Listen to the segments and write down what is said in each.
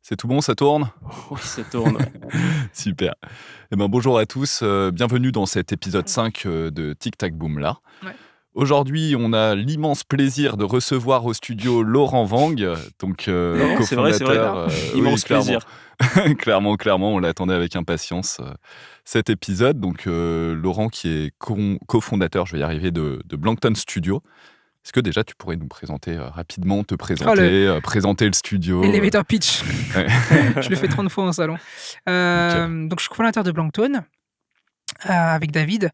C'est tout bon, ça tourne? Oui, ça tourne, ouais. Super. Eh ben, bonjour à tous, bienvenue dans cet épisode 5 de Tic Tac Boom là. Ouais. Aujourd'hui, on a l'immense plaisir de recevoir au studio Laurent Wang, donc Non, c'est vrai, cofondateur. immense clairement. plaisir. Clairement, on l'attendait avec impatience cet épisode. Donc Laurent qui est cofondateur, je vais y arriver, de Blankton Studio. Est-ce que déjà tu pourrais nous présenter rapidement, présenter le studio Elevator pitch. Ouais. Je le fais 30 fois en salon. Donc, je suis cofondateur de Blankton avec David.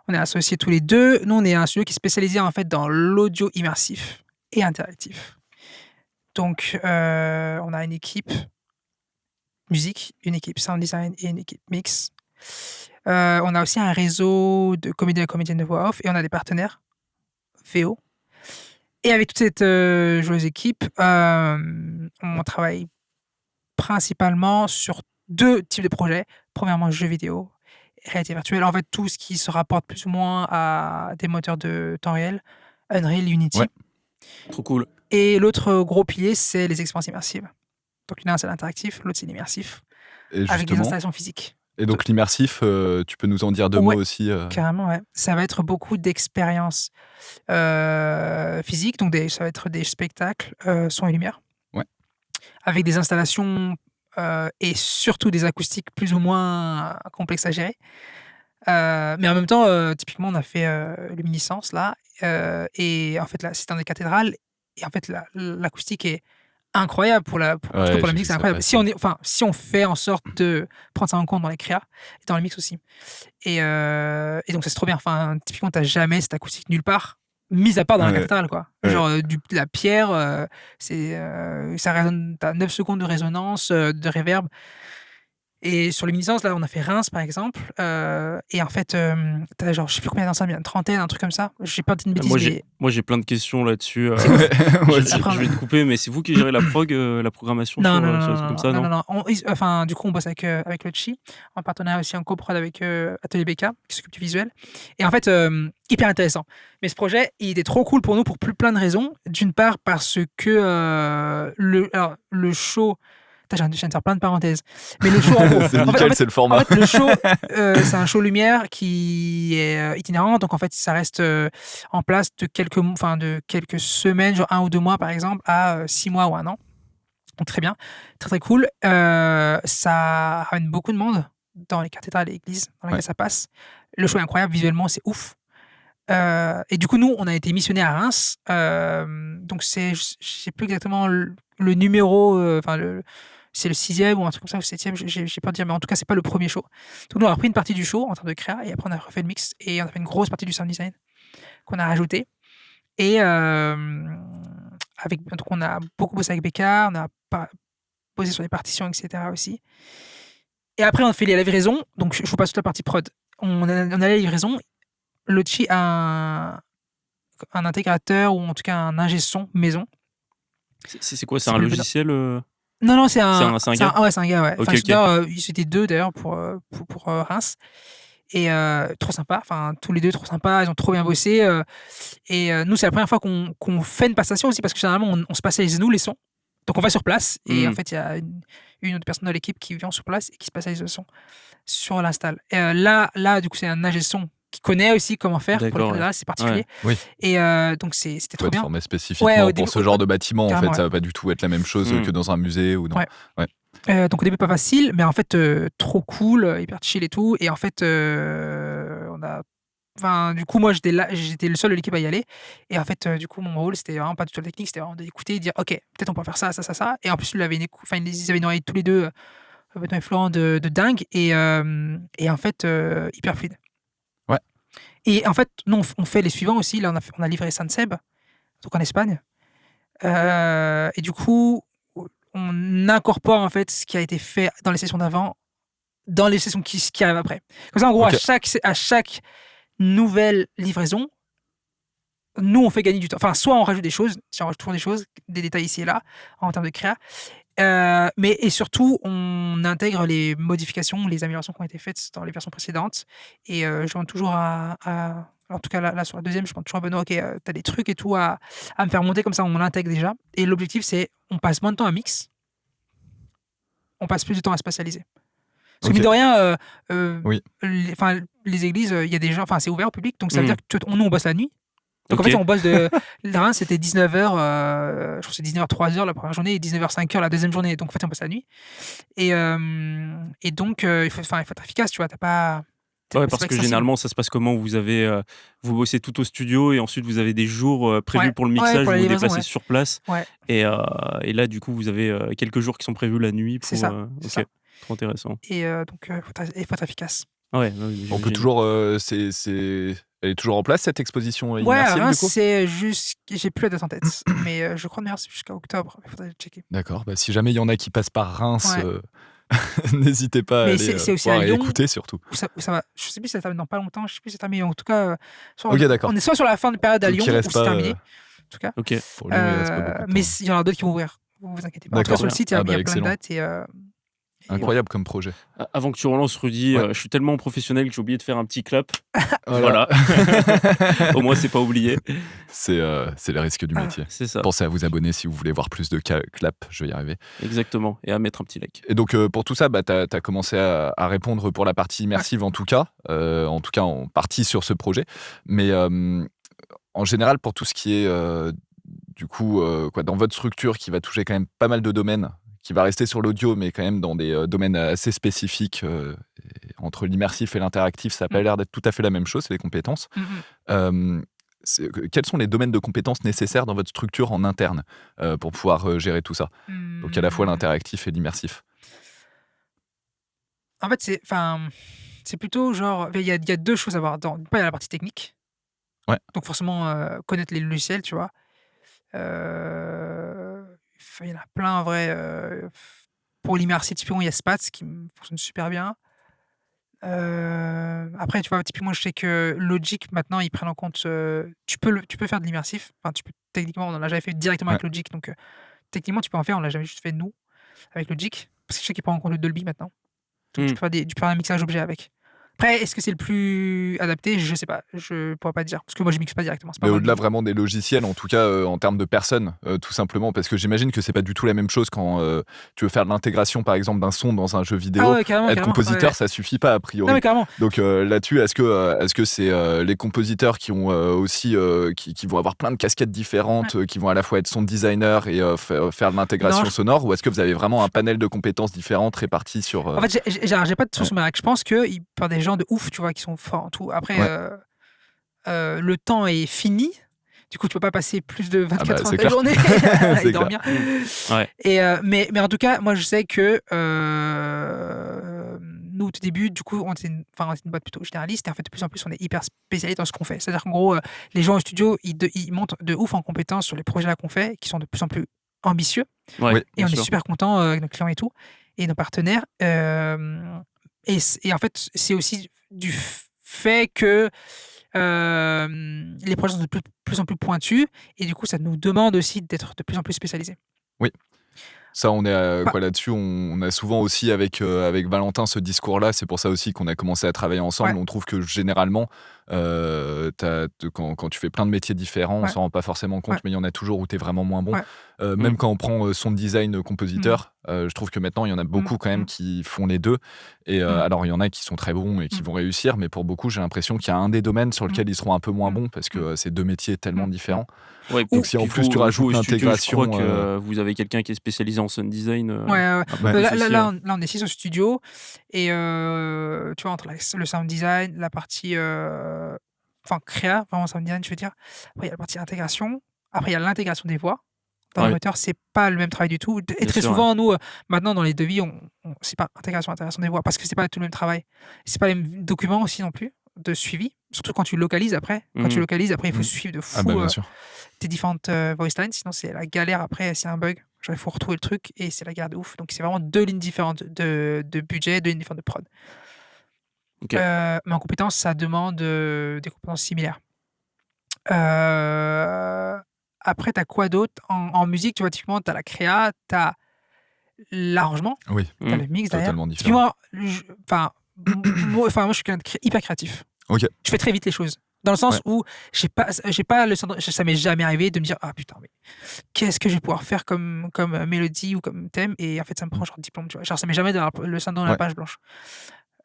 On est associés tous les deux. Nous, on est un studio qui est spécialisé en fait dans l'audio immersif et interactif. Donc, on a une équipe musique, une équipe sound design et une équipe mix. On a aussi un réseau de comédiens et comédiennes de voix off et on a des partenaires VO. Et avec toute cette joyeuse équipe, on travaille principalement sur 2 types de projets. Premièrement, jeux vidéo, réalité virtuelle. En fait, tout ce qui se rapporte plus ou moins à des moteurs de temps réel, Unreal, Unity. Ouais. Trop cool. Et l'autre gros pilier, c'est les expériences immersives. Donc, l'un, c'est l'interactif, l'autre, c'est l'immersif, Et avec des justement, installations physiques. et donc l'immersif, tu peux nous en dire 2 Ouais. mots aussi Carrément, ouais. Ça va être beaucoup d'expériences physiques, donc ça va être des spectacles, son et lumière. Ouais. Avec des installations et surtout des acoustiques plus ou moins complexes à gérer. Mais en même temps, typiquement, on a fait Luminiscence là, et en fait, là, c'est dans des cathédrales, et en fait, l'acoustique est incroyable en tout cas pour Ouais, la j'ai musique, vu c'est ça incroyable. passer. Si on fait en sorte de prendre ça en compte dans les créas et dans le mix aussi. Et donc, ça, c'est trop bien. Enfin, typiquement, tu jamais cette acoustique nulle part, mis à part dans la Ouais. cathédrale, quoi. Ouais. Genre, de la pierre, ça résonne, tu as 9 secondes de résonance, de reverb. Et sur Luminiscence, là, on a fait Reims, par exemple, et en fait, tu as genre, je sais plus combien d'enceintes, une trentaine, un truc comme ça. J'ai pas dit une bêtise, mais Moi, j'ai plein de questions là-dessus. c'est ouf. Moi Je, aussi. Après, je vais te couper, mais c'est vous qui gérez la programmation Non, sur, non, non, sur non, des trucs comme non, ça, non, non? non, non. Enfin, du coup, on bosse avec le Chi, en partenariat aussi en coprod avec Atelier BK, qui s'occupe du visuel. Et en fait, hyper intéressant. Mais ce projet, il était trop cool pour nous pour plein de raisons. D'une part, parce que le show. Putain, je viens de faire plein de parenthèses. Mais le show, en gros. C'est en fait, nickel, c'est le format. en fait, le show, c'est un show lumière qui est itinérant. Donc, en fait, ça reste en place de quelques semaines, genre 1 ou 2 mois, par exemple, à 6 mois ou 1 an. Donc, très bien, très très cool. Ça ramène beaucoup de monde dans les cathédrales et églises dans lesquelles Ouais. ça passe. Le show est incroyable, visuellement, c'est ouf. Et du coup, nous, on a été missionnés à Reims. Donc, je sais plus exactement le numéro, c'est le 6e ou un truc comme ça, ou 7e, j'ai peur de dire, mais en tout cas, c'est pas le premier show. Donc, nous, on a repris une partie du show en termes de créa, et après, on a refait le mix, et on a fait une grosse partie du sound design qu'on a rajouté. Et donc, on a beaucoup bossé avec BK, on a posé sur les partitions, etc. aussi. Et après, on fait les livraisons. Donc, je vous passe toute la partie prod. On a les livraisons. Lochi a un intégrateur, ou en tout cas un ingé son maison. C'est quoi? C'est C'est un plus le logiciel Non, c'est un gars? ouais, c'est un gars, ouais. Ok, Enfin, ok. d'ailleurs, ils étaient 2 d'ailleurs pour Reims. Et trop sympa, enfin tous les 2 trop sympas, ils ont trop bien bossé. Et nous, c'est la première fois qu'on fait une passation aussi, parce que généralement, on se passalise nous les sons. Donc on va sur place, et en fait, il y a une autre personne de l'équipe qui vient sur place et qui se passalise le son sur l'install. Et là, du coup, c'est un ingé son qui connaît aussi comment faire pour les D'accord, ouais. cathédrales, c'est particulier. Oui. Et donc c'était Faut trop être bien. formé spécifiquement Ouais, au pour début, ce genre de bâtiment. En carrément, fait, ça ouais. va pas du tout être la même chose Mm. que dans un musée ou dans. Ouais. Donc au début pas facile, mais en fait trop cool, hyper chill et tout. Et en fait, du coup, moi j'étais le seul de l'équipe à y aller. Et en fait, du coup, mon rôle, c'était vraiment pas du tout la technique, c'était vraiment d'écouter et dire ok, peut-être on peut faire ça, ça, ça, ça. Et en plus, ils avaient une oreille tous les deux, Benoît et Florent, de dingue. Et en fait, hyper fluide. Ouais. Et en fait, nous on fait les suivants aussi. Là, on a livré San Seb, donc en Espagne. Et du coup, on incorpore en fait ce qui a été fait dans les sessions d'avant, dans les sessions qui arrivent après. Comme ça, en gros, Ok. à chaque nouvelle livraison, nous, on fait gagner du temps. Enfin, soit on rajoute des choses, si on rajoute toujours des choses, des détails ici et là, en termes de créa. Et surtout, on intègre les modifications, les améliorations qui ont été faites dans les versions précédentes. Et je demande toujours en tout cas, là, sur la deuxième, je demande toujours à Benoît, ok, t'as des trucs et tout à me faire monter, comme ça, on l'intègre déjà. Et l'objectif, c'est on passe moins de temps à mix, on passe plus de temps à spatialiser. Parce que Ok. mine de rien, Oui. les églises, il y a des gens, c'est ouvert au public, donc ça veut Mm. dire que nous, on bosse la nuit. Donc en Ok. fait, on bosse de. Là, c'était 19h, je crois que c'est 19h 3h la première journée et 19h 5h la deuxième journée. Donc en fait, on bosse la nuit. Et donc, il faut être efficace, tu vois. T'as pas. Ouais, c'est parce pas que accessible. généralement, ça se passe comment? Vous bossez tout au studio et ensuite vous avez des jours prévus Ouais, pour le ouais, mixage, pour la vous vous livraison, déplacez ouais. sur place. Ouais. Et là, du coup, vous avez quelques jours qui sont prévus la nuit C'est pour. ça, c'est Ok, ça. trop intéressant. Et donc, il faut être efficace. Ouais, On peut j'imagine. toujours. Elle est toujours en place, cette exposition Ouais, immersive, Reims, du coup? c'est juste. J'ai plus la date en tête. Mais je crois d'ailleurs, c'est jusqu'à octobre. Il faudrait checker. D'accord. Bah, si jamais il y en a qui passent par Reims, Ouais. n'hésitez pas à Mais aller c'est aussi voir à et Lyon. écouter surtout. Où ça va. Je sais plus si ça termine dans pas longtemps. Je sais plus si ça termine. En tout cas, Ok, d'accord. on est soit sur la fin de période à Faut Lyon qu'il ou reste c'est pas. terminé. En tout cas. Ok. Pour Lyon, il reste pas beaucoup de Mais temps. il y en a d'autres qui vont ouvrir. Vous inquiétez pas. En tout cas, D'accord. sur le site, il y a Ah bah, plein de excellent. dates. Et Incroyable comme projet. Avant que tu relances, Rudy, Ouais. je suis tellement professionnel que j'ai oublié de faire un petit clap. Voilà. Au moins, c'est pas oublié. C'est les risques du métier. C'est ça, Pensez à vous abonner si vous voulez voir plus de claps, je vais y arriver. exactement. Et à mettre un petit like. Et donc pour tout ça, bah, tu as commencé à répondre pour la partie immersive en tout cas en partie sur ce projet. Mais en général, pour tout ce qui est du coup dans votre structure qui va toucher quand même pas mal de domaines, qui va rester sur l'audio, mais quand même dans des domaines assez spécifiques, et entre l'immersif et l'interactif, ça n'a pas l'air d'être tout à fait la même chose, c'est les compétences. Quels sont les domaines de compétences nécessaires dans votre structure en interne pour pouvoir gérer tout ça? Donc à la fois l'interactif et l'immersif. En fait, c'est plutôt genre. Il y a deux choses à voir. Pas, il y a la partie technique. Ouais. Donc forcément, connaître les logiciels, tu vois. Il y en a plein en vrai. Pour l'immersif, typiquement, il y a Spats qui fonctionne super bien. Après, tu vois, typiquement, je sais que Logic, maintenant, ils prennent en compte. Tu peux faire de l'immersif. Enfin, techniquement, on en a jamais fait directement avec Logic. Donc, techniquement, tu peux en faire. On l'a jamais juste fait nous, avec Logic. Parce que je sais qu'ils prennent en compte le Dolby maintenant. Donc, tu peux faire un mixage objet avec. Après, est-ce que c'est le plus adapté? Je sais pas. Je pourrais pas dire. Parce que moi, je mixe pas directement. C'est pas Mais moi au-delà le- vraiment des logiciels, en tout cas en termes de personnes, tout simplement, parce que j'imagine que c'est pas du tout la même chose quand tu veux faire de l'intégration, par exemple, d'un son dans un jeu vidéo. Ah ouais, carrément. Être carrément. compositeur, Ouais. ça suffit pas a Non, priori. mais carrément. Donc là-dessus, est-ce que c'est les compositeurs qui ont aussi qui vont avoir plein de casquettes différentes, qui vont à la fois être sound designer et faire de l'intégration Non, sonore, ou est-ce que vous avez vraiment un panel de compétences différentes réparties sur En fait, j'ai pas de source Ouais. numérique. Je pense qu'il parle des gens de ouf, tu vois, qui sont forts en tout. Après, Ouais. le temps est fini. Du coup, tu peux pas passer plus de 24 bah, heures c'est de clair. journée C'est et dormir. Ouais. Et, mais en tout cas, moi, je sais que nous, au tout début, du coup, on était une boîte plutôt généraliste. Et en fait, de plus en plus, on est hyper spécialisé dans ce qu'on fait. C'est-à-dire qu'en gros, les gens au studio, ils montent de ouf en compétences sur les projets qu'on fait, qui sont de plus en plus ambitieux. Ouais, Oui. Et bien on est sûr. super contents avec nos clients et tout, et nos partenaires. Et en fait, c'est aussi du fait que les projets sont de plus en plus pointus, et du coup, ça nous demande aussi d'être de plus en plus spécialisés. Ça, on est Bah. quoi là-dessus. On a souvent aussi avec Valentin ce discours-là. C'est pour ça aussi qu'on a commencé à travailler ensemble. Ouais. On trouve que généralement, quand tu fais plein de métiers différents, on Ouais. s'en rend pas forcément compte, Ouais. mais il y en a toujours où tu es vraiment moins bon. Ouais. Même quand on prend son design compositeur, je trouve que maintenant, il y en a beaucoup quand même qui font les deux. Et alors, il y en a qui sont très bons et qui vont réussir, mais pour beaucoup, j'ai l'impression qu'il y a un des domaines sur lequel ils seront un peu moins bons parce que c'est deux métiers tellement différents. Ouais, Donc, si en puis plus tu vous, rajoutes au studio, l'intégration, je crois que vous avez quelqu'un qui est spécialisé en sound design. Ouais. Ouais. Là, on est 6 au studio, et tu vois, entre le sound design, la partie créa, vraiment sound design, je veux dire. Après, il y a la partie intégration. Après, il y a l'intégration des voix. Dans le moteur, c'est pas le même travail du tout. Et Bien très sûr, souvent, nous, maintenant, dans les devis, c'est pas intégration des voix, parce que c'est pas tout le même travail. C'est pas les mêmes documents aussi non plus de suivi, surtout quand tu localises après. Quand tu localises, après, il faut suivre de fou Ah bah, bien sûr. tes différentes voice lines, sinon c'est la galère après, c'est un bug. Genre, il faut retrouver le truc et c'est la galère de ouf. Donc, c'est vraiment deux lignes différentes de budget, deux lignes différentes de prod. Ok. Mais en compétences, ça demande des compétences similaires. Après, tu as quoi d'autre en musique? Tu vois, typiquement, tu as la créa, tu as l'arrangement, Oui, tu as le mix derrière. totalement différent. Typiquement, moi, je suis quelqu'un de hyper créatif. Ok. Je fais très vite les choses. Dans le sens Ouais. où j'ai pas le syndrome, ça m'est jamais arrivé de me dire ah putain mais qu'est-ce que je vais pouvoir faire comme mélodie ou comme thème, et en fait ça me prend genre diplôme, tu vois. Genre ça m'est jamais d'avoir le syndrome de la Ouais. page blanche.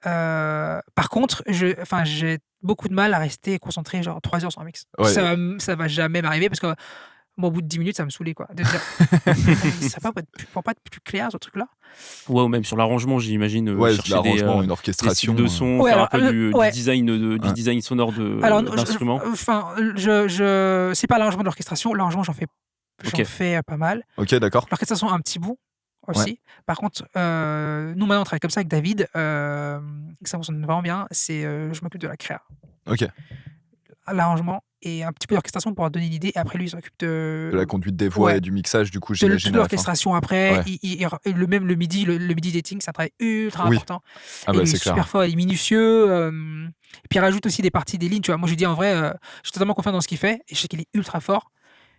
Par contre, j'ai beaucoup de mal à rester concentré genre 3 heures sur un mix. Ouais. Ça va jamais m'arriver parce que moi, au bout de 10 minutes, ça me saoulait quoi. De dire ça va pas être plus clair ce truc-là. Ouais, ou même sur l'arrangement, j'imagine, Ouais, chercher l'arrangement, une des orchestration. styles de son, Ouais, faire alors, un peu du ouais. design du Ouais. design sonore de Alors, l'instrument. c'est pas l'arrangement de l'orchestration. L'arrangement, j'en Ok. fais pas mal. Ok, d'accord. L'orchestration, un petit bout aussi. Par contre, nous maintenant, on travaille comme ça avec David. Ça fonctionne vraiment bien. Je m'occupe de la créa, Ok. l'arrangement et un petit peu d'orchestration pour donner une idée. Et après, lui, il s'occupe De la conduite des voix ouais. et du mixage, du coup, de j'imagine. toute à la fin. l'orchestration après. Ouais. Le midi, le midi dating, c'est un travail ultra Oui. important. Ah Et bah lui, il c'est est clair. super fort, il est minutieux. Et puis il rajoute aussi des parties des lignes. Tu vois, moi, je lui dis en vrai, je suis totalement confiant dans ce qu'il fait. Et je sais qu'il est ultra fort.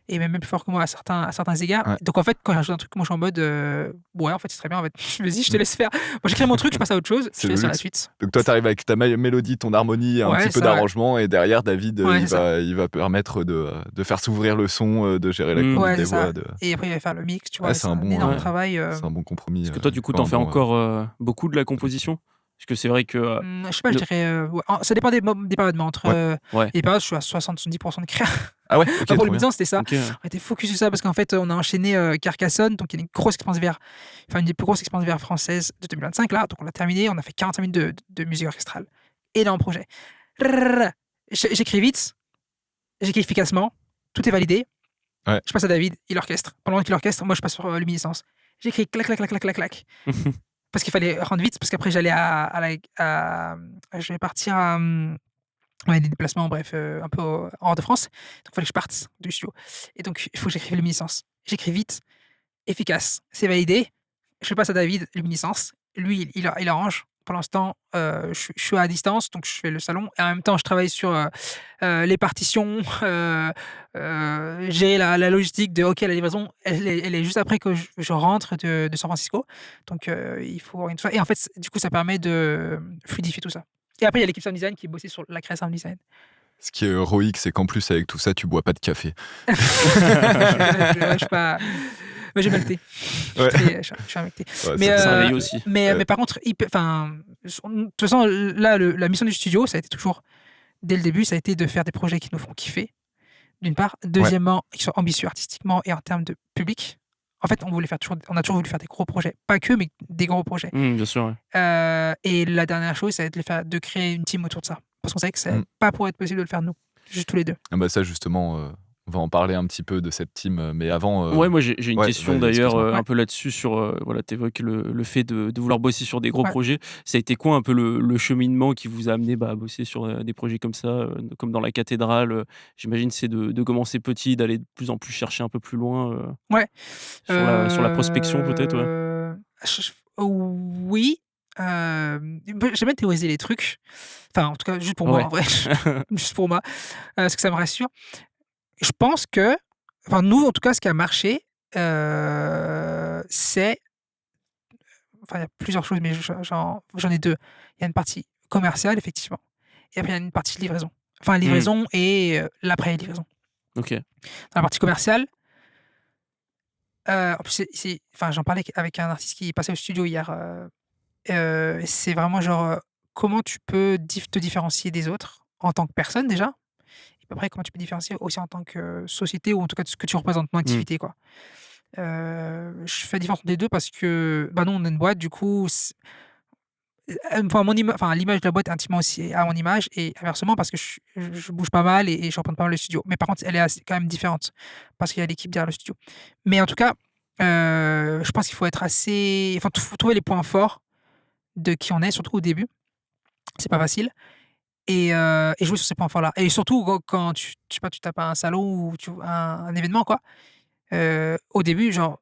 Et même plus fort que moi à certains égards. Ouais. Donc en fait, quand il rajoute un truc, moi je suis en mode ouais, en fait, c'est très bien. En fait, vas-y, je te laisse faire. Moi, j'écris mon truc, je passe à autre chose, C'est je te laisse le faire la luxe. suite. Donc toi, t'arrives avec ta mélodie, ton harmonie, un Ouais, petit peu ça, ouais. d'arrangement, et derrière, David, Ouais, c'est il va permettre de faire s'ouvrir le son, de gérer la conduite Ouais, des c'est ça. voix. Et après, il va faire le mix, tu Ouais, vois. c'est C'est un un bon, énorme ouais. travail. c'est un bon compromis. Est-ce que toi, du coup, t'en un fais bon, encore beaucoup de la composition? Parce que c'est vrai que Je sais pas, je ne- dirais. Ouais, ça dépend des périodes, mais entre. Ouais. ouais, Il y a des périodes, je suis à 60-70% de créa. Ah ouais, ok, Enfin, pour trop le bien. mi-temps, c'était ça. ok, On était focus sur ça parce qu'en fait, on a enchaîné Carcassonne, donc il y a une grosse expérience VR, enfin une des plus grosses expériences VR françaises de 2025 là. Donc on a terminé, on a fait 45 minutes de musique orchestrale. Énorme projet. J'écris vite, j'écris efficacement, tout est validé. Ouais. Je passe à David, il orchestre. Pendant qu'il orchestre, moi je passe sur luminescence. J'écris clac, clac, clac, clac, clac, clac. Parce qu'il fallait rendre vite, parce qu'après j'allais je vais partir à des déplacements, bref, un peu hors de France. Donc il fallait que je parte du studio. Et donc il faut que j'écrive luminescence. J'écris vite, efficace, c'est validé. Je passe à David, luminescence. Lui, il arrange. Pour l'instant, je suis à distance, donc je fais le salon. Et en même temps, je travaille sur les partitions, gérer la logistique de OK, la livraison, elle est juste après que je rentre de San Francisco. Donc il faut organiser tout ça. Et en fait, du coup, ça permet de fluidifier tout ça. Et après, il y a l'équipe sound design qui bossait sur la création sound design. Ce qui est héroïque, c'est qu'en plus, avec tout ça, tu bois pas de café. Je suis pas. Mais j'aime le thé. Ouais. Je suis un mec thé. Ouais, Mais, c'est ça ça. réveille aussi. mais par contre, de toute façon, là, la mission du studio, ça a été toujours, dès le début, ça a été de faire des projets qui nous font kiffer, d'une part. Deuxièmement, qui soient ambitieux artistiquement et en termes de public. En fait, on a toujours voulu faire des gros projets. Pas que, mais des gros projets. Bien sûr, ouais. Et la dernière chose, ça va être de créer une team autour de ça. Parce qu'on savait que c'est Mm. pas pour être possible de le faire nous, juste tous les deux. Ah bah ça, justement, on va en parler un petit peu de cette team, mais avant... Ouais, moi j'ai une ouais, question vas-y, d'ailleurs excuse-moi. un peu là-dessus sur voilà, t'évoques le fait de vouloir bosser sur des gros Ouais. projets. Ça a été quoi un peu le cheminement qui vous a amené à bosser sur des projets comme ça, comme dans la cathédrale j'imagine c'est de commencer petit, d'aller de plus en plus chercher un peu plus loin Ouais. sur la prospection peut-être, ouais. Oui. J'aime bien théoriser les trucs. Enfin, en tout cas, juste pour moi, Ouais. en vrai. Juste pour moi. Parce que ça me rassure. Je pense que, enfin, nous, en tout cas, ce qui a marché, c'est. Enfin, il y a plusieurs choses, mais j'en ai deux. Il y a une partie commerciale, effectivement. Et après, il y a une partie livraison. Enfin, livraison et l'après-livraison. Ok. Dans la partie commerciale, en plus, enfin, j'en parlais avec un artiste qui passait au studio hier. C'est vraiment genre, comment tu peux te différencier des autres en tant que personne déjà, et puis après comment tu peux différencier aussi en tant que société ou en tout cas de ce que tu représentes, ton activité quoi. Je fais la différence entre les 2 parce que, bah, nous on a une boîte du coup enfin l'image de la boîte est intimement aussi à mon image et inversement parce que je bouge pas mal et je reprends pas mal le studio. Mais par contre elle est quand même différente parce qu'il y a l'équipe derrière le studio. Mais en tout cas, je pense qu'il faut être assez enfin, faut trouver les points forts de qui on est, surtout au début. C'est pas facile et jouer sur ces points forts-là et surtout quand tu je sais pas, tu tapes à un salon ou un événement quoi, au début, genre,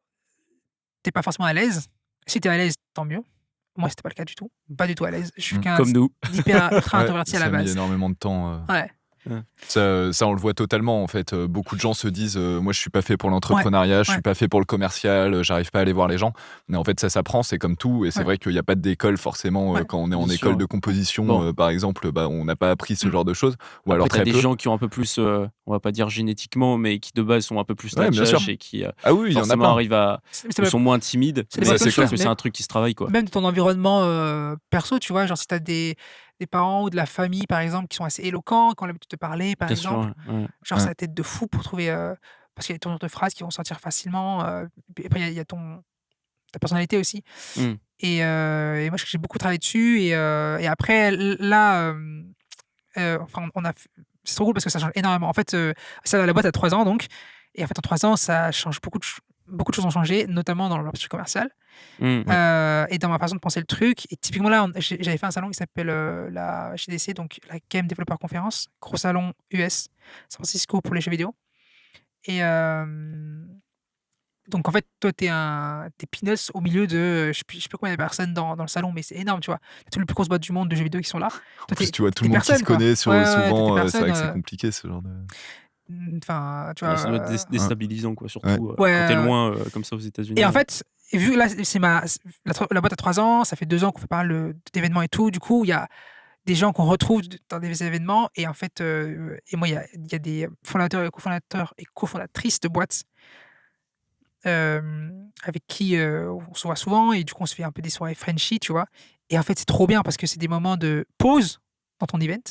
tu es pas forcément à l'aise. Si tu es à l'aise, tant mieux. Moi, c'était pas le cas du tout. Pas du tout à l'aise. Je suis Mmh. quelqu'un Comme nous. d'hyper ultra Ouais, introverti à ça la a mis base. énormément de temps. Ouais. Ça, on le voit totalement, en fait. Beaucoup de gens se disent moi, je suis pas fait pour l'entrepreneuriat, je suis pas fait pour le commercial, j'arrive pas à aller voir les gens. Mais en fait, ça s'apprend, c'est comme tout. Et c'est vrai qu'il n'y a pas d'école, forcément, quand on est en Bien école sûr. de composition, Bon. par exemple, on n'a pas appris ce genre de choses. Ou alors Après, t'as très des peu. gens qui ont un peu plus, on va pas dire génétiquement, mais qui de base sont un peu plus Ouais, bien sûr. tchatch et qui Ah oui, il y en a forcément plein. arrivent à ou sont moins timides. c'est Mais des c'est bonnes sûr choses, que c'est un truc qui se travaille, quoi. même de ton environnement perso, tu vois, genre si tu as des parents ou de la famille, par exemple, qui sont assez éloquents, qui ont l'habitude de parler, par Bien sûr, exemple, ouais. genre Ouais. ça t'aide de fou pour trouver, parce qu'il y a des tournures de phrases qui vont sortir facilement, puis après il y a ta personnalité aussi Mmh. et moi j'ai beaucoup travaillé dessus et après là, enfin on a f c'est trop cool parce que ça change énormément. En fait, ça la boîte a 3 ans donc et en fait en 3 ans ça change beaucoup de choses ont changé, notamment dans l'industrie commerciale. Mmh. Ouais. Et dans ma façon de penser le truc et typiquement là, j'avais fait un salon qui s'appelle, la GDC, donc la Game Developer Conference, gros salon US, San Francisco pour les jeux vidéo et donc en fait, toi, tu es peanuts au milieu de, je sais plus combien de personnes dans le salon, mais c'est énorme, tu vois? Tu as toutes les plus grosses boîtes du monde de jeux vidéo qui sont là. En Toi, plus, tu tu vois tout es le monde qui se personne, quoi. connaît Ouais, ouais, ouais, tu es souvent. C'est personne, vrai que c'est compliqué, ce genre de. enfin, tu Ouais, ça doit être vois? Ouais. déstabilisant, quoi, Ouais. surtout, Ouais, quand t'es ouais, ouais. loin, comme ça aux Et États-Unis, en fait, et vu là, la boîte a 3 ans, ça fait 2 ans qu'on fait pas mal, d'événements et tout. Du coup, il y a des gens qu'on retrouve dans des événements et en fait, et moi, il y a des fondateurs et cofondatrices de boîtes, avec qui, on se voit souvent et du coup, on se fait un peu des soirées Frenchy, tu vois? Et en fait, c'est trop bien parce que c'est des moments de pause dans ton event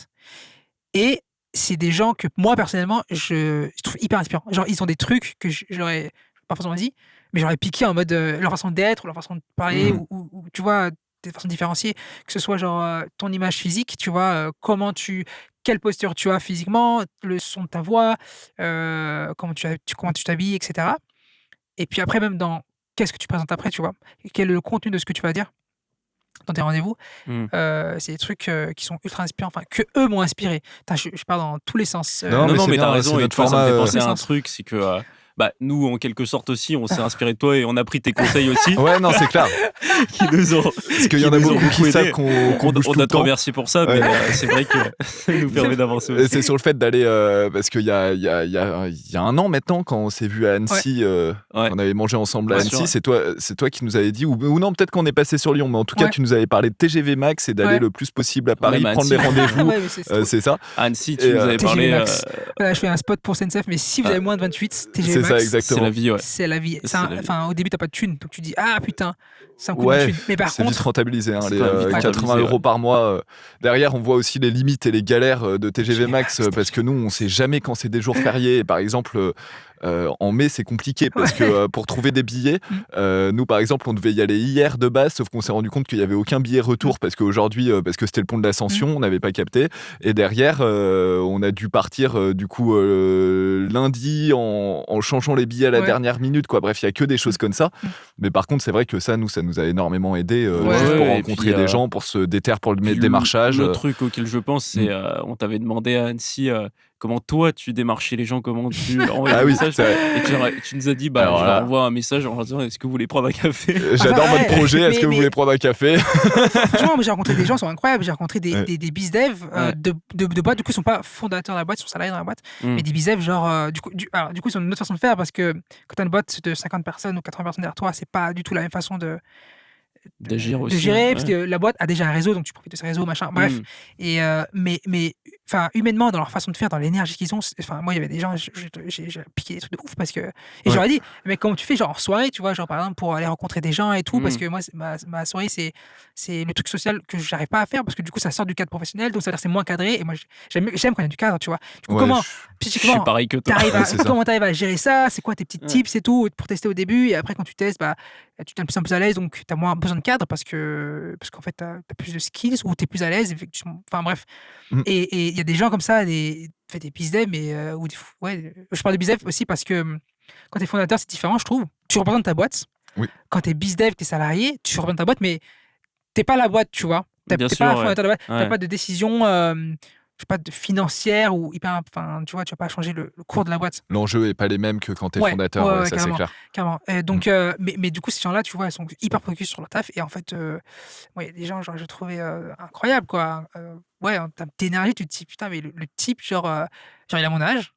et c'est des gens que moi, personnellement, je trouve hyper inspirants. Genre, ils ont des trucs que j'aurais pas forcément dit, mais j'aurais piqué en mode, leur façon d'être ou leur façon de parler Mmh. ou tu vois, des façons différenciées. Que ce soit genre, ton image physique, tu vois, quelle posture tu as physiquement, le son de ta voix, comment tu t'habilles et cetera. Et puis après même dans qu'est-ce que tu présentes après, tu vois? Quel est le contenu de ce que tu vas dire dans tes rendez-vous? Mmh. C'est des trucs, qui sont ultra inspirants, enfin qu'eux m'ont inspiré. Putain, je pars dans tous les sens, Non, Non, mais non, c'est mais t'as bien, raison c'est et notre tu vois, ça me format. fait penser à un Sens. truc, c'est que, nous, en quelque sorte aussi, on s'est inspiré de toi et on a pris tes conseils aussi, Ouais, non, c'est clair. qui nous ont Parce qu'il y qui en a nous ont beaucoup qui savent aidés. qu'on bouge On tout doit le te temps. remercier pour ça, Ouais. mais c'est vrai que ça nous permet d'avancer Et aussi. c'est sur le fait d'aller, parce qu'il y a un an maintenant, quand on s'est vu à Annecy, Ouais. qu'on avait mangé ensemble à Bien Annecy, sûr. c'est toi qui nous avais dit, ou non, peut-être qu'on est passé sur Lyon, mais en tout cas, Ouais. tu nous avais parlé de TGV Max et d'aller Ouais. le plus possible à Paris, Même à prendre les Annecy. rendez-vous. Ouais, mais c'est trop C'est ça. À Annecy, Et, tu nous avais TGV parlé, Max. Voilà, je fais un spot pour SNCF, mais si vous avez moins de 28, TGV C'est ça, Max, c'est exactement. la vie, ouais. c'est la vie. C'est la vie. Enfin, au début, t'as pas de thunes, donc tu dis: «Ah putain, ça me coûte une Ouais, thune». Mais par c'est vite contre, rentabilisé, hein, C'est les quand même vite 80 rentabilisé, € par mois. Derrière, on voit aussi les limites et les galères de TGV TGV Max, Max, parce que nous, on sait jamais quand c'est des jours fériés. Et par exemple, en mai, c'est compliqué parce que pour trouver des billets, nous, par exemple, on devait y aller hier de base, sauf qu'on s'est rendu compte qu'il n'y avait aucun billet retour parce qu'aujourd'hui, parce que c'était le pont de l'Ascension, on n'avait pas capté. Et derrière, on a dû partir du coup lundi en changeant les billets à la Ouais. dernière minute, quoi. Bref, il y a que des choses comme ça. Mais par contre, c'est vrai que ça nous a énormément aidé Ouais, juste pour et rencontrer puis, des gens, pour se déterre pour le puis démarchage. l'autre truc auquel je pense, c'est, on t'avait demandé à Annecy, comment toi tu démarchais les gens, comment tu leur envoyais Ah des oui, messages c'est vrai. et tu nous as dit: Alors je leur là. envoie un message en leur disant: «Est-ce que vous voulez prendre un café?» J'adore Enfin, votre projet, est-ce que vous mais voulez prendre un café? franchement, moi, j'ai rencontré des gens, ils sont incroyables. J'ai rencontré Ouais. des bizdev, Ouais. de boîtes. Du coup, ils sont pas fondateurs de la boîte, ils sont salariés dans la boîte. Mmh. Mais des bizdev, genre, du coup, ils ont une autre façon de faire parce que quand t'as une boîte de 50 personnes ou 80 personnes derrière toi, c'est pas du tout la même façon D'agir de aussi, gérer parce ouais. que la boîte a déjà un réseau, donc tu profites de ce réseau, machin. Bref. Mmh. Et mais enfin, humainement, dans leur façon de faire, dans l'énergie qu'ils ont, enfin, moi, il y avait des gens, j'ai piqué des trucs de ouf parce que. Et je Ouais. leur ai dit, mais comment tu fais, genre en soirée, tu vois, genre par exemple, pour aller rencontrer des gens et tout, parce Mmh. que moi, ma soirée, c'est le truc social que j'arrive pas à faire parce que du coup, ça sort du cadre professionnel, donc ça veut dire que c'est moins cadré. Et moi, j'aime quand il y a du cadre, tu vois. Du coup, Ouais, comment, Je suis psychiquement, pareil que toi. t'arrives Ouais, c'est ça. comment t'arrives à gérer ça? C'est quoi tes petits Ouais. tips et tout pour tester au début? Et après, quand tu testes, bah, tu t'es de plus en plus à l'aise, donc tu as moins besoin de cadre parce qu'en fait, tu as plus de skills ou tu es plus à l'aise, effectivement. Enfin bref. Mmh. Et il y a des gens comme ça, des bizdev, mais ou ouais, je parle de bizdev aussi parce que quand tu es fondateur, c'est différent, je trouve. Tu représentes ta boîte. Oui. Quand tu es bizdev, tu es salarié, tu représentes ta boîte, mais t'es pas la boîte, tu vois. Bien T'es sûr, pas un ouais. fondateur de la boîte, Ouais. t'as pas de décision. sais pas, financière ou hyper, enfin, tu vois, tu vas pas changer le cours de la boîte. L'enjeu est pas les mêmes que quand tu es Ouais, fondateur, ouais, ouais, ça c'est carrément, clair. carrément. Donc, mais du coup, ces gens-là, tu vois, ils sont hyper focus sur leur taf et en fait, moi, il y a des gens, genre, j'ai trouvé incroyable, quoi. Ouais, en termes d'énergie, tu te dis, putain, mais le type, genre, il a mon âge,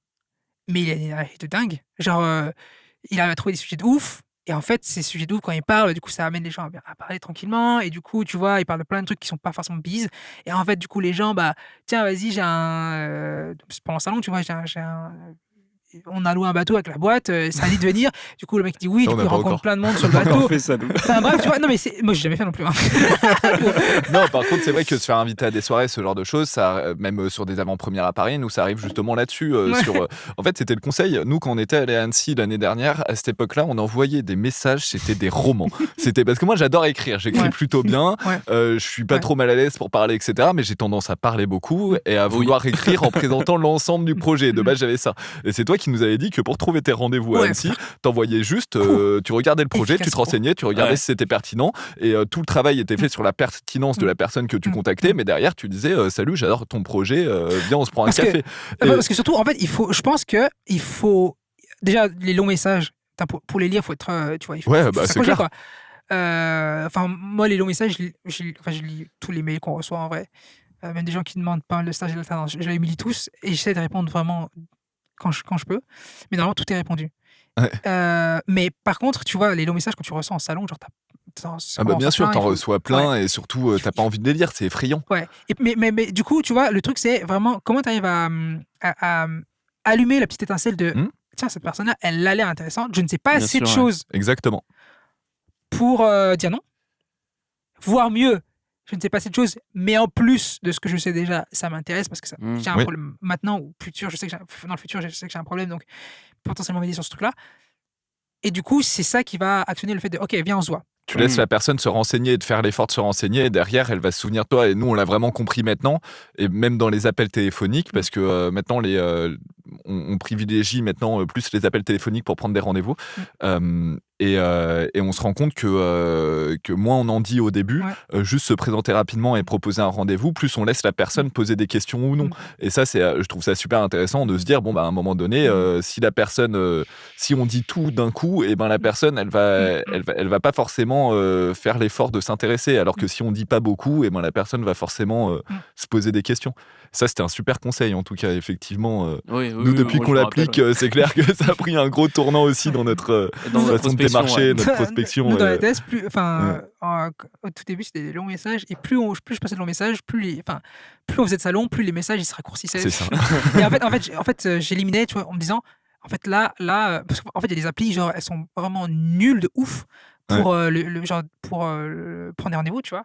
mais il a une énergie de dingue. Genre, il arrive à trouver des sujets de ouf. Et en fait, ces sujets de ouf, quand il parle, du coup, ça amène les gens à parler tranquillement. Et du coup, tu vois, il parle de plein de trucs qui sont pas forcément bises. Et en fait, du coup, les gens, bah, tiens, vas-y, pendant le salon, tu vois, on a loué un bateau avec la boîte, ça a dit de venir. Du coup, le mec dit oui, Ça, du on coup, n'a il pas rencontre encore. plein de monde sur le On a encore bateau. fait ça, nous. Enfin, bref, tu vois, non, mais moi, j'ai jamais fait non plus, hein. Non, par contre, c'est vrai que se faire inviter à des soirées, ce genre de choses, ça, même sur des avant-premières à Paris, nous, ça arrive justement là-dessus. Ouais. En fait, c'était le conseil. Nous, quand on était allé à Annecy l'année dernière, à cette époque-là, on envoyait des messages, c'était des romans. C'était parce que moi, j'adore écrire, j'écris Ouais. plutôt bien, Ouais. je suis pas Ouais. trop mal à l'aise pour parler, etc. Mais j'ai tendance à parler beaucoup et à vouloir écrire en présentant l'ensemble du projet. De base, j'avais ça. Et c'est toi qui nous avais dit que pour trouver tes rendez-vous à Ouais, Annecy, faire t'envoyais juste, court, tu regardais le projet, tu efficace, te court. renseignais, tu regardais Ouais. si c'était pertinent et tout le travail était fait sur la pertinence de la personne que tu contactais, mais derrière tu disais salut, j'adore ton projet, viens, on se prend un Parce que, café. parce que surtout, en fait, je pense que il faut déjà les longs messages. Pour les lire, faut être, tu vois, il faut Ouais, bah c'est s'accrocher, clair. quoi. Enfin, moi, les longs messages, je lis tous les mails qu'on reçoit en vrai. Même des gens qui demandent pas mal de stages et d'alternance. Je les lis tous et j'essaie de répondre vraiment quand je peux. Mais normalement, tout est répondu. Ouais. Mais par contre, tu vois, les longs messages, quand tu reçois en salon, genre, Ah bah bien sûr, t'en reçois Ouais. plein et surtout t'as pas envie de les lire, c'est effrayant. Ouais. Mais du coup, tu vois, le truc, c'est vraiment comment tu arrives à allumer la petite étincelle de Hmm. tiens, cette personne-là, elle a l'air intéressante. Je ne sais pas Bien assez de sûr, ouais. choses Exactement. pour dire non. Voire mieux, je ne sais pas assez de choses, mais en plus de ce que je sais déjà, ça m'intéresse parce que j'ai un Oui. problème maintenant ou plus futur. Je sais que dans le futur, je sais que j'ai un problème, donc potentiellement m'aider sur ce truc-là. Et du coup, c'est ça qui va actionner le fait de ok, viens, on se voit. Tu laisses la personne se renseigner et de faire l'effort de se renseigner et derrière elle va se souvenir de toi et nous on l'a vraiment compris maintenant et même dans les appels téléphoniques parce que maintenant on privilégie maintenant plus les appels téléphoniques pour prendre des rendez-vous et on se rend compte que moins on en dit au début, juste se présenter rapidement et proposer un rendez-vous, plus on laisse la personne poser des questions ou non. Et ça, je trouve ça super intéressant de se dire, bon, bah, à un moment donné, si la personne, si on dit tout d'un coup, et ben la personne, elle va pas forcément faire l'effort de s'intéresser, alors que si on dit pas beaucoup, et ben la personne va forcément se poser des questions. Ça, c'était un super conseil, en tout cas, effectivement. Nous, depuis qu'on l'applique, c'est clair que ça a pris un gros tournant aussi dans notre façon de démarcher, notre prospection. Nous, dans la thèse, au tout début, c'était des longs messages. Et plus je passais de longs messages, plus on faisait de salons, plus les messages ils se raccourcissaient. C'est ça. Et en fait, j'éliminais, tu vois, en me disant, en fait, là, parce qu'en fait, il y a des applis, genre, elles sont vraiment nulles de ouf pour prendre des rendez-vous, tu vois,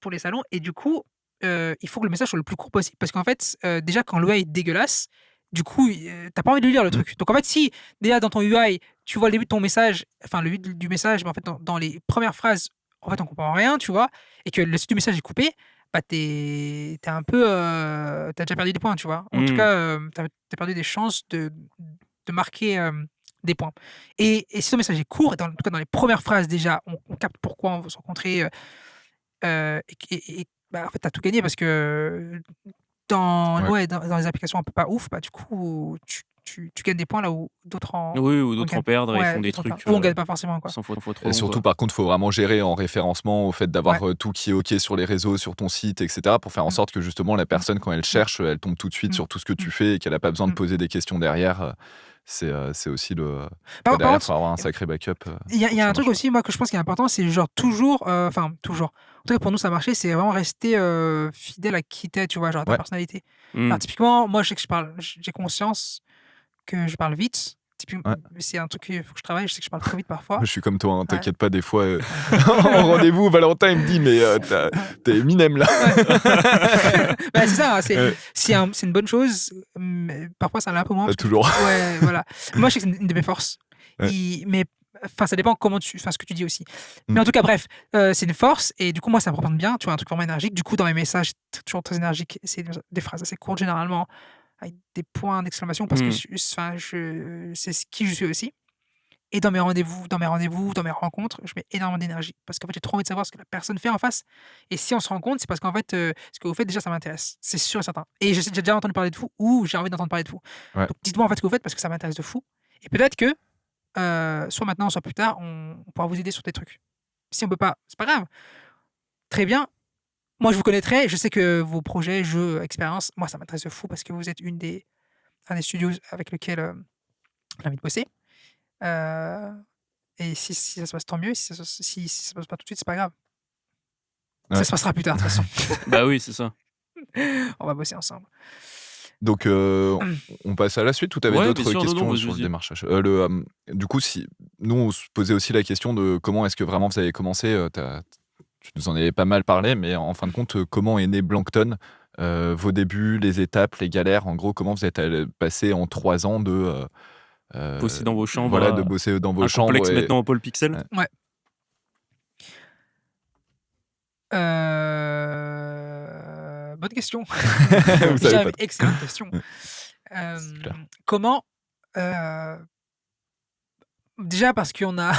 pour les salons. Et du coup, il faut que le message soit le plus court possible. Parce qu'en fait, déjà, quand l'UI est dégueulasse, du coup, t'as pas envie de lire le truc. Donc en fait, si déjà dans ton UI, tu vois le début de ton message, enfin le début du message, mais en fait dans les premières phrases, en fait on comprend rien, tu vois, et que le suite du message est coupé, bah t'es un peu, t'as déjà perdu des points, tu vois. En tout cas, t'as perdu des chances de marquer des points. Et si ton message est court, en tout cas dans les premières phrases déjà, on capte pourquoi on veut se rencontrer, bah, en fait t'as tout gagné parce que dans les applications un peu pas ouf, bah, du coup, tu gagnes des points là où d'autres ou d'autres en gagnent. perdent et Ouais, font des d'autres en trucs perdent. Ou on gagne pas forcément, quoi. sans faut trop Et long, surtout, quoi. par contre, il faut vraiment gérer en référencement au fait d'avoir tout qui est OK sur les réseaux, sur ton site, etc. pour faire en sorte que justement la personne, quand elle cherche, elle tombe tout de suite sur tout ce que tu fais et qu'elle n'a pas besoin de poser des questions derrière. C'est aussi le. Par Derrière, il contre, faut avoir un sacré backup. il y pour que a ça un truc marche. aussi, moi, que je pense qui est important, c'est genre toujours, enfin, toujours. En tout cas, pour nous, ça a marché, c'est vraiment rester fidèle à qui t'es, tu vois, genre à ta Ouais. personnalité. Mmh. Alors, typiquement, moi, je sais que j'ai conscience que je parle vite. Ouais. C'est un truc qu'il faut que je travaille, je sais que je parle trop vite parfois. Je suis comme toi, hein, t'inquiète pas, des fois, en rendez-vous, Valentin, il me dit, mais t'es Eminem là. Bah, c'est ça, hein, c'est une bonne chose, mais parfois ça l'est un peu moins. Pas Parce que, toujours. ouais, voilà. Moi, je sais que c'est une de mes forces. Ouais. Mais enfin, ça dépend ce que tu dis aussi. Mais en tout cas, bref, c'est une force et du coup, moi, ça me représente bien. Tu vois, un truc vraiment énergique. Du coup, dans mes messages, toujours très énergique, c'est des phrases assez courtes généralement avec des points d'exclamation parce que c'est ce qui je suis aussi. Et dans mes rendez-vous, dans mes rencontres, je mets énormément d'énergie parce qu'en fait, j'ai trop envie de savoir ce que la personne fait en face et si on se rend compte, c'est parce qu'en fait, ce que vous faites déjà, ça m'intéresse. C'est sûr et certain et j'ai déjà entendu parler de vous ou j'ai envie d'entendre parler de vous. Ouais. Donc dites-moi en fait ce que vous faites parce que ça m'intéresse de fou et peut-être que, soit maintenant, soit plus tard, on pourra vous aider sur des trucs. Si on peut pas, c'est pas grave. Très bien. Moi, je vous connaîtrai, je sais que vos projets, jeux, expériences, moi, ça m'intéresse de fou parce que vous êtes un des studios avec lequel, j'ai envie de bosser. Heu et si ça se passe, tant mieux. Si ça se passe pas tout de suite, c'est pas grave. Ouais. Ça se passera plus tard, de toute façon. Bah oui, c'est ça. On va bosser ensemble. Donc, on passe à la suite ou tu avais Ouais, d'autres bien sûr, non, questions non, sur le vas-y. démarchage? Du coup, si nous, on se posait aussi la question de comment est-ce que vraiment vous avez commencé, tu nous en avais pas mal parlé, mais en fin de compte, comment est né Blancton? Vos débuts, les étapes, les galères, en gros, comment vous êtes passés en 3 ans de, Bosser dans vos chambres voilà, de à bosser dans vos un chambres complexe et maintenant au pôle Pixel? ouais. Ouais. Bonne question. Vous savez Jam, pas. excellente question. C'est clair. Comment? Heu, déjà parce qu'on a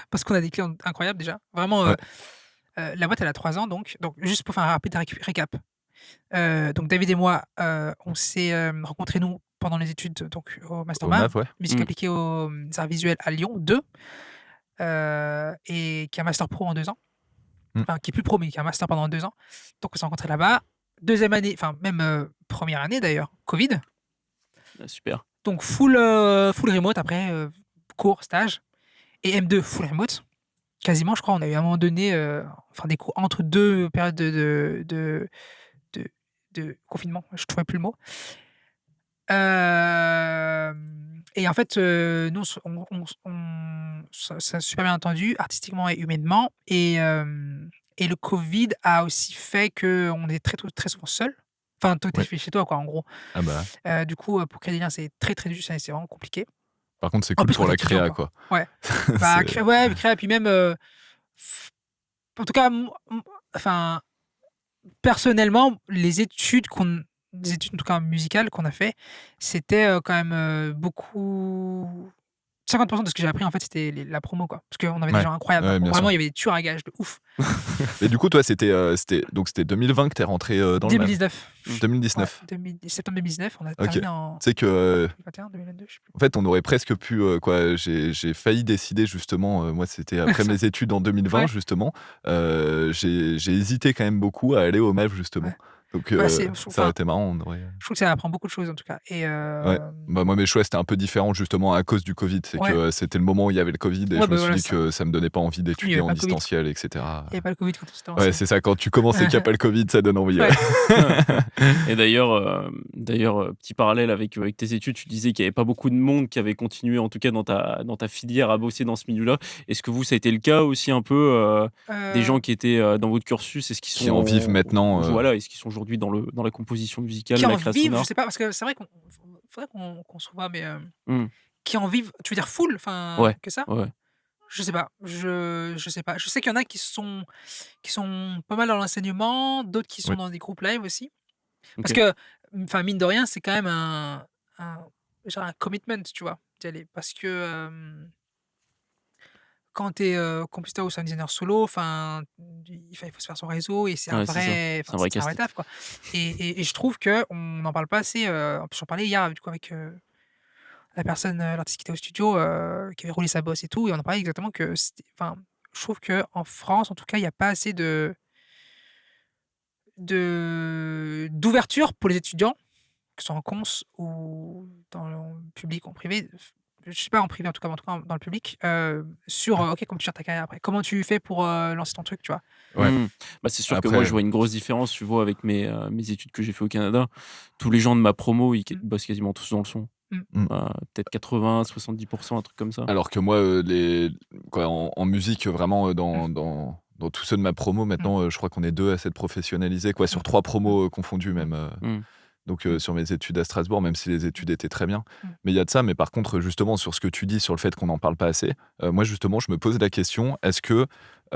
parce qu'on a des clients incroyables déjà. Vraiment, Ouais. la boîte elle a 3 ans donc juste pour faire un rapide récap. Donc David et moi, on s'est, rencontrés nous pendant les études donc au master Au MAV, MAV, ouais. musique Mmh. appliquée aux, arts visuels à Lyon 2, et qui est un master pro en 2 ans. Mmh. Enfin qui est plus pro, mais qui est un master pendant 2 ans. Donc on s'est rencontrés là-bas. 2e année, enfin même, 1re année d'ailleurs, Covid. Ah super. Donc full remote après, cours, stage et M2 full remote. Quasiment je crois, on a eu à un moment donné, enfin des cours entre 2 périodes de de confinement, je trouvais plus le mot. Et en fait, nous on ça s'est super bien entendu artistiquement et humainement et le Covid a aussi fait qu'on est très souvent seuls. Enfin, toi, tu es Ouais. chez toi, quoi, en gros. Ah bah, Du coup, pour créer des liens, c'est très dur, c'est vraiment compliqué. par contre, c'est En cool plus, pour quand tu la étudiant, créa, quoi. quoi. Ouais. Bah, C'est créa et puis même, f en tout cas, enfin, personnellement, les études en tout cas musicales qu'on a fait, c'était, quand même, beaucoup 50 de ce que j'ai appris en fait, c'était la promo quoi. Parce qu'on avait des ouais, gens incroyables, hein. ouais, bien Vraiment, sûr. il y avait des tueurs à gages de ouf. Et du coup, toi, c'était 2020 que tu es rentré, dans le MAV? 2019. Mmh. Ouais, 2019? septembre 2019, on a OK. terminé en Tu sais que, 2021-2022, je sais plus. en fait, on aurait presque pu, quoi, j'ai failli décider justement, moi, c'était après Ça mes études en 2020 ouais, justement, j'ai hésité quand même beaucoup à aller au MAV justement. ouais. Donc, Bah, c'est ça aurait enfin, été marrant, on aurait, je trouve que ça apprend beaucoup de choses en tout cas et ouais. Bah, moi, mes choix, c'était un peu différent justement à cause du Covid. C'est ouais, que, c'était le moment où il y avait le Covid et ouais, je me bah, suis voilà, dit c'est ça. que ça me donnait pas envie Il y d'étudier avait en pas le Covid. distanciel et cetera. Il y avait pas le Covid quand on s'était Ouais, lancé. c'est ça, quand tu commences et qu'il y a pas le Covid, ça donne envie, ouais. Ouais. Et d'ailleurs, petit parallèle avec tes études, tu disais qu'il y avait pas beaucoup de monde qui avait continué, en tout cas dans ta filière, à bosser dans ce milieu-là. Est-ce que vous, ça a été le cas aussi un peu, des gens Heu, qui étaient, dans votre cursus? Est-ce qu'ils Qui en vivent sont maintenant, voilà, est-ce qu'ils sont aujourd'hui dans la composition musicale, qui en la création vivent, je d'art? sais pas parce que c'est vrai qu'on faudrait qu'on se voit mais Mmh. qui en vivent, tu veux dire full? Enfin, Ouais, que ça? ouais, ouais. Je sais pas, je sais pas. Je sais qu'il y en a qui sont pas mal dans l'enseignement, d'autres qui sont Oui, dans des groupes live aussi. Parce OK. que, enfin, mine de rien, c'est quand même un genre un commitment, tu vois? D'y aller. Parce que, quand tu es, compositeur ou sound designer solo, enfin, il faut se faire son réseau et c'est un Ouais, c'est ça. vrai C'est enfin, un vrai c'est un vrai casse-tête. taf, quoi. Et je trouve qu'on n'en parle pas assez, en plus, j'en parlais hier, du coup, avec, la personne, l'artiste qui était au studio, qui avait roulé sa bosse et tout et on en parlait exactement que c'était enfin, je trouve qu'en France, en tout cas, il y a pas assez d'ouverture pour les étudiants, que ce soit en cons ou dans le public ou en privé, je sais pas en privé en tout cas dans le public, sur, OK, comment tu gères ta carrière après? Comment tu fais pour, lancer ton truc, tu vois? ouais. Mmh. Bah, c'est sûr que moi, Après, je vois une grosse différence, tu vois, avec mes études que j'ai fait au Canada. Tous les gens de ma promo, ils Mmh. bossent quasiment tous dans le son. Mmh. mmh. Peut-être 80-70%, un truc comme ça. Alors que moi, en musique, vraiment, dans tous ceux de ma promo Mmh. maintenant, je crois qu'on est 2 à s'être professionnalisés, quoi, sur Mmh. 3 Mmh. promos, confondus Mmh. même, Mmh. donc, sur mes études à Strasbourg, même si les études étaient très bien. Mmh. Mais il y a de ça, mais par contre, justement, sur ce que tu dis, sur le fait qu'on n'en parle pas assez, moi, justement, je me pose la question, est-ce que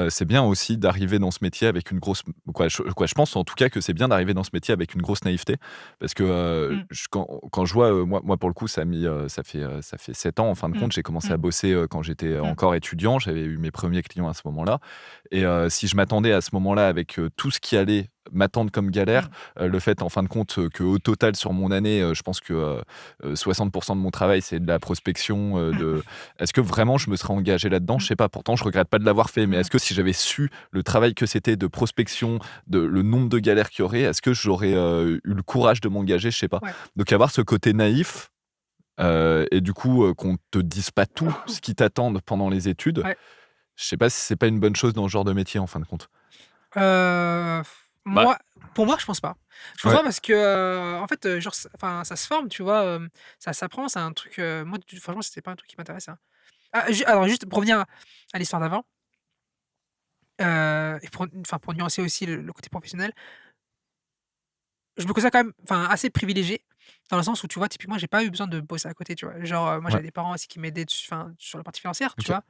c'est bien aussi d'arriver dans ce métier avec une grosse... je pense en tout cas que c'est bien d'arriver dans ce métier avec une grosse naïveté, parce que quand je vois, moi, pour le coup, ça fait 7 ans, en fin de compte, j'ai commencé à bosser quand j'étais encore étudiant, j'avais eu mes premiers clients à ce moment-là, et si je m'attendais à ce moment-là avec tout ce qui allait m'attendre comme galère, le fait, en fin de compte, qu'au total, sur mon année, je pense que 60% de mon travail, c'est de la prospection. Est-ce que vraiment je me serais engagé là-dedans? Je sais pas, pourtant je regrette pas de l'avoir fait, mais est-ce que si j'avais su le travail que c'était de prospection, le nombre de galères qu'il y aurait, est-ce que j'aurais eu le courage de m'engager? Je sais pas. Ouais. Donc avoir ce côté naïf, et du coup qu'on te dise pas tout ce qui t'attend pendant les études, Ouais. je sais pas si c'est pas une bonne chose dans ce genre de métier, en fin de compte. Moi, pour moi, je pense pas. Je pense Ouais. pas parce que, en fait, genre, ça se forme, tu vois, ça s'apprend, c'est un truc, moi, franchement, c'était pas un truc qui m'intéresse, hein. Alors juste pour revenir à l'histoire d'avant, et pour nuancer aussi le côté professionnel, je me considère quand même, assez privilégié dans le sens où, tu vois, typiquement, j'ai pas eu besoin de bosser à côté, tu vois? Genre, moi, Ouais. j'avais des parents aussi qui m'aidaient sur la partie financière, tu OK. vois?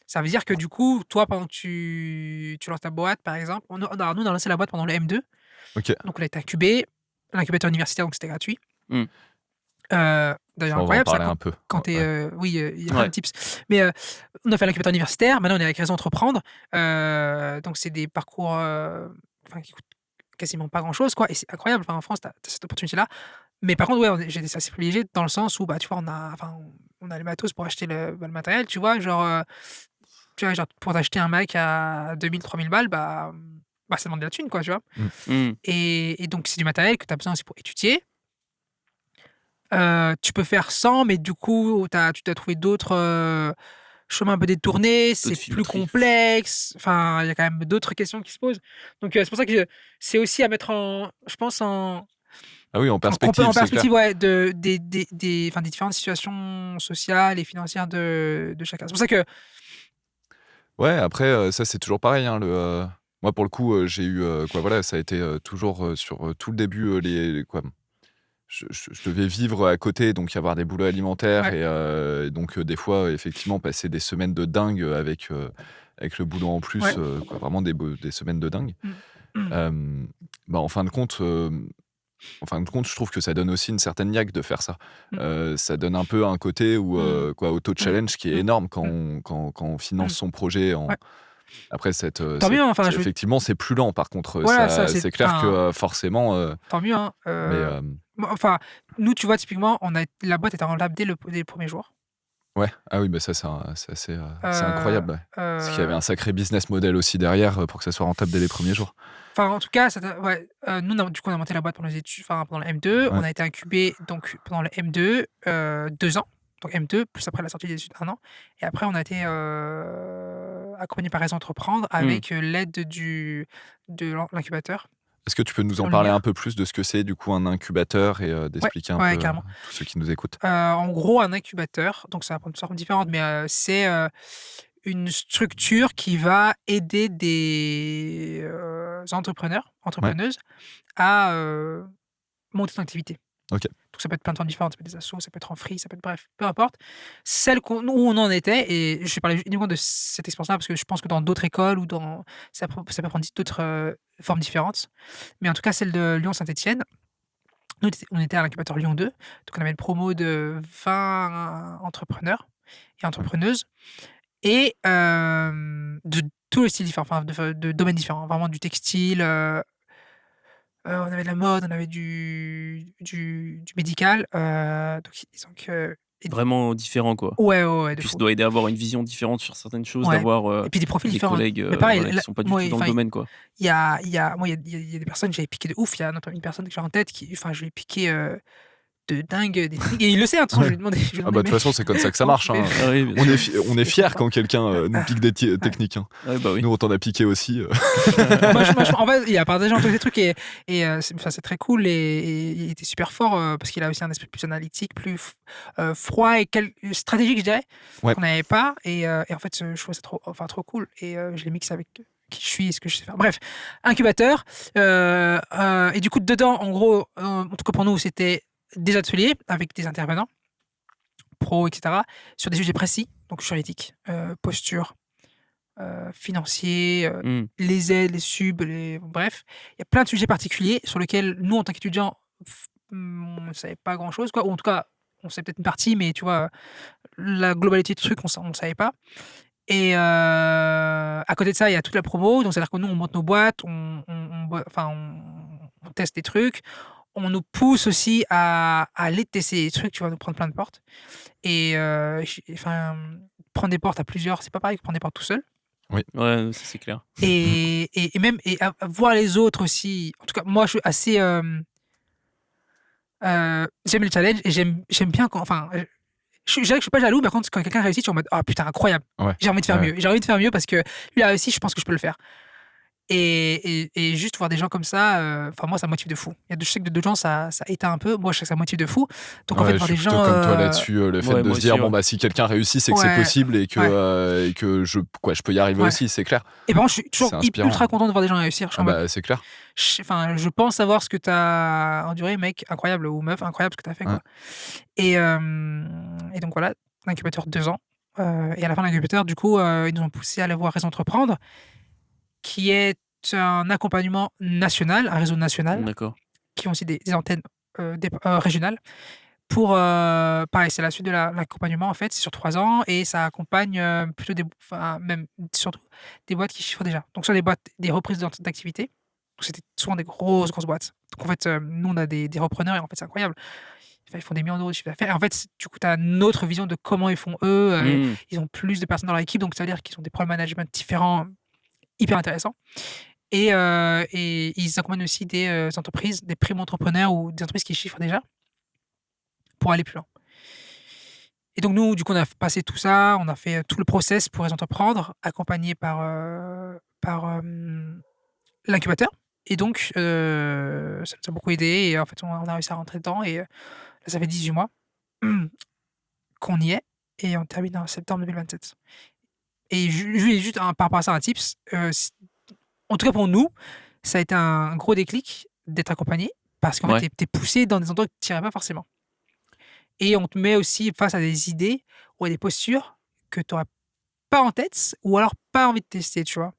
Ça veut dire que, du coup, toi, pendant que tu lances ta boîte, par exemple, alors nous, on a lancé la boîte pendant le M2. OK. Donc on a été incubé, l'incubateur universitaire, donc c'était gratuit. Mmh. D'ailleurs On va en incroyable ça parler un peu. quand tu Ouais. es, oui, il y a plein Ouais. de tips. Mais, on a fait l'incubateur universitaire, maintenant on est avec Réseau Entreprendre. Donc c'est des parcours, qui coûtent quasiment pas grand-chose, quoi, et c'est incroyable. En France, tu as cette opportunité-là. Mais par contre, ouais, j'étais assez privilégié dans le sens où, bah, tu vois, on a le matos pour acheter le matériel, tu vois? Genre, genre pour t'acheter un Mac à 2 000-3 000 balles, ça demande de la thune, quoi, tu vois? Mmh. Et donc c'est du matériel que tu as besoin aussi pour étudier. Tu peux faire sans, mais du coup, tu dois trouver d'autres, chemins un peu détournés, c'est D'autres plus filouteries. complexe, il y a quand même d'autres questions qui se posent. Donc c'est pour ça que c'est aussi à mettre en, je pense, Ah oui, en en perspective, c'est clair. perspective, ouais, des différentes situations sociales et financières de chacun. C'est pour ça que Ouais, après, ça, c'est toujours pareil, hein, moi, pour le coup, j'ai eu, voilà, ça a été, toujours, sur, tout le début, je devais vivre à côté, donc y avoir des boulots alimentaires, ouais. et donc des fois, effectivement, passer des semaines de dingue, avec le boulot en plus, Ouais. vraiment des semaines de dingue. Mmh. Mmh. Hem, en fin de compte, je trouve que ça donne aussi une certaine niaque de faire ça. Mmh. Ça donne un peu un côté où, Mmh. Mmh. auto-challenge qui est Mmh. énorme quand Mmh. on finance Mmh. son projet en... Ouais. Après, Tant mieux, hein, je veux effectivement, c'est plus lent, par contre. voilà, ça c'est C'est clair que, forcément, tant mieux, hein, mais, moi, nous, tu vois, typiquement, la boîte était rentable dès le 1er jour. ouais. Ah oui, mais ça, c'est assez, c'est Heu incroyable, ouais. Parce qu'il y avait heu, un sacré business model aussi derrière, pour que ça soit rentable dès les premiers jours. en tout cas, ouais, nous, on a monté la boîte pendant les études, pendant le M2. On Ouais. a été incubés donc pendant le M2, 2 ans. Donc M2 plus après la sortie des études, 1 an, et après on a été, accompagnés par Réseau Entreprendre Mmh. avec, l'aide de l'incubateur Est-ce que tu peux nous en en parler un Lumière. peu plus de ce que c'est, du coup, un incubateur, et Ouais, d'expliquer un peu, ouais, carrément. tous ceux qui nous écoutent? En gros, un incubateur, donc ça va prendre une forme différente, mais c'est, une structure qui va aider des, Ouais. entrepreneuses à, monter son activité. OK. Donc ça peut être plein de formes différentes, ça peut être des assos, ça peut être en free, ça peut être, bref, peu importe. Celle où on en était, et je vais parler uniquement de cette expérience-là parce que je pense que dans d'autres écoles ou ça peut prendre d'autres, formes différentes. Mais en tout cas, celle de Lyon-Saint-Étienne, nous, on était à l'incubateur Lyon 2, donc on avait une promo de 20 entrepreneurs et Ouais. entrepreneuses, et de tous les styles différents, de domaines différents, vraiment du textile, on avait de la mode, on avait du médical, donc et Vraiment différent, quoi. ouais, ouais, ouais, Et de puis ça fou. doit aider à avoir une vision différente sur certaines choses, Ouais, d'avoir, et puis des profils des différents. collègues, Mais pareil, voilà, qui là, sont pas du moi, tout dans le domaine, quoi. il y a des personnes que j'avais piqué de ouf. Il y a une personne que j'ai en tête je lui ai piqué, de dingue, des techniques, et il le sait, hein, de toute façon, je Ouais. lui ai demandé Ah bah, de toute façon, c'est comme ça que ça comment tu marche, fais? hein. Ah oui, bien On sûr. est fiers quand quelqu'un, nous pique des Ouais. techniques, hein. Ouais, bah oui. Nous, on t'en a piqué aussi, En fait, il a partagé un peu des trucs, et c'est très cool, et il était super fort, parce qu'il a aussi un esprit plus analytique, plus froid et stratégique, je dirais, Ouais. qu'on n'avait pas, et en fait, je trouve ça trop cool, et je l'ai mixé avec qui je suis et ce que je sais faire. Bref, incubateur, et du coup, dedans, en gros, en tout cas pour nous, c'était des ateliers avec des intervenants. pro, etc., sur des sujets précis, donc juridiques, posture, financier, les aides, les subs, bref. Il y a plein de sujets particuliers sur lesquels nous, en tant qu'étudiants, on ne savait pas grand-chose, quoi. Ou en tout cas, on savait peut-être une partie, mais tu vois, la globalité du truc, on ne savait pas. Et à côté de ça, il y a toute la promo. Donc, c'est-à-dire que nous, on monte nos boîtes, on teste des trucs. On nous pousse aussi à aller tester des trucs, tu vois, nous prendre plein de portes. Et prendre des portes à plusieurs, c'est pas pareil que prendre des portes tout seul. Ouais, ça, c'est clair. Et même à voir les autres aussi. En tout cas, moi, je suis assez. J'aime les challenges et j'aime bien quand. Enfin, je dirais que je suis pas jaloux, mais quand quelqu'un réussit, je suis en mode ah putain, incroyable. Ouais. J'ai envie de faire Ouais. mieux. J'ai envie de faire mieux parce que lui a réussi, je pense que je peux le faire. Et juste voir des gens comme ça, moi, ça me motive de fou. Je sais que de d'autres gens, ça éteint un peu. Moi, je sais que ça me motive de fou. Donc, en fait, Ouais, je voir suis des plutôt gens. comme toi là-dessus, le fait Ouais, de moi se dire aussi, bon ouais. bah si quelqu'un réussit, c'est que c'est Ouais. possible et que je peux y arriver Ouais. aussi, c'est clair. Et par contre, je suis toujours C'est inspirant. ultra content de voir des gens réussir. Je suis Ah en mode, bah c'est clair. je pense savoir ce que tu as enduré, mec, incroyable, ou meuf, incroyable ce que tu as fait, quoi. Ouais. Et donc voilà, l'incubateur 2 ans. Et à la fin de l'incubateur, du coup, ils nous ont poussé à aller voir Réseau Entreprendre, qui est un accompagnement national, un réseau national, D'accord. qui ont aussi des antennes régionales. Pour, pareil, c'est la suite de l'accompagnement, en fait, c'est sur 3 ans et ça accompagne plutôt même surtout des boîtes qui chiffrent déjà. Donc, soit des boîtes, des reprises d'activité. Donc, c'était souvent des grosses boîtes. Donc, en fait, nous, on a des repreneurs et en fait, c'est incroyable. Enfin, ils font des millions d'euros de chiffre d'affaires. Et en fait, du coup, tu as une autre vision de comment ils font eux. Ils ont plus de personnes dans leur équipe, donc ça veut dire qu'ils ont des problèmes de management différents, hyper intéressants. Et ils accompagnent aussi des entreprises, des primo-entrepreneurs ou des entreprises qui chiffrent déjà pour aller plus loin. Et donc, nous, du coup, on a passé tout ça, on a fait tout le process pour les entreprendre, accompagné par l'incubateur. Et donc, ça nous a beaucoup aidé. Et en fait, on a réussi à rentrer dedans. Et là, ça fait 18 mois qu'on y est. Et on termine en septembre 2027. Et juste par rapport à ça, un tips. En tout cas, pour nous, ça a été un gros déclic d'être accompagné. Parce qu'en fait, t'es poussé dans des endroits que tu n'irais pas forcément. Et on te met aussi face à des idées ou à des postures que tu n'auras pas en tête ou alors pas envie de tester, tu vois.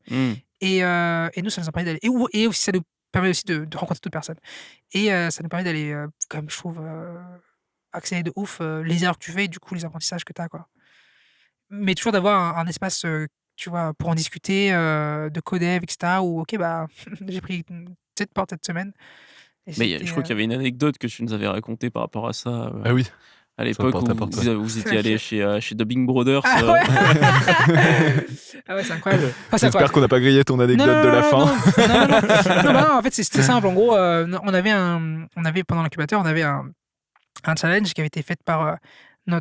Et nous, ça nous a permis d'aller. Et aussi, ça nous permet aussi de rencontrer d'autres personnes. Et ça nous permet d'aller, quand même, je trouve, accélérer de ouf les erreurs que tu fais et du coup, les apprentissages que tu as, quoi. Mais toujours d'avoir un espace, tu vois, pour en discuter, de codev, etc. Où, ok, bah, j'ai pris cette porte cette semaine. Mais je crois qu'il y avait une anecdote que tu nous avais racontée par rapport à ça. Ah oui. À l'époque où vous étiez allé chez Dubbing Brothers. Ah ouais, ah ouais, c'est incroyable. J'espère qu'on n'a pas grillé ton anecdote de la fin. Non, en fait, c'était simple. En gros, on avait pendant l'incubateur, on avait un challenge qui avait été fait par la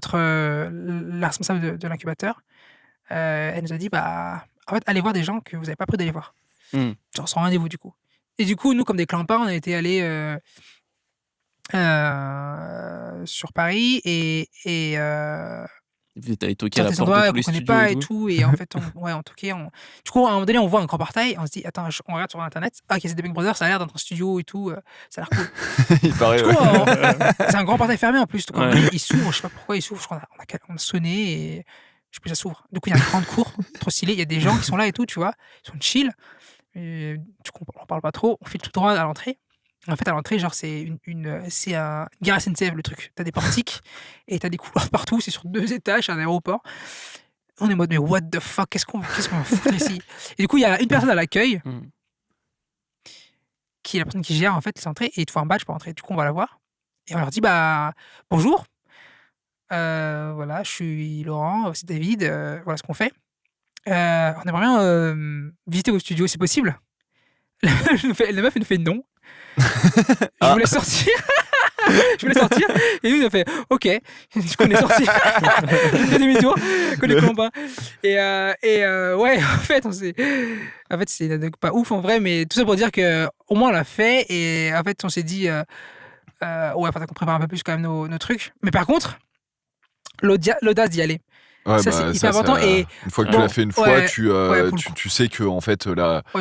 responsable de l'incubateur. Elle nous a dit, bah, en fait, allez voir des gens que vous n'avez pas pris d'aller voir. Genre sans rendez-vous, du coup. Et du coup, nous, comme des clampins, on a été allés sur Paris et vous êtes allé toquer à la des porte endroits de tous qu'on les connaît studios pas et et tout. tout. Et en fait, on toquait. Du coup, à un moment donné, on voit un grand portail. On se dit, attends, on regarde sur Internet. Ah, ok, c'est des Big Brothers, ça a l'air d'être un studio et tout. Ça a l'air cool. Il paraît. Du coup, c'est un grand portail fermé en plus. Donc, Ouais. il s'ouvre. Je sais pas pourquoi il s'ouvre. Je crois qu'on a sonné et je sais plus, ça s'ouvre. Du coup, il y a une grande cour, trop stylée. Il y a des gens qui sont là et tout, tu vois. Ils sont chill. Et, du coup, on parle pas trop. On file tout droit à l'entrée. En fait, à l'entrée, genre, c'est c'est un gare SNCF, le truc. T'as des portiques et t'as des couloirs partout. C'est sur 2 étages, c'est un aéroport. On est en mode, mais what the fuck, qu'est-ce qu'on va foutre ici? Et du coup, il y a une personne à l'accueil qui est la personne qui gère, en fait, les entrées. Et il te faut un badge pour entrer. Du coup, on va la voir. Et on leur dit, bah, bonjour. Voilà, je suis Laurent, c'est David. Voilà ce qu'on fait. On aimerait bien visiter vos studios, c'est possible? La meuf, elle nous fait non. Je voulais sortir. Et lui, il a fait OK. Du coup, on est sorti. On fait demi-tour. Qu'on est combat. Et ouais, en fait, c'est pas ouf en vrai, mais tout ça pour dire qu'au moins, on l'a fait. Et en fait, on s'est dit, ouais, faut qu'on prépare un peu plus quand même nos trucs. Mais par contre, l'audace d'y aller. Ouais, Ça, c'est bah, hyper important. Et une fois que tu bon, l'as fait une fois, ouais, tu, ouais, pour le coup. tu sais que en fait, Tu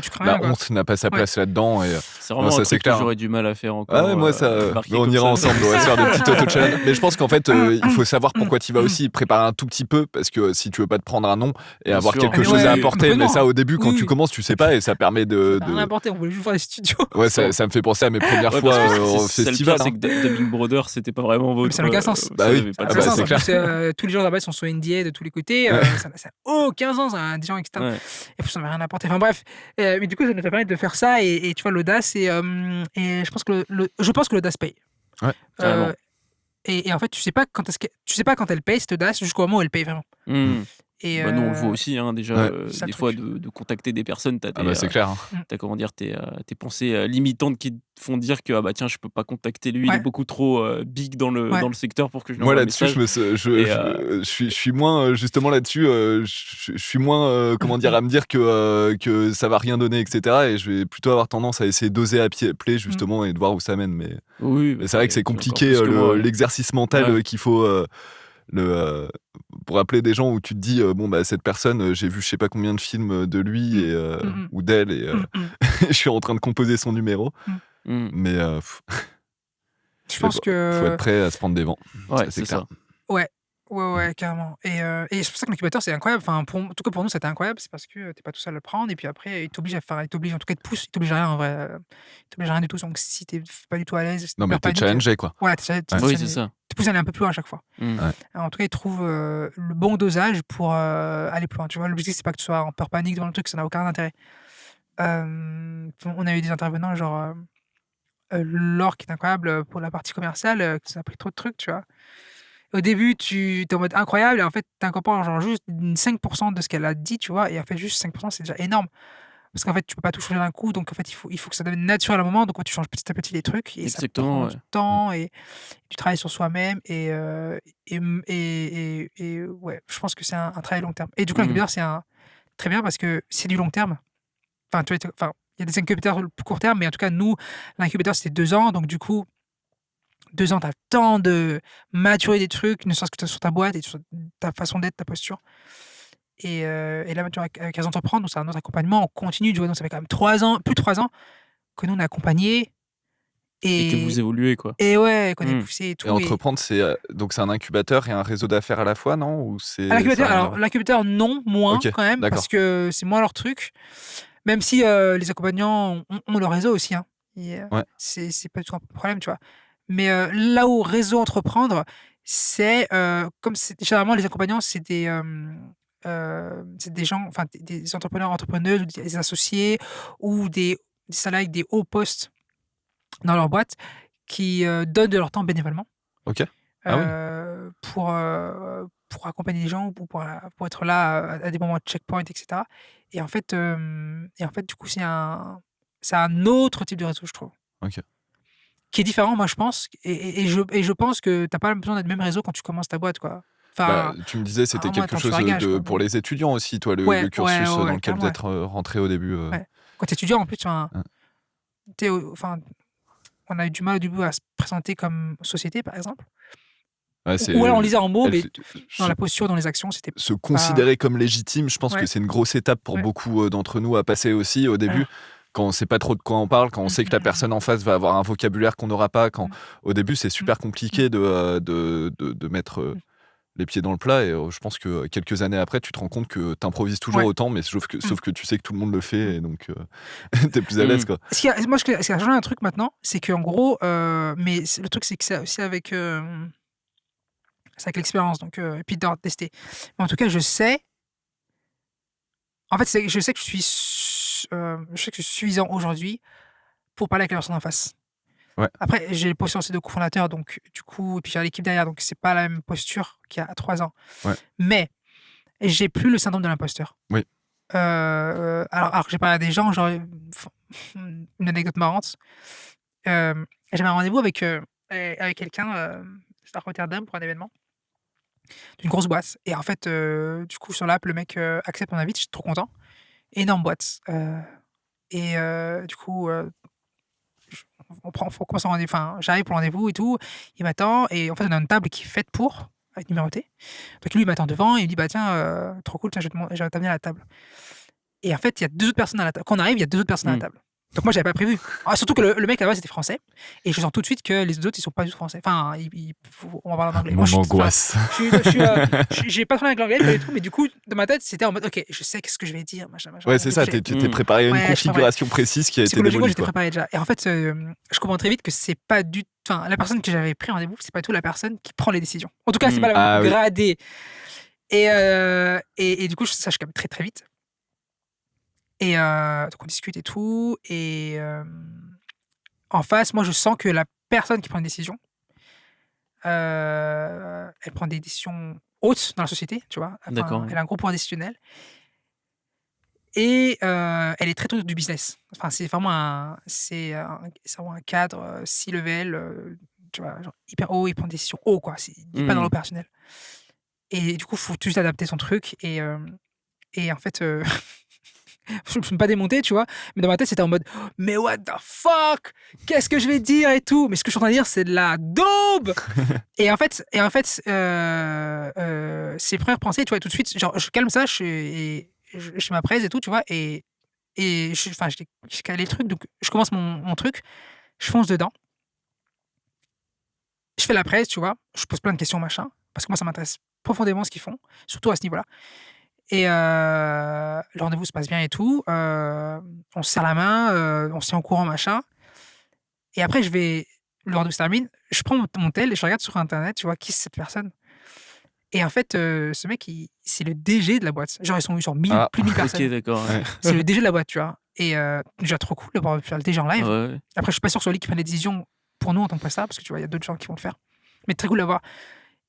crains la rien, quoi. honte n'a pas sa Ouais. place là-dedans et C'est non, vraiment un ça, c'est truc que clair, hein. j'aurais du mal à faire Ah ouais, encore, moi, ça, débarquer mais on comme ira ça. ensemble, on va se faire des petits auto-challenges. Mais je pense qu'en fait, il faut savoir pourquoi tu y vas aussi, préparer un tout petit peu, parce que si tu veux pas te prendre un nom et Bien avoir sûr. quelque mais chose à ouais, apporter, mais complètement. ça, au début, quand Oui, tu oui. commences, tu sais pas et ça permet Ça de... n'a rien apporté, on voulait juste voir les studios. Ouais, Ça- ça me fait penser à mes premières Ouais, fois parce que au c'est le festival. pire, c'est Hein. que Dubbing Brother, c'était pas vraiment Mais votre. ça n'a aucun sens. Bah ça oui. n'avait pas de Ah Ça bah, n'a sens. aucun c'est sens. clair. En plus, tous les gens là-bas sont sur NDA de tous les côtés. Ouais. Ça n'a aucun sens, hein, des gens externes. Ouais. Et puis ça n'a rien apporté. Enfin bref. Mais du coup, ça nous a permis de faire ça. Et tu vois, l'audace. Et je pense que l'audace paye. Ouais. Carrément. Et en fait, tu sais pas quand elle paye, cette audace, jusqu'au moment où elle paye vraiment. Hmm. Et Bah, nous, on le voit aussi, hein, déjà, Ouais. c'est ça le des fois, truc. de contacter des personnes, t'as Ah bah, c'est clair. Hein. comment dire, tes pensées limitantes qui te font dire que, ah bah tiens, je peux pas contacter lui, il est Ouais. beaucoup trop big dans le Ouais. secteur pour que je lui Moi envoie un là-dessus, message. je suis moins justement là-dessus. Je suis moins comment dire à me dire que ça va rien donner, etc. Et je vais plutôt avoir tendance à essayer d'oser à play justement et de voir où ça mène. Mais Oui, bah, c'est vrai que c'est tu es encore compliqué plus que moi, ouais. l'exercice mental Ouais. qu'il faut pour appeler des gens où tu te dis bon bah cette personne j'ai vu je sais pas combien de films de lui et ou d'elle et je suis en train de composer son numéro. Hmm. Mais Je pense faut que. être prêt à se prendre des vents. Ouais, Ça, c'est clair. ça. Ouais, carrément. Et c'est pour ça que l'incubateur, c'est incroyable. Enfin, en tout cas, pour nous, c'était incroyable. C'est parce que t'es pas tout seul à le prendre. Et puis après, il t'oblige à faire. En tout cas, il te pousse. Il t'oblige à rien, en vrai. Il t'oblige à rien du tout. Donc, si t'es pas du tout à l'aise, si Non t'as mais peur t'es panique, challengé quoi. ouais, t'es Oui, c'est ça. te pousse à aller un peu plus loin à chaque fois. Hmm. Ouais. En tout cas, il trouve le bon dosage pour aller plus loin. Tu vois, l'objectif, c'est pas que tu sois en peur panique devant le truc. Ça n'a aucun intérêt. On a eu des intervenants, genre Laure, qui est incroyable pour la partie commerciale, qui nous a appris trop de trucs, tu vois. Au début, tu es en mode incroyable et en fait, tu incorpores genre juste 5% de ce qu'elle a dit, tu vois. Et en fait, juste 5%, c'est déjà énorme. Parce qu'en fait, tu peux pas tout changer d'un coup. Donc, en fait, il faut que ça devienne naturel à un moment. Donc, tu changes petit à petit les trucs et ça Exactement, prend ouais. du temps et tu travailles sur soi-même. Ouais, je pense que c'est un travail long terme. Et du coup, l'incubateur, c'est très bien parce que c'est du long terme. Enfin, tu vois, il y a des incubateurs plus court terme, mais en tout cas, nous, l'incubateur, c'était 2 ans. Donc, du coup, 2 ans, tu as le temps de maturer des trucs, ne serait-ce que sur ta boîte et sur ta façon d'être, ta posture. Et là, maintenant, avec les entreprendre, donc c'est un autre accompagnement, on continue, tu vois. Donc, ça fait quand même 3 ans, plus de 3 ans que nous, on a accompagné Et que vous évoluez, quoi. ouais, qu'on est Hmm. poussé et Et tout. entreprendre, c'est donc c'est un incubateur et un réseau d'affaires à la fois, non? Ou c'est L'incubateur, ça a rien à alors, voir? l'incubateur, non, moins Ok, quand même, d'accord. parce que c'est moins leur truc. Même si les accompagnants ont leur réseau aussi, hein. Et, Ouais. c'est pas du tout un problème, tu vois. Mais là où réseau entreprendre, c'est comme généralement les accompagnants, c'est des gens, enfin des entrepreneurs, entrepreneuses, ou des associés ou des salariés avec des hauts postes dans leur boîte qui donnent de leur temps bénévolement Ok. Ah oui. pour accompagner les gens ou pour être là à des moments de checkpoint, etc. Et en fait, du coup, c'est un autre type de réseau, je trouve. Ok. Qui est différent, moi, je pense. Et je pense que tu n'as pas besoin d'être le même réseau quand tu commences ta boîte, quoi. Bah, Enfin, tu me disais à c'était un moment, quelque attends, tu chose réengages, quoi. pour Mais... les étudiants aussi, toi, Ouais, le cursus dans lequel carrément, vous ouais. êtes rentré au début. Ouais. Quand tu es étudiant, en plus, Ouais. enfin, on a eu du mal au début à se présenter comme société, par exemple. Ouais, Ou alors on lisait en mots, elle mais fait- dans se, la posture, dans les actions, c'était se pas. considérer comme légitime, je pense que Ouais, c'est une grosse étape pour ouais. beaucoup d'entre nous à passer aussi au début. Quand on sait pas trop de quoi on parle, quand on sait que la personne en face va avoir un vocabulaire qu'on n'aura pas, au début c'est super compliqué de mettre les pieds dans le plat et je pense que quelques années après tu te rends compte que tu improvises toujours Ouais. autant mais sauf que tu sais que tout le monde le fait et donc t'es plus à l'aise quoi. Moi, ce qui a changé un truc maintenant, c'est qu'en gros, mais le truc, c'est que c'est aussi avec l'expérience, donc, et puis d'avoir testé. Mais en tout cas, je sais je sais que je suis suffisant aujourd'hui pour parler avec la personne en face. Ouais. Après, j'ai les postures aussi de cofondateur, donc du coup, et puis j'ai l'équipe derrière, donc c'est pas la même posture qu'il y a 3 ans. Ouais. Mais j'ai plus le syndrome de l'imposteur. Oui. Alors que j'ai parlé à des gens, genre, une anecdote marrante. J'avais un rendez-vous avec quelqu'un à Rotterdam pour un événement d'une grosse boîte. Et en fait, du coup, sur l'app, le mec accepte mon invite, je suis trop content. Énorme boîte. Du coup, on commence un rendez-vous. Enfin, j'arrive pour le rendez-vous et tout. Il m'attend. Et en fait, on a une table qui est faite pour, avec numéroté. Donc lui, il m'attend devant et il me dit, bah tiens, trop cool, tiens, je vais t'amener à la table. Et en fait, il y a 2 autres personnes à la table. Quand on arrive, il y a 2 autres personnes à la table. Donc moi, j'avais pas prévu. Surtout que le mec là-bas, c'était français. Et je sens tout de suite que les autres, ils sont pas du tout français. Enfin, on va parler en anglais. Mon angoisse. J'ai pas trop avec l'anglais, pas du tout, mais du coup, dans ma tête, c'était en mode, ok, je sais qu'est-ce que je vais dire, machin. Ouais, c'est ça, tu t'es préparé à une configuration précise qui a été démolie. Psychologiquement, j'étais préparé déjà. Et en fait, je comprends très vite que c'est pas du. Enfin, la personne que j'avais pris rendez-vous, c'est pas tout la personne qui prend les décisions. En tout cas, c'est pas la même gradée. Et du coup, je sache quand même très très vite. Et donc on discute et tout. Et en face, moi, je sens que la personne qui prend une décision, elle prend des décisions hautes dans la société, tu vois. Enfin, D'accord. Elle a un gros pouvoir décisionnel. Et elle est très tôt du business. Enfin, c'est vraiment un cadre C-level, tu vois, genre hyper haut, il prend des décisions haut, quoi. Il n'est pas dans l'opérationnel. Et du coup, il faut tout de suite adapter son truc. Et en fait, je ne me suis pas démonté, tu vois. Mais dans ma tête, c'était en mode, mais what the fuck? Qu'est-ce que je vais dire et tout? Mais ce que je suis en train de dire, c'est de la daube! Et en fait, c'est les premières pensées, tu vois, tout de suite, genre, je calme ça, je m'apprête et tout, tu vois. Et j'ai calé le truc, donc je commence mon truc, je fonce dedans. Je fais la presse, tu vois. Je pose plein de questions, machin. Parce que moi, ça m'intéresse profondément ce qu'ils font, surtout à ce niveau-là. Et le rendez-vous se passe bien et tout. On se serre la main, on se tient au courant, machin. Et après, le rendez-vous se termine, je prends mon tel et je regarde sur Internet, tu vois, qui c'est cette personne. Et en fait, ce mec, c'est le DG de la boîte. Genre, ils sont sur plus de 1000 personnes. Ok, d'accord. Ouais. C'est le DG de la boîte, tu vois. Et déjà trop cool de pouvoir faire le DG en live. Ouais. Après, je suis pas sûr que ce soit lui qui prenne les décisions pour nous en tant que prestataire, parce que tu vois, il y a d'autres gens qui vont le faire. Mais très cool d'avoir.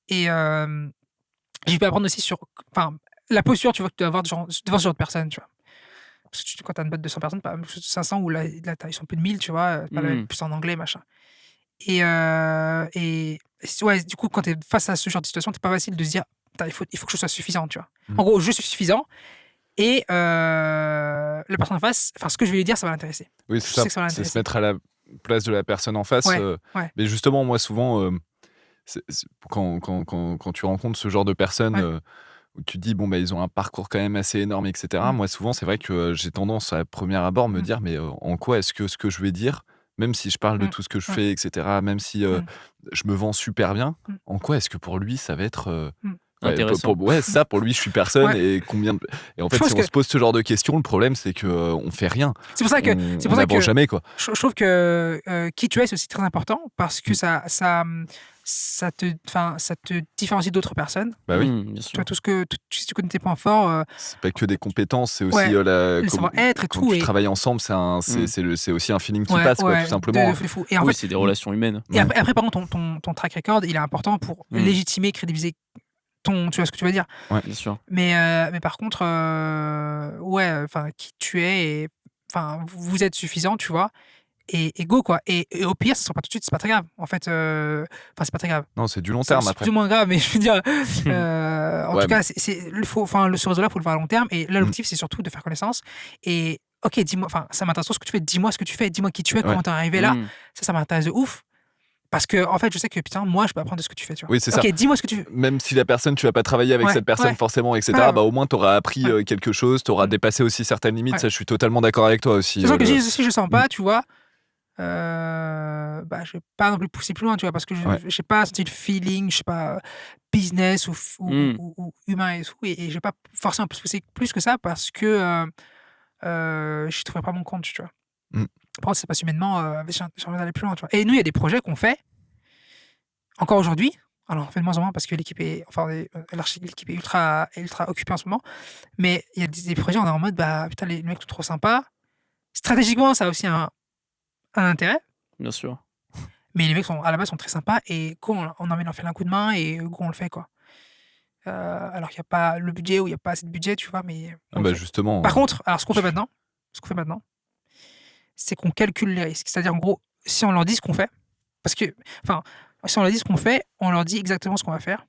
Et j'ai pu apprendre aussi sur la posture, tu vois, que tu dois avoir devant ce genre de personnes, tu vois. Parce que quand tu as une boîte de 100 personnes, pas 500 ou là ils sont plus de 1000, tu vois, plus en anglais, machin. Et ouais, du coup, quand tu es face à ce genre de situation, c'est pas facile de se dire, il faut que je sois suffisant, tu vois. En gros, je suis suffisant et la personne en face, ce que je vais lui dire, ça va l'intéresser. Oui, c'est ça. C'est se mettre à la place de la personne en face. Ouais. Mais justement, moi, souvent, quand tu rencontres ce genre de personnes, où tu te dis, bon, ils ont un parcours quand même assez énorme, etc. Moi, souvent, c'est vrai que j'ai tendance à premier abord me dire, mais en quoi est-ce que ce que je vais dire, même si je parle de tout ce que je fais, etc., même si je me vends super bien, en quoi est-ce que pour lui, ça va être intéressant. Ça, pour lui, je suis personne. Et en fait, si on se pose ce genre de questions, le problème, c'est qu'on fait rien. C'est pour ça que on n'avance jamais, quoi. Je trouve que qui tu es, c'est aussi très important parce que ça te différencie d'autres personnes. Bah oui. Bien sûr. Tu vois, tu connais tes points forts. C'est pas que des compétences, c'est aussi le savoir-être et quand tout. tu travailles ensemble, c'est aussi un feeling qui passe, quoi, tout simplement. Fou. Et en oui, fait, c'est des relations humaines. Et après, par contre, ton track record, il est important pour légitimer, crédibiliser tu vois ce que tu veux dire. Ouais, bien sûr. Mais par contre, qui tu es, et vous êtes suffisant, tu vois. Et go, quoi. Et au pire, ça sera pas tout de suite, c'est pas très grave. En fait, c'est pas très grave. Non, c'est du long terme c'est après. plus ou moins grave, mais je veux dire, en tout cas, ce réseau-là, il faut le voir à long terme. Et là, l'objectif, c'est surtout de faire connaissance. Et ok, dis-moi, ça m'intéresse trop ce que tu fais, dis-moi ce que tu fais, dis-moi qui tu es, comment t'es arrivé là. Ça m'intéresse de ouf. Parce que, en fait, je sais que, putain, moi, je peux apprendre de ce que tu fais, tu vois. Oui, c'est ça. Ok, dis-moi ce que tu fais. Même si la personne, tu vas pas travailler avec cette personne forcément, etc., au moins, tu auras appris quelque chose, tu auras dépassé aussi certaines limites. Ça, je suis totalement d'accord avec toi aussi. C'est sûr que si je sens pas, tu vois, je vais pas non plus pousser plus loin, tu vois, parce que je sais pas senti le feeling, je sais pas, business ou humain et tout, et je vais pas forcément pousser plus que ça parce que je trouverai pas mon compte, tu vois. Par contre, ça passe humainement, j'ai envie d'aller plus loin, tu vois. Et nous, il y a des projets qu'on fait encore aujourd'hui. Alors, on fait de moins en moins parce que l'équipe est ultra occupée en ce moment. Mais il y a des projets, on est en mode, putain, les mecs sont trop sympas. Stratégiquement, ça a aussi un intérêt. Bien sûr. Mais les mecs, à la base, sont très sympas. Et on a envie de leur faire un coup de main et on le fait, quoi. Alors qu'il n'y a pas le budget ou il n'y a pas assez de budget, tu vois. Mais justement. Par contre, alors ce qu'on fait maintenant, c'est qu'on calcule les risques. C'est-à-dire, en gros, si on leur dit ce qu'on fait, si on leur dit ce qu'on fait, on leur dit exactement ce qu'on va faire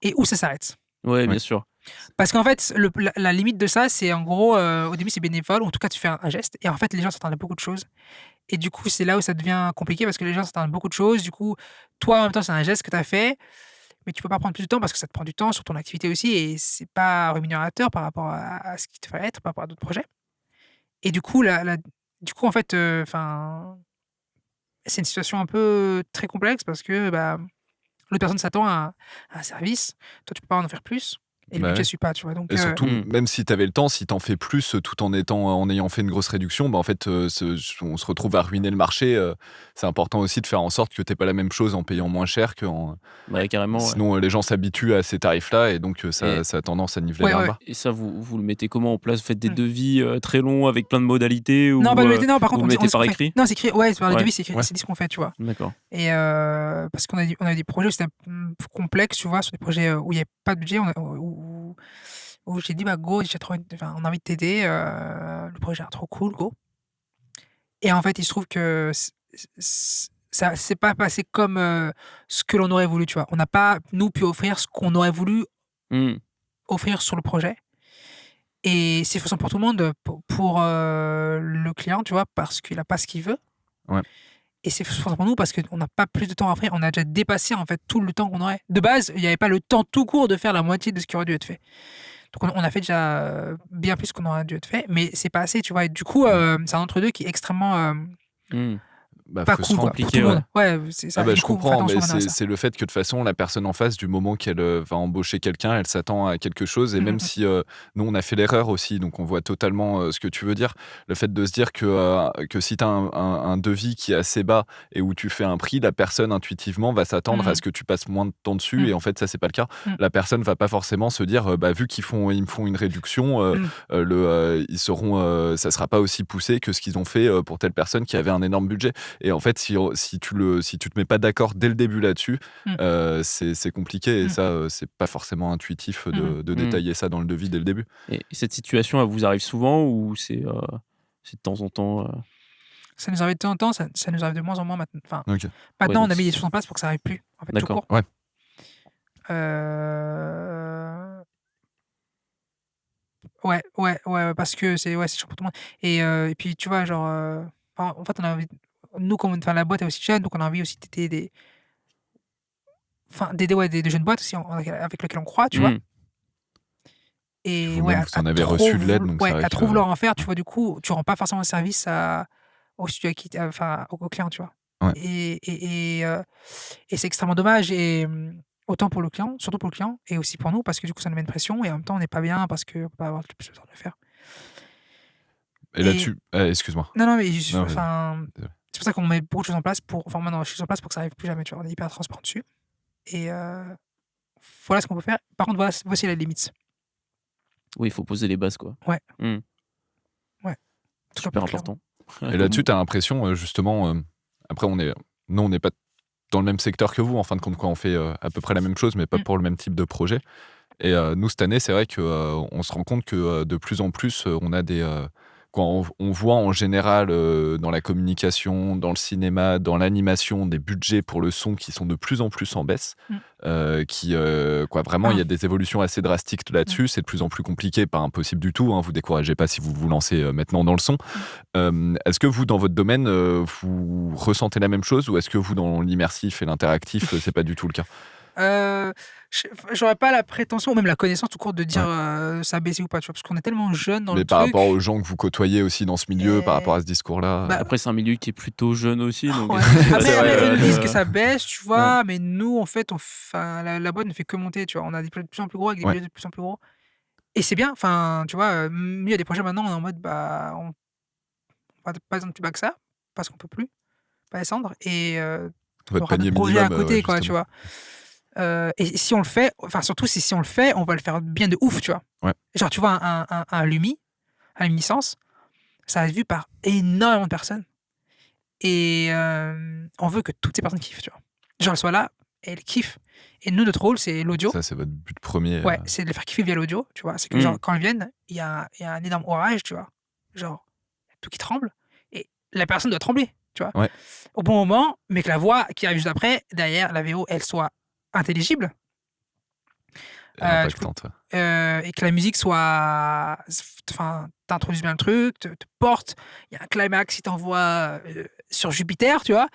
et où ça s'arrête. Ouais, bien sûr. Parce qu'en fait, la limite de ça, c'est en gros, au début, c'est bénévole, ou en tout cas, tu fais un geste, et en fait, les gens s'attendent à beaucoup de choses. Et du coup, c'est là où ça devient compliqué parce que les gens s'attendent à beaucoup de choses. Du coup, toi, en même temps, c'est un geste que tu as fait. mais tu peux pas prendre plus de temps parce que ça te prend du temps sur ton activité aussi et c'est pas rémunérateur par rapport à ce qui te ferait être, par rapport à d'autres projets. Et du coup, du coup, en fait, enfin, c'est une situation un peu très complexe parce que bah, l'autre personne s'attend à un service, toi tu peux pas en faire plus et le Bah budget ouais. suit pas, tu vois. Donc, Et surtout, Mmh. même si tu avais le temps, si tu en fais plus tout en ayant fait une grosse réduction, bah, en fait, on se retrouve à ruiner le marché. C'est important aussi de faire en sorte que tu pas la même chose en payant moins cher qu'en. Ouais, carrément, ouais. Sinon, les gens s'habituent à ces tarifs-là et donc Et ça a tendance à niveler ouais, vers le ouais. bas. et ça, vous le mettez comment en place? Vous faites des Mmh. devis, très longs avec plein de modalités Non, ou, pas de vérité, non, par vous contre, le on mettez dit ce par qu'on fait. écrit? Non, c'est écrit, ouais, par les Ouais, devis, c'est écrit, ouais. c'est dit ce qu'on fait, tu vois. d'accord. Et parce on a eu des projets où c'était complexe, tu vois, sur des projets où il n'y avait pas de budget, où j'ai dit, bah, go, enfin, on a envie de t'aider, le projet a l'air trop cool, go. Et en fait, il se trouve que ça s'est pas passé comme ce que l'on aurait voulu, tu vois. On n'a pas, nous, pu offrir ce qu'on aurait voulu Mmh. offrir sur le projet. Et c'est frustrant pour tout le monde, pour le client, tu vois, parce qu'il a pas ce qu'il veut. Ouais. Et c'est frustrant pour nous parce qu'on n'a pas plus de temps à offrir. On a déjà dépassé, en fait, tout le temps qu'on aurait. De base, il y avait pas le temps tout court de faire la moitié de ce qui aurait dû être fait. Donc on a fait déjà, bien plus qu'on aurait dû être fait, mais c'est pas assez, tu vois? Et du coup, c'est un entre deux qui est extrêmement, Mmh. Bah, pas cool, frustrant. quoi, pour Compliqué, tout le ouais. monde. Ouais, c'est Ah ça. bah, Et je du coup, on fait comprends, attention mais maintenant à ça. c'est le fait que de toute façon, la personne en face, du moment qu'elle va embaucher quelqu'un, elle s'attend à quelque chose. Et Mmh même mh. si nous, on a fait l'erreur aussi, donc on voit totalement ce que tu veux dire. Le fait de se dire que si tu as un devis qui est assez bas et où tu fais un prix, la personne intuitivement va s'attendre à Mmh. ce que tu passes moins de temps dessus. Mmh. Et en fait, ça, c'est pas le cas. Mmh. La personne va pas forcément se dire, bah, vu ils me font une réduction, Mmh. ils seront, ça sera pas aussi poussé que ce qu'ils ont fait pour telle personne qui avait un énorme budget. Et en fait, si tu te mets pas d'accord dès le début là-dessus, Mmh. c'est compliqué et Mmh. ça, c'est pas forcément intuitif Mmh. de Mmh. détailler ça dans le devis dès le début. Et cette situation, elle vous arrive souvent ou c'est de temps en temps, Ça nous arrive de temps en temps, ça nous arrive de moins en moins maintenant. Enfin, OK. Ouais, maintenant, on donc a mis des choses en place pour que ça arrive plus, en fait, tout d'accord. court. Ouais. Heu, ouais, parce que c'est chiant pour tout le monde et puis, tu vois, genre, enfin, en fait, on a envie nous, comme enfin, la boîte est aussi jeune, donc on a envie aussi d'aider d'aider, ouais, des jeunes boîtes aussi avec lesquelles on croit, tu vois? Mmh. Puis Et ouais, vous-même, vous en avez reçu de l'aide, donc c'est vrai à que trop vouloir en faire, tu ouais. vois, du coup, tu rends pas forcément service au studio enfin, au client, tu vois? Ouais. Et c'est extrêmement dommage et autant pour le client, surtout pour le client et aussi pour nous parce que du coup, ça nous met une pression et en même temps, on n'est pas bien parce qu'on peut pas avoir plus le temps de le faire. Et Et là-dessus excuse-moi. non, mais Non, vas-y, enfin, désolé. c'est pour ça qu'on met beaucoup de choses en place enfin, maintenant, je suis en place pour que ça arrive plus jamais, tu vois? On est hyper transparent dessus et voilà ce qu'on peut faire. Par contre, voici la limite. Oui, il faut poser les bases, quoi. Ouais. Mmh. Ouais, tout Super simplement, clairement. important. Et là-dessus, tu as l'impression, justement, après on n'est pas dans le même secteur que vous, en fin de compte, quoi. On fait à peu près la même chose, mais pas Mmh. pour le même type de projet. Et nous, cette année, c'est vrai que on se rend compte que de plus en plus, on a quand on voit en général dans la communication, dans le cinéma, dans l'animation, des budgets pour le son qui sont de plus en plus en baisse. Mmh. Vraiment, il y Ah. a des évolutions assez drastiques là-dessus. C'est de plus en plus compliqué, pas impossible du tout, hein. Vous découragez pas si vous vous lancez maintenant dans le son. Est-ce que vous, dans votre domaine, vous ressentez la même chose ou est-ce que vous, dans l'immersif et l'interactif, c'est pas du tout le cas? Heu, j'aurais pas la prétention ou même la connaissance tout court de dire, Ouais. Ça a baissé ou pas, tu vois? Parce qu'on est tellement jeunes dans le Mais par rapport truc aux gens que vous côtoyez aussi dans ce milieu, par rapport et à ce discours-là, bah, Après, c'est un milieu qui est plutôt jeune aussi, donc ouais. c'est Après facile, après, ils disent que de ça baisse, tu ouais. vois? Mais nous, en fait, enfin, la boîte ne fait que monter, tu vois? On a des projets de plus en plus gros avec des ouais. budgets de plus en plus gros et c'est bien, enfin, tu vois? Nous, il y a des projets maintenant, on est en mode, bah, on va pas descendre plus bas que ça, parce qu'on peut plus, pas descendre et on Votre aura panier d'autres projets à minimum, ouais, côté, quoi, tu justement. vois? Et si on le fait, enfin, surtout si on le fait, on va le faire bien de ouf, tu vois? Ouais. Genre, tu vois, un Lumi, un Luminiscence, ça va être vu par énormément de personnes et on veut que toutes ces personnes kiffent, tu vois? Genre, elles soient là et elles kiffent et nous, notre rôle, c'est l'audio. Ça, c'est votre but premier. Ouais, c'est de les faire kiffer via l'audio, tu vois? C'est que, genre, Mmh. quand elles viennent, il y a un énorme orage, tu vois? Genre, tout qui tremble et la personne doit trembler, tu vois? Ouais. Au bon moment, mais que la voix qui arrive juste après, derrière, la VO, elle soit intelligible. Et Du coup, impactante, ouais. et que la musique soit enfin, t'introduises bien le truc, te porte. Il y a un climax qui t'envoie, sur Jupiter, tu vois.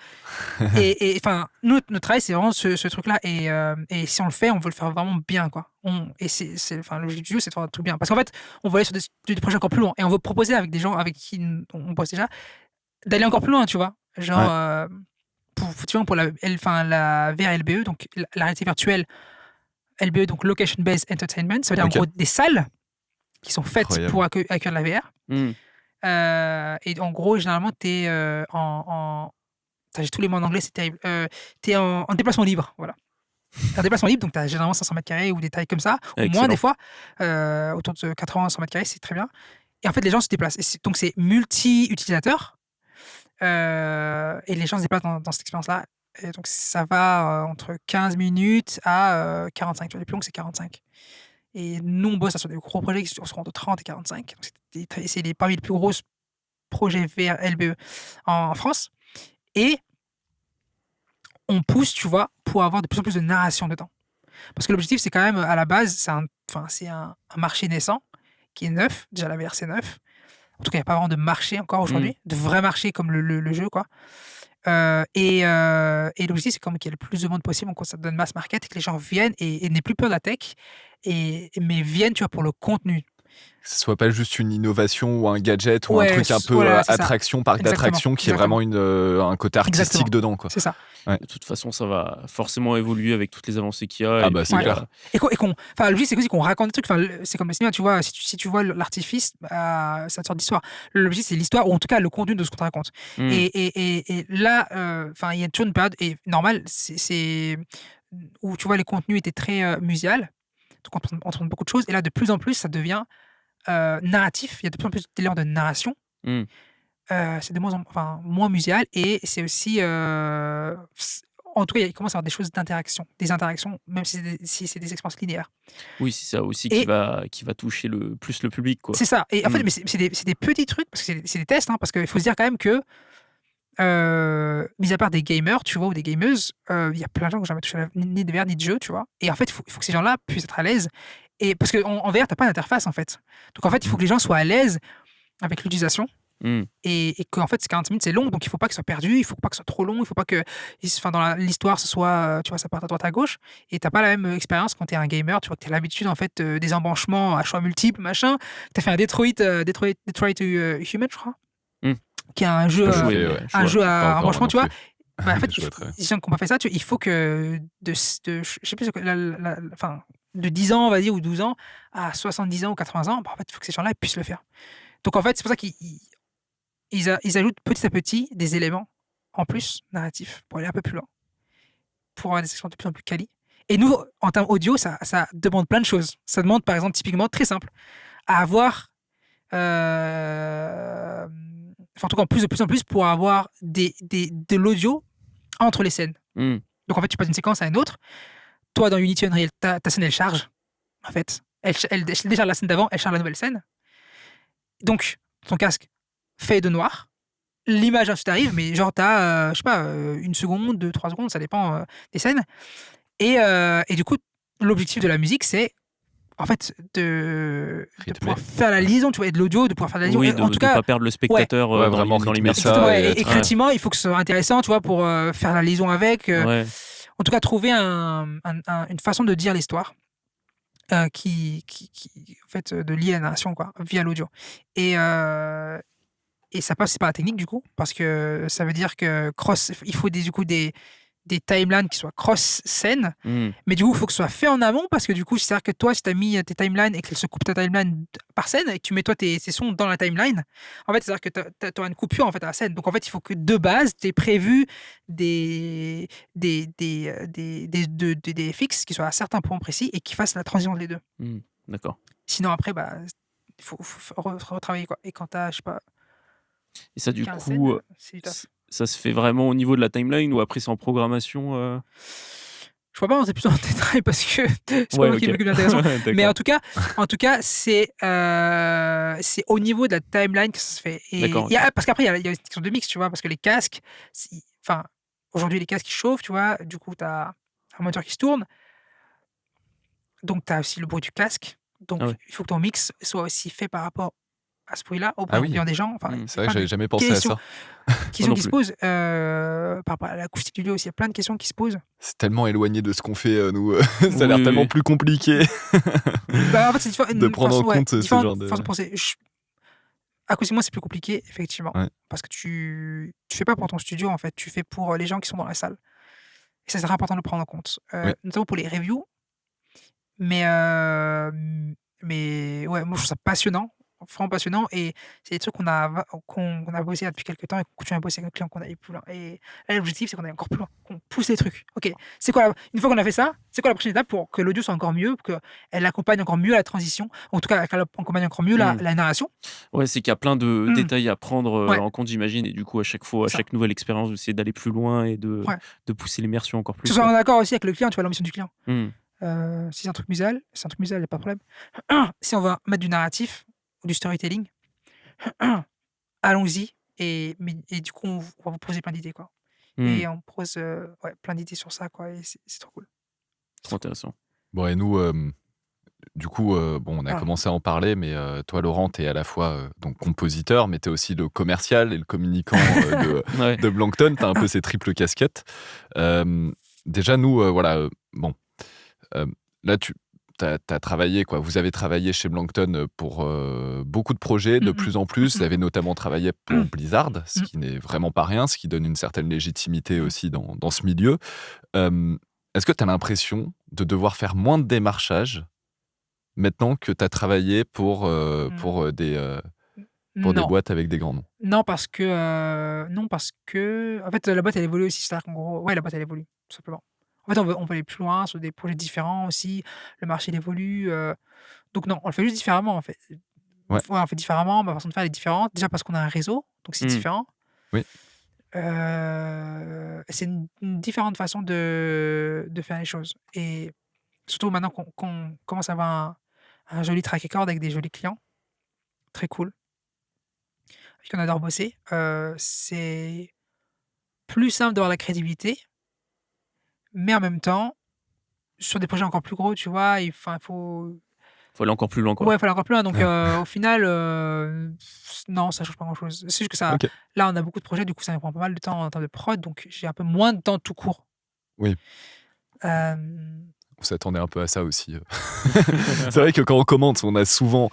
Et enfin, notre travail, c'est vraiment ce truc-là. Et si on le fait, on veut le faire vraiment bien, quoi. Enfin, l'objectif du jeu, c'est de faire un truc bien. Parce qu'en fait, on veut aller sur des projets encore plus loin. Et on veut proposer avec des gens avec qui on bosse déjà, d'aller encore plus loin, tu vois. Genre, pour la VR LBE, donc la réalité virtuelle, LBE, donc Location Based Entertainment, ça veut dire en gros des salles qui sont faites pour accueillir la VR. Et en gros, généralement, t'es j'ai tous les mots en anglais, c'est terrible. T'es en déplacement libre, voilà. Un déplacement libre, donc t'as généralement 500 mètres carrés ou des tailles comme ça, ou moins des fois, autour de 80-100 mètres carrés, c'est très bien. Et en fait, les gens se déplacent. Donc c'est multi-utilisateur. Et les gens se déplacent dans cette expérience-là. Et donc ça va entre 15 minutes à 45. Tu vois, les plus longues, c'est 45. Et nous, on bosse sur des gros projets qui seront de 30 et 45. Donc c'est parmi les plus gros projets VR LBE en France. Et on pousse, tu vois, pour avoir de plus en plus de narration dedans. Parce que l'objectif, c'est quand même, à la base, c'est un marché naissant qui est neuf. Déjà, la VR, c'est neuf. En tout cas, il n'y a pas vraiment de marché encore aujourd'hui, de vrai marché comme le jeu, quoi. Et l'objectif, c'est comme qu'il y ait le plus de monde possible, donc ça donne mass market et que les gens viennent et n'aient plus peur de la tech, mais viennent, tu vois, pour le contenu. Que ce soit pas juste une innovation ou un gadget ou un truc un peu attraction, parc d'attraction, qui est vraiment un côté artistique dedans, quoi. C'est ça. Ouais. De toute façon, ça va forcément évoluer avec toutes les avancées qu'il y a. Ah bah c'est clair. Enfin, l'objectif, c'est aussi qu'on raconte des trucs. Enfin, c'est comme le cinéma, tu vois. Si tu vois l'artifice, ça sort d'histoire. L'objectif, c'est l'histoire, ou en tout cas le contenu de ce qu'on te raconte. Et là, enfin, il y a toujours une période normale, c'est où tu vois les contenus étaient très muséales. Donc on entend beaucoup de choses. Et là, de plus en plus, ça devient narratif. Il y a de plus en plus d'éléments de narration. C'est de moins muséal, et c'est aussi en tout cas il commence à y avoir des choses d'interaction, des interactions, même si c'est des expériences linéaires. Oui, c'est ça aussi qui va toucher plus le public, quoi. C'est ça. Et en fait, mais c'est des petits trucs, parce que c'est des tests, hein, parce qu'il faut se dire quand même que mis à part des gamers, tu vois, ou des gameuses, il y a plein de gens qui n'ont jamais touché ni de VR ni de jeu, tu vois. Et en fait, il faut que ces gens-là puissent être à l'aise. Et parce qu'en VR, t'as pas d'interface, en fait. Donc en fait, il faut que les gens soient à l'aise avec l'utilisation. Et qu'en fait, 40 minutes, c'est long, donc il ne faut pas que ce soit perdu, il ne faut pas que ce soit trop long, il ne faut pas que dans l'histoire, ce soit, tu vois, ça parte à droite à gauche. Et tu n'as pas la même expérience quand tu es un gamer, tu vois, que tu as l'habitude, en fait, des embranchements à choix multiples, machin. Tu as fait un Detroit Human, je crois, qui est un jeu, à embranchement, tu vois. Bah, en fait, les gens qui n'ont pas fait ça, il faut que je sais plus, de 10 ans, on va dire, ou 12 ans, à 70 ans ou 80 ans, bah, en fait, il faut que ces gens-là puissent le faire. Donc en fait, c'est pour ça qu'ils ajoutent petit à petit des éléments en plus narratifs pour aller un peu plus loin, pour avoir des expériences de plus en plus quali. Et nous, en termes audio, ça demande plein de choses. Ça demande, par exemple, typiquement, très simple, à avoir, en tout cas, de plus en plus, pour avoir de l'audio entre les scènes. Donc en fait, tu passes d'une séquence à une autre. Toi, dans Unity Unreal, ta scène, elle charge. En fait, elle décharge la scène d'avant, elle charge la nouvelle scène. Donc, ton casque fait de noir. L'image ensuite arrive, mais genre, t'as, je sais pas, 1 seconde, 2, 3 secondes, ça dépend des scènes. Et du coup, l'objectif de la musique, c'est, en fait, de pouvoir faire la liaison, tu vois, et de l'audio, de pouvoir faire la liaison. Oui, en tout cas, de pas perdre le spectateur dans l'immersion. Et créativement, il faut que ce soit intéressant, tu vois, pour faire la liaison avec. En tout cas, trouver une façon de dire l'histoire. Qui en fait, de lier la narration, quoi, via l'audio. Et ça passe par la technique, du coup, parce que ça veut dire que il faut du coup des timelines qui soient cross-scène, mais du coup, il faut que ce soit fait en amont, parce que du coup, c'est-à-dire que toi, si tu as mis tes timelines et qu'elle se coupe ta timeline par scène, et que tu mets toi tes sons dans la timeline, en fait, c'est-à-dire que tu auras une coupure, en fait, à la scène. Donc, en fait, il faut que de base, tu aies prévu des FX qui soient à certains points précis et qui fassent la transition entre les deux. D'accord. Sinon, après, bah, il faut retravailler, quoi. Et quand tu as, je sais pas. Et ça, du coup, ça se fait vraiment au niveau de la timeline, ou après c'est en programmation Je vois pas rentrer plus en détail parce que c'est pas moi qui m'occupe de l'intégration. Mais en tout cas, c'est au niveau de la timeline que ça se fait. Et parce qu'après, il y a une question de mix, tu vois, parce que les casques, aujourd'hui, les casques, ils chauffent, tu vois, du coup, tu as un moteur qui se tourne. Donc, tu as aussi le bruit du casque. Donc, il faut que ton mix soit aussi fait par rapport à ce prix-là, Ah oui, bien des gens. Enfin, il y Mmh. a c'est vrai que plein de j'avais jamais pensé à questions, ça. Moi non qui se plus. posent par rapport à l'acoustique du lieu aussi. Il y a plein de questions qui se posent. C'est tellement éloigné de ce qu'on fait, nous, ça a l'air Oui, tellement oui. plus compliqué Bah, en fait, c'est de une prendre en façon, ouais, compte, ce différente genre de façon de penser. Acoustiquement, c'est plus compliqué, effectivement. ouais. Parce que tu fais pas pour ton studio, en fait. Tu fais pour les gens qui sont dans la salle. Et ça, c'est très important de le prendre en compte. Oui. Notamment pour les reviews. Mais, mais ouais, moi, je trouve ça passionnant, vraiment passionnant. Et c'est des trucs qu'on a bossé là depuis quelques temps et qu'on continue à bosser avec nos clients, qu'on aille plus loin. Et là, l'objectif, c'est qu'on aille encore plus loin, qu'on pousse les trucs. OK, c'est quoi une fois qu'on a fait ça, c'est quoi la prochaine étape pour que l'audio soit encore mieux, pour qu'elle accompagne encore mieux la transition, en tout cas, qu'elle accompagne encore mieux Mmh. la narration? Ouais, c'est qu'il y a plein de Mmh. détails à prendre, Ouais, en compte, j'imagine et du coup, à chaque fois, à c'est ça. chaque nouvelle expérience, vous essayez d'aller plus loin et Ouais. de pousser l'immersion encore Que ce plus, soit quoi. en accord aussi avec le client, tu vois, l'ambition du client. Mmh. Si c'est un truc muséal, c'est un truc muséal, il y a pas de problème. Si on va mettre du narratif ou du storytelling, allons-y et du coup, on va vous poser plein d'idées, quoi. Mmh. Et on pose, ouais, plein d'idées sur ça, quoi, et c'est trop cool. C'est Trop trop cool. intéressant. Bon et nous, du coup, bon, on a Ah. commencé à en parler, mais toi, Laurent, tu es à la fois, donc compositeur, mais tu es aussi le commercial et le communicant, Ouais. de Blancton. Tu as un peu ces triples casquettes. Déjà, nous, voilà, bon, hem, là, tu as travaillé, quoi. Vous avez travaillé chez Blancton, pour, beaucoup de projets, Mmh de mh. plus en Mmh plus. Vous mh. avez notamment travaillé pour Blizzard, ce Mmh. qui n'est vraiment pas rien, ce qui donne une certaine légitimité Mmh. aussi dans ce milieu. Hem, Est-ce que tu as l'impression de devoir faire moins de démarchage maintenant que tu as travaillé Mmh. pour des Non. boîtes avec des grands noms? Non parce que en fait, la boîte elle évolue aussi. C'est-à-dire qu'en gros ouais, la boîte elle évolue, tout simplement. En fait, on veut aller plus loin sur des projets différents aussi. Le marché il évolue, donc non, on le fait juste différemment, en fait. Ouais, Ouais, on fait différemment, ma façon de faire elle est différente. Déjà parce qu'on a un réseau, donc c'est Mmh. différent. oui, C'est une différente façon de faire les choses et surtout maintenant qu'on commence à avoir un joli track record avec des jolis clients, très cool, avec qui on adore bosser, c'est plus simple d'avoir la crédibilité, mais en même temps, sur des projets encore plus gros, tu vois, il faut Faut aller encore plus loin, quoi. ouais, il faut aller encore plus loin donc ouais, au final, non, ça change pas grand-chose. C'est juste que ça OK, là, on a beaucoup de projets, du coup, ça nous prend pas mal de temps en termes de prod, donc j'ai un peu moins de temps tout court. oui. Hem, On s'attendait un peu à ça aussi. C'est vrai que quand on commence, on a souvent,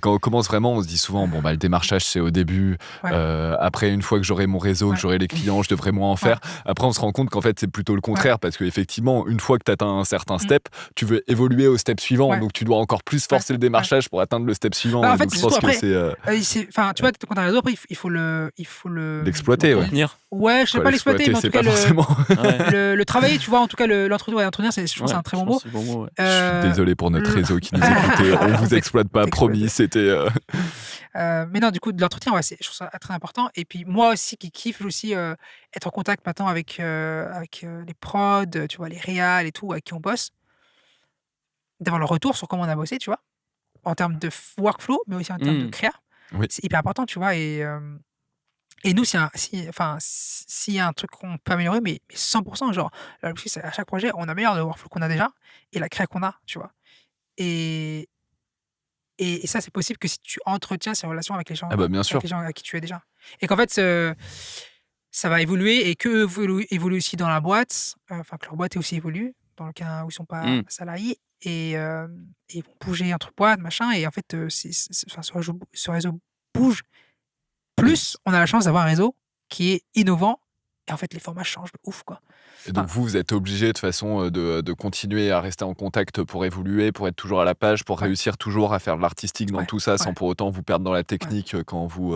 quand on commence vraiment, on se dit souvent: «Bon, bah, le démarchage, c'est au début. ouais, Après, une fois que j'aurai mon réseau, que ouais, j'aurai les clients, je devrais moins en ouais, faire». Après, on se rend compte qu'en fait, c'est plutôt le ouais. contraire parce qu'effectivement, une fois que tu atteins un certain Mmh. step, tu veux évoluer au step suivant. Ouais, Donc tu dois encore plus ouais, forcer le ouais. démarchage pour atteindre le step suivant Bah, en et fait, donc c'est je surtout pense que après, c'est, enfin, tu vois, quand tu as un réseau, après, il faut le l'exploiter, ouais. Contenir. ouais, je sais Quoi, pas l'exploiter, l'exploiter, mais en c'est tout cas, pas forcément Ouais. le travailler, tu vois? En tout cas, l'entretenir, ouais, entretenir, je trouve que c'est Ouais, un très je bon pense mot. que c'est le bon mot, ouais. Je suis désolé pour notre Le réseau qui nous écoutait. On vous exploite pas, promis, exploité. c'était, Mais non, du coup, de l'entretien, ouais, je trouve ça très important et puis moi aussi qui kiffe aussi, être en contact maintenant avec les prods, tu vois? Les réals et tout, avec qui on bosse, d'avoir le retour sur comment on a bossé, tu vois? En termes de workflow, mais aussi en termes de Mmh. créa. oui, C'est hyper important, tu vois? Et nous, s'il y a un truc qu'on peut améliorer, mais 100 genre, l'objectif, c'est à chaque projet, on améliore le workflow qu'on a déjà et la créa qu'on a, tu vois? Et et ça, c'est possible que si tu entretiens ces relations ah bah, bien sûr. avec les gens avec qui tu es déjà. Et qu'en fait, ça va évoluer et qu'eux évoluent aussi dans la boîte, enfin que leur boîte aussi évolue, dans le cas où ils sont pas Mmh. salariés et ils vont bouger entre boîtes, machin et en fait, enfin, ce réseau bouge. Et Plus, on a la chance d'avoir un réseau qui est innovant et en fait, les formats changent de ouf, quoi. Et Enfin, donc vous, vous êtes obligé de toute façon, de continuer à rester en contact pour évoluer, pour être toujours à la page, pour ouais, réussir toujours à faire de l'artistique dans ouais, tout ça, sans ouais, pour autant vous perdre dans la ouais. technique, quand vous,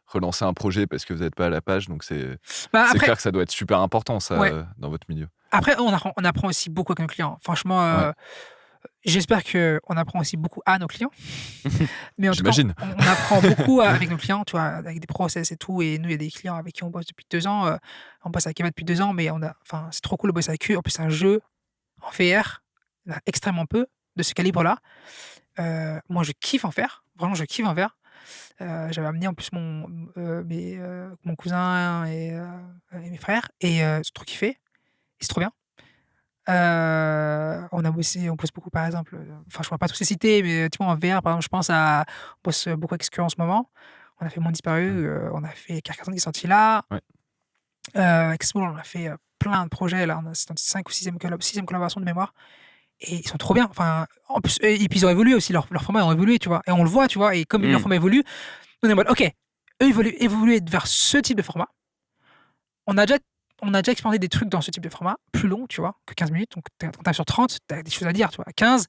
relancez un projet parce que vous n'êtes pas à la page. Donc Bah, c'est après clair que ça doit être super important ça, ouais, dans votre milieu. après on apprend aussi beaucoup avec nos clients. Franchement, Ouais, j'espère qu'on apprend aussi beaucoup à nos clients. Mais en tout cas, j'imagine. on apprend beaucoup avec nos clients, tu vois? Avec des process et tout et nous, il y a des clients avec qui on bosse depuis 2 ans, on bosse avec Eva depuis 2 ans, mais enfin, c'est trop cool de bosser avec eux. En plus, c'est un jeu en VR, il y en a extrêmement peu de ce calibre-là. Moi, je kiffe en faire, vraiment, je kiffe en faire. J'avais amené en plus mon cousin et mes frères et c'est trop kiffé et c'est trop bien. On bosse beaucoup, par exemple, enfin, je pourrais pas tous les citer, mais tu vois, en VR, par exemple, on bosse beaucoup avec Scure en ce moment. On a fait Monde Disparu, Ouais. on a fait Carcassonne qui est sorti là. Ouais. Avec Small, on a fait plein de projets. Là, c'est notre 5 ou 6e collaboration de mémoire. Et ils sont trop bien. Enfin, en plus, et puis ils ont évolué aussi, leur format ont évolué, tu vois. Et on le voit, tu vois. Et comme leur format évolue, on est en mode, ok, eux, ils veulent évoluer vers ce type de format. On a déjà expérimenté des trucs dans ce type de format, plus long, tu vois, que 15 minutes. Donc, quand t'es sur 30, t'as des choses à dire, tu vois. 15,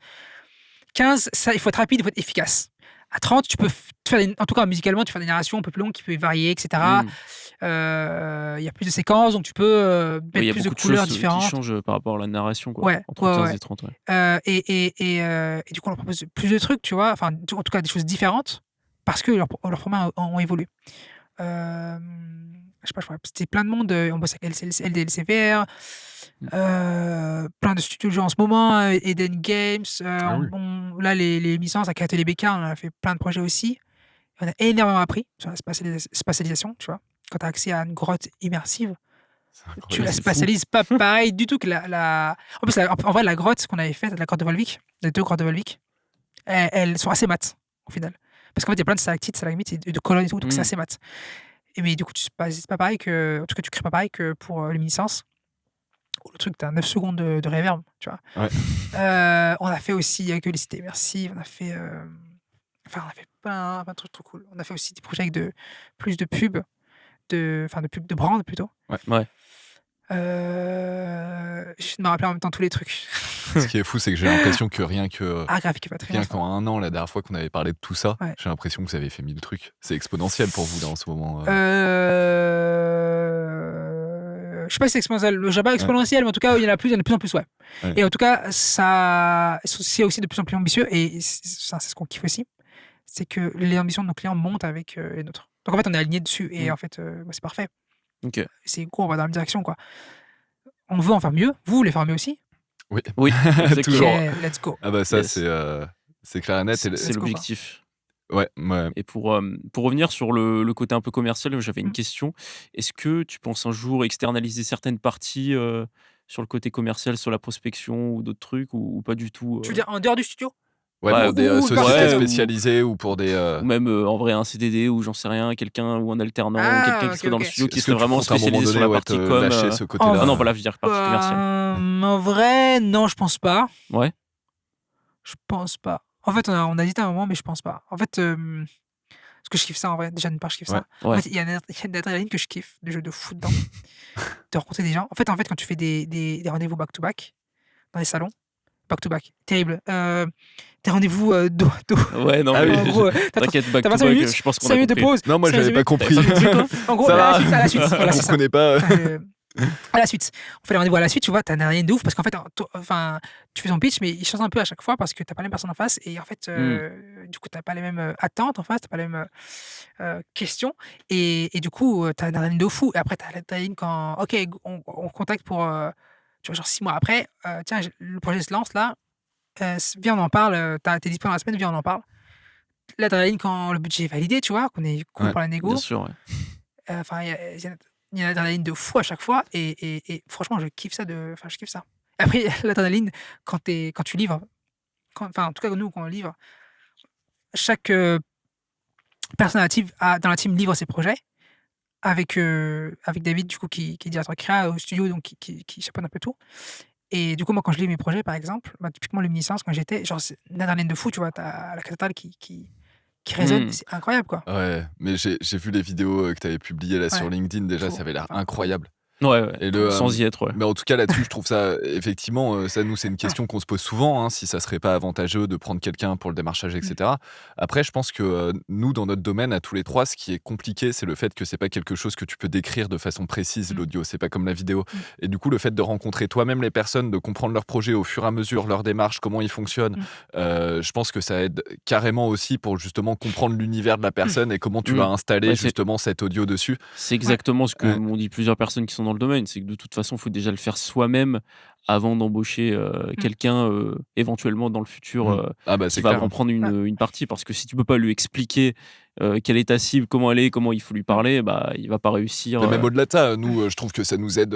ça, il faut être rapide, il faut être efficace. À 30, tu peux faire, en tout cas musicalement, tu fais des narrations un peu plus longues qui peuvent varier, etc. Il y a plus de séquences, donc tu peux Il y mettre a plus de beaucoup de couleurs choses qui différentes. changent par rapport à la narration, quoi, Ouais, entre 15 et 30. Ouais. Et du coup, on leur propose plus de trucs, tu vois, enfin, en tout cas, des choses différentes, parce que leur formats ont évolué. Je sais pas, c'était plein de monde. On bosse avec LDLCVR, plein de studios de jeux en ce moment, Eden Games. Ah oui. Là, les licences avec Atelier BK, on a fait plein de projets aussi. On a énormément appris sur la spatialisation, tu vois. Quand tu as accès à une grotte immersive, C'est tu incroyable. la C'est fou. spatialises pas pareil du tout que En plus, en vrai, la grotte qu'on avait faite, la grotte de Volvic, les 2 grottes de Volvic, elles sont assez mates, au final. Parce qu'en fait, il y a plein de stalactites, stalagmites et de colonnes et tout, donc c'est assez mat. Mais du coup, c'est pas pareil que. En tout cas, tu crées pas pareil que pour luminescence. Le truc, t'as 9 secondes de reverb, tu vois. Ouais. On a fait aussi avec les cités immersives, on a fait. Enfin, on a fait plein de trucs trop cool. On a fait aussi des projets avec plus de pubs, de brand plutôt. Ouais. J'essaie de me rappeler en même temps tous les trucs. Ce qui est fou, c'est que j'ai l'impression que rien Graphique et Patreon. qu'en un an, la dernière fois qu'on avait parlé de tout ça, Ouais. j'ai l'impression que vous avez fait 1000 trucs. C'est exponentiel pour vous là en ce moment. Je sais pas si c'est exponentiel. Je sais pas exponentiel, mais en tout cas, il y en a de plus en plus, ouais. Et en tout cas, c'est aussi de plus en plus ambitieux. Et c'est ce qu'on kiffe aussi. C'est que les ambitions de nos clients montent avec les nôtres. Donc en fait, on est aligné dessus. Et en fait, c'est parfait. Ok. C'est cool, on va dans la même direction, quoi. On veut en faire mieux. Vous voulez faire mieux aussi? Oui, exactement. toujours. Yeah, let's go. Ah bah ça, Yes. c'est clair et net. C'est Let's go, l'objectif. Ouais. Et pour revenir sur le côté un peu commercial, j'avais une Mm. question. Est-ce que tu penses un jour externaliser certaines parties sur le côté commercial, sur la prospection ou d'autres trucs, ou pas du tout Tu veux dire en dehors du studio? Ouais, Ouais, pour des ou sociétés ouais, spécialisées ou pour des. ou même en vrai un CDD ou j'en sais rien, quelqu'un ou un alternant, Ah, quelqu'un qui ok, serait dans ok. le studio, qui Est-ce que serait tu vraiment comptes à un moment spécialisé sur donné la partie te com. lâcher ce côté-là Ah non, voilà, je veux dire partie commerciale. En vrai, non, je pense pas. Ouais. Je pense pas. En fait, on a hésité un moment, mais je pense pas. En fait, parce que je kiffe ça en vrai. Déjà, d'une part, je kiffe ça. En Ouais. fait, il y a une adrénaline que je kiffe, des jeux de foot dedans, de rencontrer des gens. En fait, quand tu fais des rendez-vous back-to-back dans les salons, back-to-back, terrible. Des rendez-vous dos. Ouais, non, Ah mais oui. En gros, t'inquiète, back t'as to 25 back, minutes, je pense qu'on 5 a minutes de compris. pause. Non, moi, 5 j'avais pas minutes. compris. En gros, Ça à va. la suite. Voilà, c'est Vous ça. comprenez pas. À la suite. On fait les rendez-vous à la suite, tu vois, t'as rien de ouf parce qu'en fait, tu fais ton pitch, mais il change un peu à chaque fois parce que t'as pas les mêmes personnes en face et en fait, du coup, t'as pas les mêmes attentes en face, t'as pas les mêmes questions et du coup, t'as une adrénaline de fou. Et après, t'as l'adrénaline quand, ok, on contacte pour, tu vois, genre 6 mois après, tiens, le projet se lance là, viens, on en parle, t'es disponible dans la semaine, viens, on en parle. L'adrénaline quand le budget est validé, tu vois, qu'on est cool Ouais, pour la négo. Bien sûr, ouais. Enfin, il y a une adrénaline de fou à chaque fois et franchement, je kiffe ça. Enfin, je kiffe ça. Après, l'adrénaline, quand tu livres, en tout cas, nous, quand on livre, chaque personne dans la team livre ses projets avec David, du coup, qui est directeur créa au studio, donc qui chapeaute un peu tout. Et du coup, moi, quand je livre mes projets, par exemple, typiquement Luminescence, quand j'étais, genre, c'est une adrénaline de fou, tu vois, t'as la cathédrale qui résonne, c'est incroyable, quoi. Ouais, mais j'ai vu les vidéos que tu avais publiées là sur Ouais. LinkedIn. Déjà, Trop. ça avait l'air Enfin, incroyable. Ouais, Et sans y être, ouais. mais en tout cas, là-dessus, je trouve ça, effectivement, ça, nous, c'est une question qu'on se pose souvent, hein, si ça serait pas avantageux de prendre quelqu'un pour le démarchage, etc. Après, je pense que nous, dans notre domaine, à tous les trois, ce qui est compliqué, c'est le fait que c'est pas quelque chose que tu peux décrire de façon précise, l'audio. C'est pas comme la vidéo. Et du coup, le fait de rencontrer toi-même les personnes, de comprendre leur projet au fur et à mesure, leur démarche, comment ils fonctionnent, je pense que ça aide carrément aussi pour justement comprendre l'univers de la personne et comment tu vas installer Ouais, justement cet audio dessus. C'est exactement ce que Ouais. m'ont dit plusieurs personnes qui sont dans le domaine. C'est que de toute façon, il faut déjà le faire soi-même avant d'embaucher quelqu'un éventuellement dans le futur Ah bah, qui c'est va clair. en prendre une partie. Parce que si tu peux pas lui expliquer quelle est ta cible, comment elle est, comment il faut lui parler, bah, il va pas réussir. Mais même au-delà de ça, nous, je trouve que ça nous aide,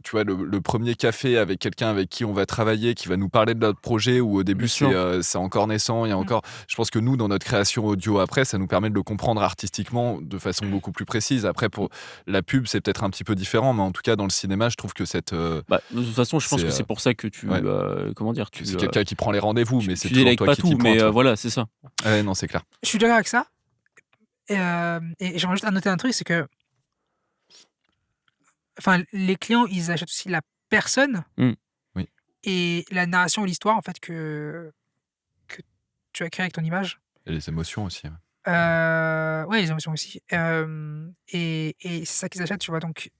tu vois, le premier café avec quelqu'un avec qui on va travailler, qui va nous parler de notre projet, où au début, Bien sûr. c'est encore naissant, il y a encore je pense que nous, dans notre création audio après, ça nous permet de le comprendre artistiquement de façon beaucoup plus précise. Après, pour la pub, c'est peut-être un petit peu différent, mais en tout cas, dans le cinéma, je trouve que cette, Bah, de toute façon, je pense c'est, que c'est pour ça que tu, ouais. comment dire, que c'est quelqu'un qui prend les rendez-vous, mais c'est tu toujours délègues toi pas qui t'y tout, prends, mais toi. voilà, c'est ça. Ouais, non, c'est clair. Je suis d'accord avec ça. Et j'aimerais juste annoter un truc, c'est que les clients, ils achètent aussi la personne Oui. et la narration et l'histoire, en fait, que tu as créé avec ton image. Et les émotions aussi. Ouais. Ouais, les émotions aussi. Et c'est ça qu'ils achètent, tu vois. Donc,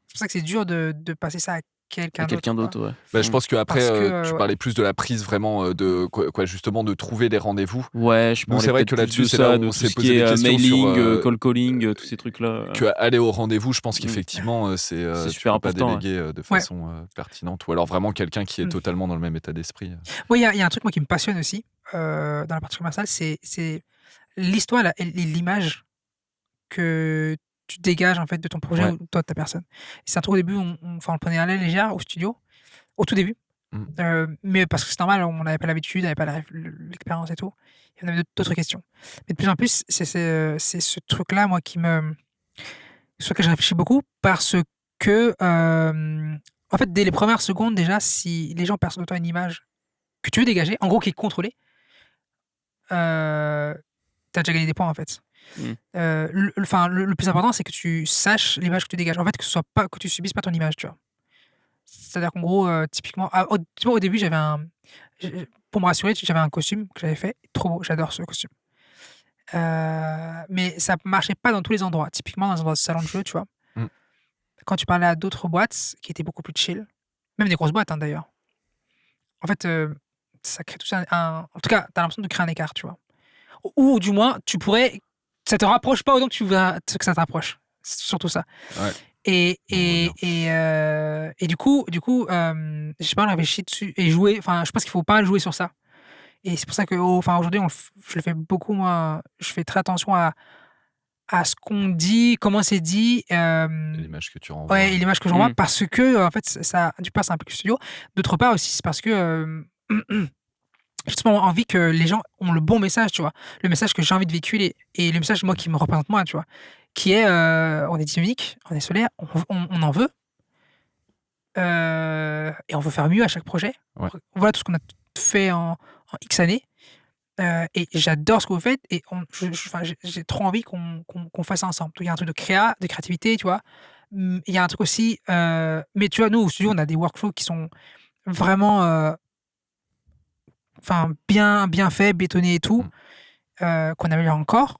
c'est pour ça que c'est dur de passer ça à quelqu'un d'autre. Quelqu'un quoi. d'autre, ouais. Bah, je pense qu'après, Parce que, tu ouais. parlais plus de la prise vraiment, de quoi, justement, de trouver des rendez-vous. Ouais, je Nous, parlais c'est vrai peut-être que plus là-dessus, de c'est ça, là où de on tout s'est ce posé qui des est questions mailing, sur call calling, tous ces trucs-là. que aller au rendez-vous, je pense Mm. qu'effectivement, C'est tu super peux pas important, ouais. déléguer de façon pertinente, ou alors vraiment quelqu'un qui est totalement dans le même état d'esprit. Oui, il y a un truc moi qui me passionne aussi dans la partie commerciale, c'est l'histoire et l'image que tu dégages en fait de ton projet Ouais. ou toi de ta personne. Et c'est un truc au début, on le prenait à la légère au studio, au tout début, mais parce que c'est normal, on n'avait pas l'habitude, on n'avait pas l'expérience et tout. Et on avait d'autres questions. Mais de plus en plus, c'est ce truc-là, moi, sur lequel je réfléchis beaucoup parce que, en fait, dès les premières secondes, déjà, si les gens perçoivent de toi une image que tu veux dégager, en gros, qui est contrôlée, tu as déjà gagné des points, en fait. Mm. Le plus important, c'est que tu saches l'image que tu dégages. En fait, que tu subisses pas ton image, tu vois. C'est-à-dire qu'en gros, typiquement, tu vois, au début, pour me rassurer, j'avais un costume que j'avais fait, trop beau, j'adore ce costume. Mais ça marchait pas dans tous les endroits. Typiquement, dans un endroit de salon de jeu, tu vois. Mm. Quand tu parlais à d'autres boîtes qui étaient beaucoup plus chill, même des grosses boîtes, hein, d'ailleurs, en fait, ça crée tout ça. En tout cas, tu as l'impression de créer un écart, tu vois. Ou du moins, ça te rapproche pas autant que tu veux que ça t'approche. C'est surtout ça. Ouais. Et du coup, j'ai pas mal réfléchi dessus et joué. Enfin, je pense qu'il faut pas mal jouer sur ça. Et c'est pour ça que, aujourd'hui, je le fais beaucoup, moi. Je fais très attention à ce qu'on dit, comment c'est dit. L'image que tu renvoies. Ouais, et l'image que j'envoie, Mm. parce que, en fait, ça, d'une part, c'est un peu le studio. D'autre part aussi, c'est parce que j'ai justement envie que les gens ont le bon message, tu vois. Le message que j'ai envie de véhiculer. Et le message, moi, qui me représente moi, tu vois. Qui est, on est dynamique, on est solaire, on en veut. Et on veut faire mieux à chaque projet. Ouais. Voilà tout ce qu'on a fait en X années. Et j'adore ce que vous faites. Et j'ai trop envie qu'on fasse ça ensemble. Donc, il y a un truc de créativité, tu vois. Il y a un truc aussi... mais tu vois, nous, au studio, on a des workflows qui sont vraiment... bien fait, bétonné et tout, qu'on améliore encore.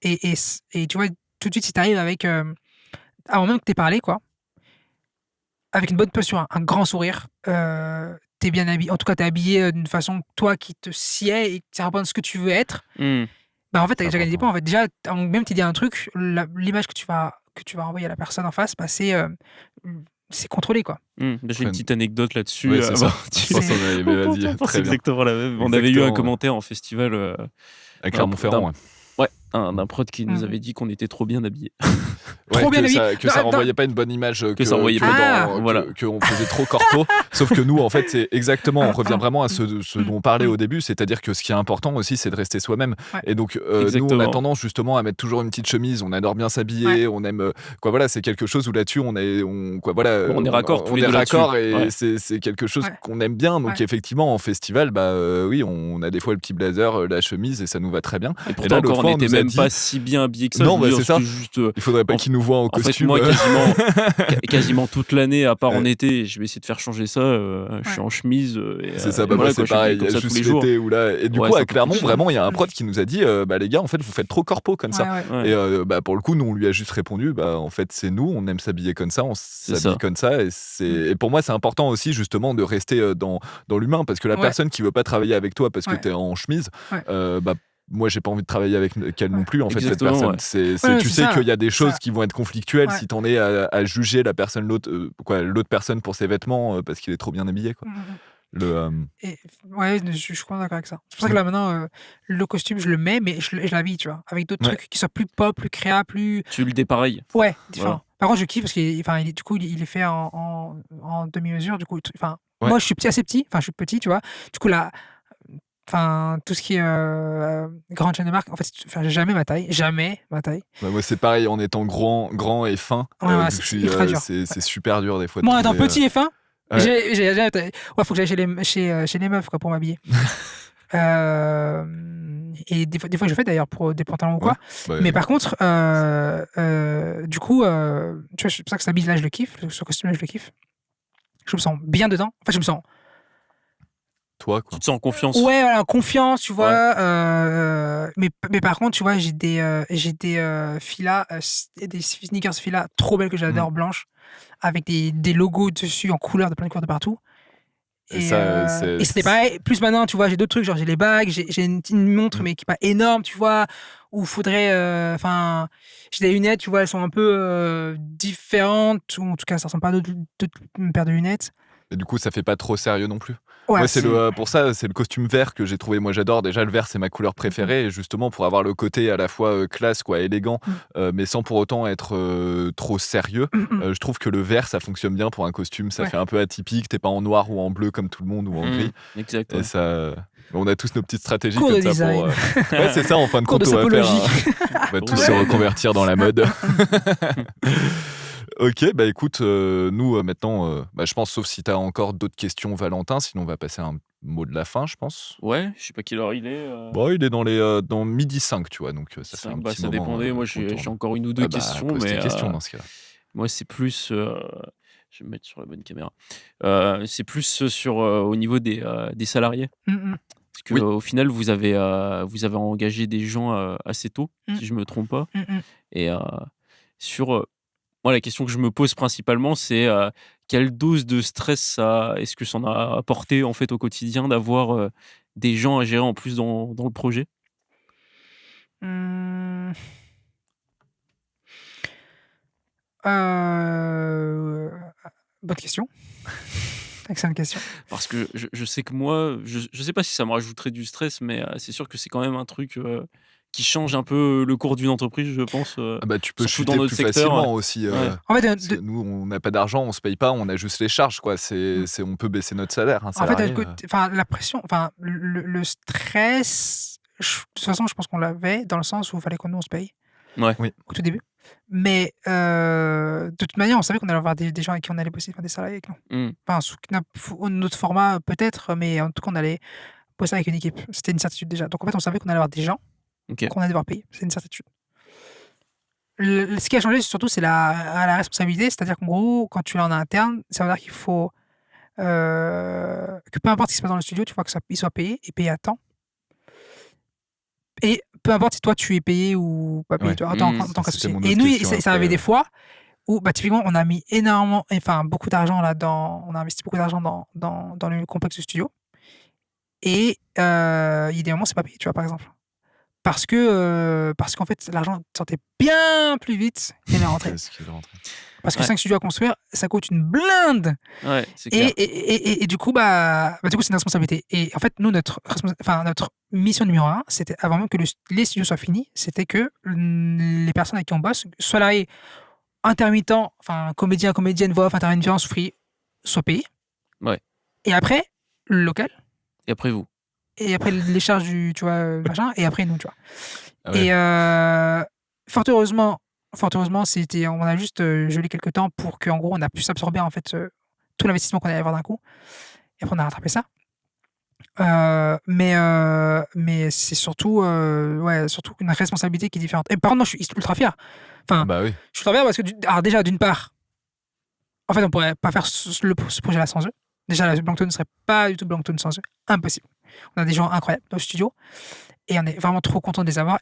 Et tu vois, tout de suite, si tu arrives avec, avant même que tu aies parlé, quoi, avec une bonne posture, un grand sourire, tu es bien habillé, en tout cas, tu es habillé d'une façon, toi, qui te sied et qui représente ce que tu veux être, Mm. bah, en fait, tu as C'est déjà gagné des important. points. En fait, déjà, même tu dis un truc, l'image que tu vas envoyer à la personne en face, bah, c'est contrôlé, quoi. Mm. J'ai une petite anecdote là-dessus. Ouais, c'est ça. avant Je pense qu'on avait, mais vas-y, on pense très bien. exactement la même. On avait eu un Exactement, commentaire en festival À Clermont-Ferrand, ouais. d'un prod qui nous avait dit qu'on était trop bien habillés. Trop bien habillé. Que ça renvoyait pas une bonne image, que ça renvoyait tu vois, pas- voilà. qu'on faisait trop corpo. Sauf que nous, en fait, c'est exactement, on revient vraiment à ce dont on parlait au début, c'est-à-dire que ce qui est important aussi, c'est de rester soi-même. Ouais. Et donc, nous, on a Exactement. tendance justement à mettre toujours une petite chemise, on adore bien s'habiller, on aime, voilà, c'est quelque chose où là-dessus, on est raccord tous on les est deux là-dessus. raccord et Ouais. c'est quelque chose Ouais. qu'on aime bien. Donc, Ouais. effectivement, en festival, oui, on a des fois le petit blazer, la chemise, et ça nous va très bien. Et pourtant, là, l'autre encore, fois, on on n'était nous a même dit- pas si bien habillés que ça. Non, je veux dire, c'est ça. c'était juste, Il faudrait pas qu'ils nous voient en fait, costume. moi, quasiment toute l'année, à part en été, je vais essayer de faire changer ça. Je suis en chemise. C'est ça, et moi voilà, c'est quoi, je suis pareil, habillé il y comme a ça tous juste les jours. l'été où là. Et du Ouais, coup, c'est à un peu Clermont, cliché. vraiment, il y a un prod qui nous a dit les gars, en fait, vous faites trop corpo comme ça. Ouais. Ouais. Et pour le coup, nous, on lui a juste répondu en fait, c'est nous, on aime s'habiller comme ça, on s'habille ça. comme ça. Et pour moi, c'est important aussi, justement, de rester dans l'humain, parce que la Ouais. personne qui veut pas travailler avec toi parce que Ouais. t'es en chemise, Ouais. moi, j'ai pas envie de travailler avec elle non Ouais. plus, en fait, cette Exactement, personne. ouais. Tu c'est sais ça, qu'il y a des choses ça. qui vont être conflictuelles Ouais. si t'en es à juger l'autre personne pour ses vêtements parce qu'il est trop bien habillé, quoi. Et ouais, je suis d'accord avec ça. C'est pour ça que là maintenant, le costume, je le mets, mais je l'habille, tu vois, avec d'autres Ouais. trucs qui soient plus pop, plus créa, plus. Tu le dépareilles. Ouais, différent. Voilà. Par contre, je kiffe parce du coup, il est fait en demi-mesure. Du coup, Ouais. moi, je suis assez petit. Enfin, je suis petit, tu vois. Du coup, là, tout ce qui est grande chaîne de marque, en fait, j'ai jamais ma taille. Jamais ma taille. Bah, moi, c'est pareil, en étant grand et fin, Ouais, vu que c'est ultra dur. c'est super dur des fois de Moi, en étant trouver, petit et fin, ouais. ouais, faut que j'aille chez les meufs quoi, pour m'habiller. Et des fois, je fais d'ailleurs pour des pantalons ou quoi. Bah, Mais par contre, du coup, tu vois, c'est pour ça que cet habit là, je le kiffe. Ce costume là, je le kiffe. Je me sens bien dedans. En fait, je me sens. toi, Tu quoi. te sens en confiance. Ouais, voilà, confiance, tu vois. Ouais. Mais par contre, tu vois, j'ai des filas, des sneakers filas trop belles que j'adore, blanches, avec des logos dessus en couleur, de plein de couleurs de partout. Et ça, Et c'était pareil. Plus maintenant, tu vois, j'ai d'autres trucs, genre j'ai les bagues, j'ai une montre, mais qui est pas énorme, tu vois, où faudrait. Enfin, j'ai des lunettes, tu vois, elles sont un peu différentes, ou en tout cas, ça ressemble pas à d'autres paires de lunettes. Et du coup, ça fait pas trop sérieux non plus. Ouais, Moi, pour ça, c'est le costume vert que j'ai trouvé. Moi, j'adore. Déjà, le vert, c'est ma couleur préférée. Et justement, pour avoir le côté à la fois classe, quoi, élégant, mais sans pour autant être trop sérieux, je trouve que le vert, ça fonctionne bien pour un costume. Ça Ouais. fait un peu atypique. T'es pas en noir ou en bleu comme tout le monde ou en gris. Exact. Et Ouais. ça. On a tous nos petites stratégies Cours comme de ça design. Ouais, c'est ça. En fin de Cours compte, de on va faire. sapologie. On va tous se reconvertir dans la mode. Ok, bah écoute, nous maintenant, je pense, sauf si tu as encore d'autres questions, Valentin, sinon on va passer à un mot de la fin, je pense. Ouais, je sais pas quelle heure il est. Bon, il est dans midi 5, tu vois, donc ça fait un petit ça moment dépendait. Moi, qu'on j'ai tourne. encore une ou deux Ah bah, questions, pose tes mais questions dans ce cas-là. moi, c'est plus. Je vais me mettre sur la bonne caméra. C'est plus sur au niveau des salariés. Parce que Oui. au final, vous avez engagé des gens assez tôt, si je me trompe pas. Et sur moi, la question que je me pose principalement, c'est quelle dose de stress est-ce que ça en a apporté en fait au quotidien d'avoir des gens à gérer en plus dans le projet? Mmh. Heu, Bonne question. Excellente question. Parce que je sais que moi, je sais pas si ça me rajouterait du stress, mais c'est sûr que c'est quand même un truc qui change un peu le cours d'une entreprise, je pense, Ah bah, tu peux surtout dans chuter notre plus secteur. facilement aussi. Ouais. En fait, Parce que nous, on n'a pas d'argent, on se paye pas, on a juste les charges, quoi. On peut baisser notre salaire, un En fait, salarié. la pression, le stress, de toute façon, je pense qu'on l'avait dans le sens où il fallait que nous, on se paye Ouais. Oui. au tout début. Mais de toute manière, on savait qu'on allait avoir des gens avec qui on allait bosser, des salariés avec nous. Mmh. Enfin, sous notre format, peut-être, mais en tout cas, on allait bosser avec une équipe. C'était une certitude déjà. Donc, en fait, on savait qu'on allait avoir des gens OK. qu'on allait devoir payer. C'est une certitude. Ce qui a changé, surtout, c'est la responsabilité. C'est-à-dire qu'en gros, quand tu es en interne, ça veut dire qu'il faut que peu importe ce qui se passe dans le studio, tu vois qu'il soit payé et payé à temps. Et peu importe si toi tu es payé ou pas payé, Ouais. toi, en Mmh. tant C'était qu'associé. mon Et autre nous, question ça après, arrivait des fois où, typiquement, on a mis énormément, enfin beaucoup d'argent là-dedans, on a investi beaucoup d'argent dans le complexe de studio. Et il y a des moments, c'est pas payé, tu vois, par exemple. Parce qu'en fait, l'argent sortait bien plus vite qu'il est rentré. Qu'est-ce qu'il est rentré. Parce que Ouais. 5 studios à construire, ça coûte une blinde. Ouais, c'est clair. Et du coup, du coup, c'est une responsabilité. Et en fait, nous, notre mission numéro 1, c'était, avant même que les studios soient finis, c'était que les personnes avec qui on bosse, salariés, intermittents, enfin, comédiens, comédiennes, voix off, intermittents, free, soient payés. Ouais. Et après, le local. Et après vous. Et après, les charges tu vois, machin. Et après, nous, tu vois. Ah ouais. Et fort heureusement, on a juste gelé quelques temps pour qu'en gros, on a pu s'absorber en fait tout l'investissement qu'on allait avoir d'un coup. Et après, on a rattrapé ça. Mais c'est surtout une responsabilité qui est différente. Et par contre, moi, je suis ultra fier. Enfin, Bah oui. je suis ultra fier parce que, alors déjà, d'une part, en fait, on pourrait pas faire ce projet-là sans eux. Déjà, la Blancktone ne serait pas du tout Blancktone sans eux. Impossible. On a des gens incroyables dans le studio. Et on est vraiment trop content de les avoir.